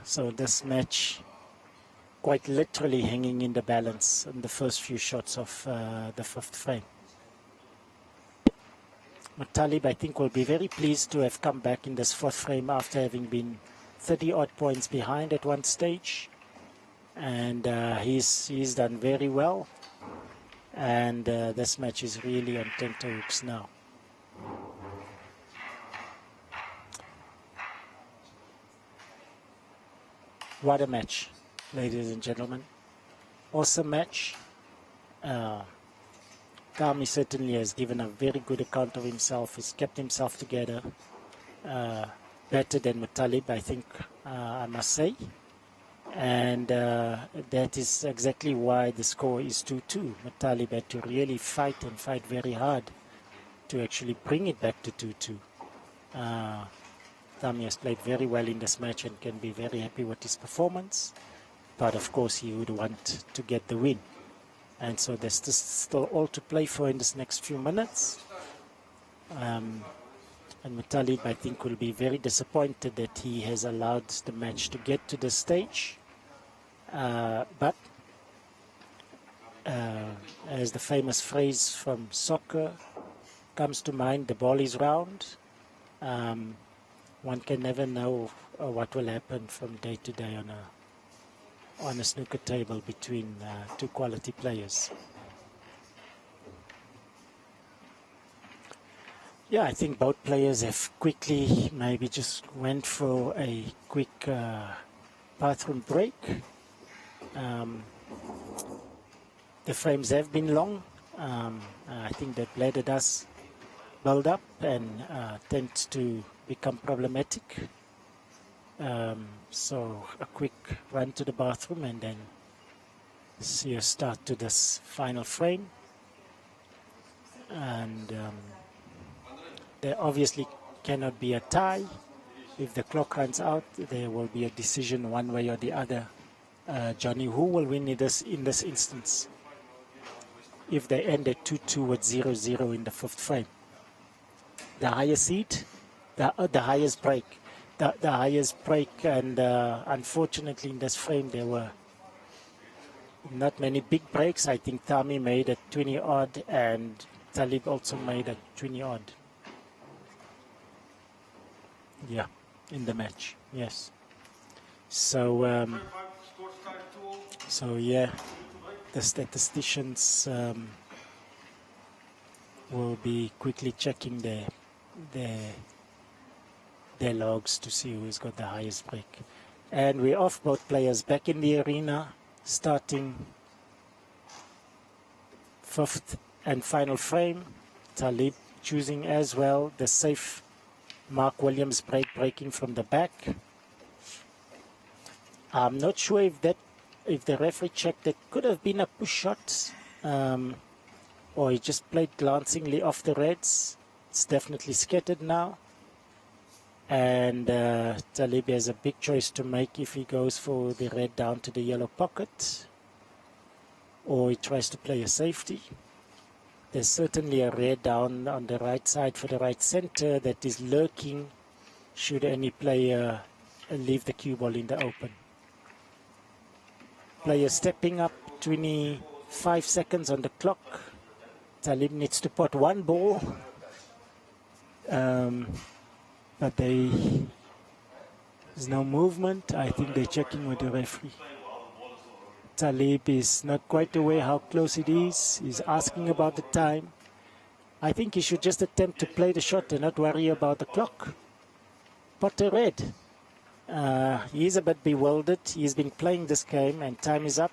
Speaker 4: So this match quite literally hanging in the balance in the first few shots of the fifth frame. Muttalib, I think, will be very pleased to have come back in this fourth frame after having been 30-odd points behind at one stage. And he's done very well. And this match is really on tenterhooks now. What a match, ladies and gentlemen. Awesome match. Kami certainly has given a very good account of himself. He's kept himself together. Better than Muttalib, I think, I must say. And that is exactly why the score is 2-2. Muttalib had to really fight and fight very hard to actually bring it back to 2-2. Kami has played very well in this match and can be very happy with his performance. But of course he would want to get the win. And so there's still all to play for in this next few minutes. And Muttalib, I think, will be very disappointed that he has allowed the match to get to this stage. But as the famous phrase from soccer comes to mind, the ball is round. One can never know what will happen from day to day on a snooker table between two quality players. Yeah, I think both players have quickly maybe just went for a quick bathroom break. The frames have been long. I think that bladder does build up and tends to become problematic. So a quick run to the bathroom and then see a start to this final frame. And there obviously cannot be a tie. If the clock runs out, there will be a decision one way or the other. Johnny, who will win in this instance? If they end at 2-2 with 0-0 in the fifth frame. The higher seed, the highest break. The highest break, and unfortunately in this frame there were not many big breaks. I think Tami made a 20-odd and Talib also made a 20-odd. Yeah, in the match, yes. So, yeah, the statisticians will be quickly checking their logs to see who's got the highest break. And we're off, both players back in the arena, starting fifth and final frame. Talib choosing as well the safe Mark Williams break, breaking from the back. I'm not sure if the referee checked that could have been a push shot, or he just played glancingly off the reds. It's definitely scattered now. And Talib has a big choice to make if he goes for the red down to the yellow pocket or he tries to play a safety. There's certainly a red down on the right side for the right center that is lurking should any player leave the cue ball in the open. Player stepping up, 25 seconds on the clock. Talib needs to pot one ball. But there's no movement. I think they're checking with the referee. Talib is not quite aware how close it is. He's asking about the time. I think he should just attempt to play the shot and not worry about the clock. Pot a red. He's a bit bewildered. He's been playing this game and time is up.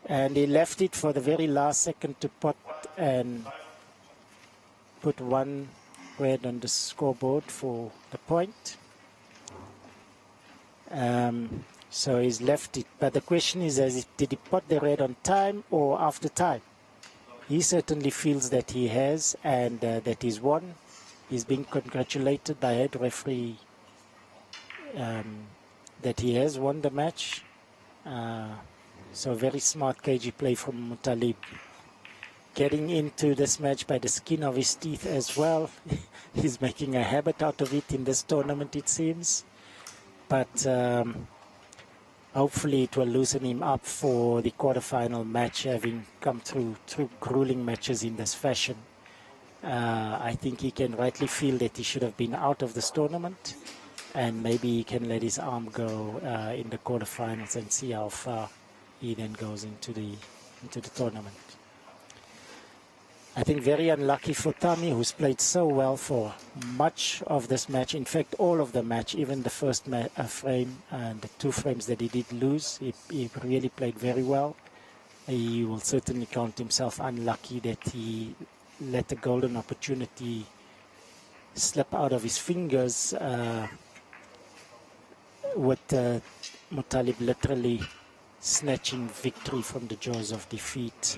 Speaker 4: And he left it for the very last second to pot and put one red on the scoreboard for the point. So he's left it. But the question is, did he pot the red on time or after time? He certainly feels that he has and that he's won. He's being congratulated by head referee that he has won the match. So very smart KG play from Muttalib. getting into this match by the skin of his teeth as well. He's making a habit out of it in this tournament, it seems. But hopefully it will loosen him up for the quarterfinal match, having come through grueling matches in this fashion. I think he can rightly feel that he should have been out of this tournament, and maybe he can let his arm go in the quarterfinals and see how far he then goes into the tournament. I think very unlucky for Tami, who's played so well for much of this match. In fact, all of the match, even the first frame and the 2 frames that he did lose, he really played very well. He will certainly count himself unlucky that he let the golden opportunity slip out of his fingers with Muttalib literally snatching victory from the jaws of defeat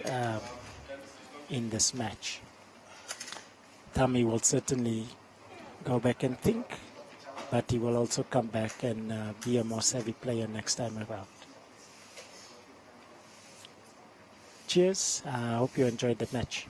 Speaker 4: in this match. Tami will certainly go back and think, but he will also come back and be a more savvy player next time around. Cheers. I hope you enjoyed the match.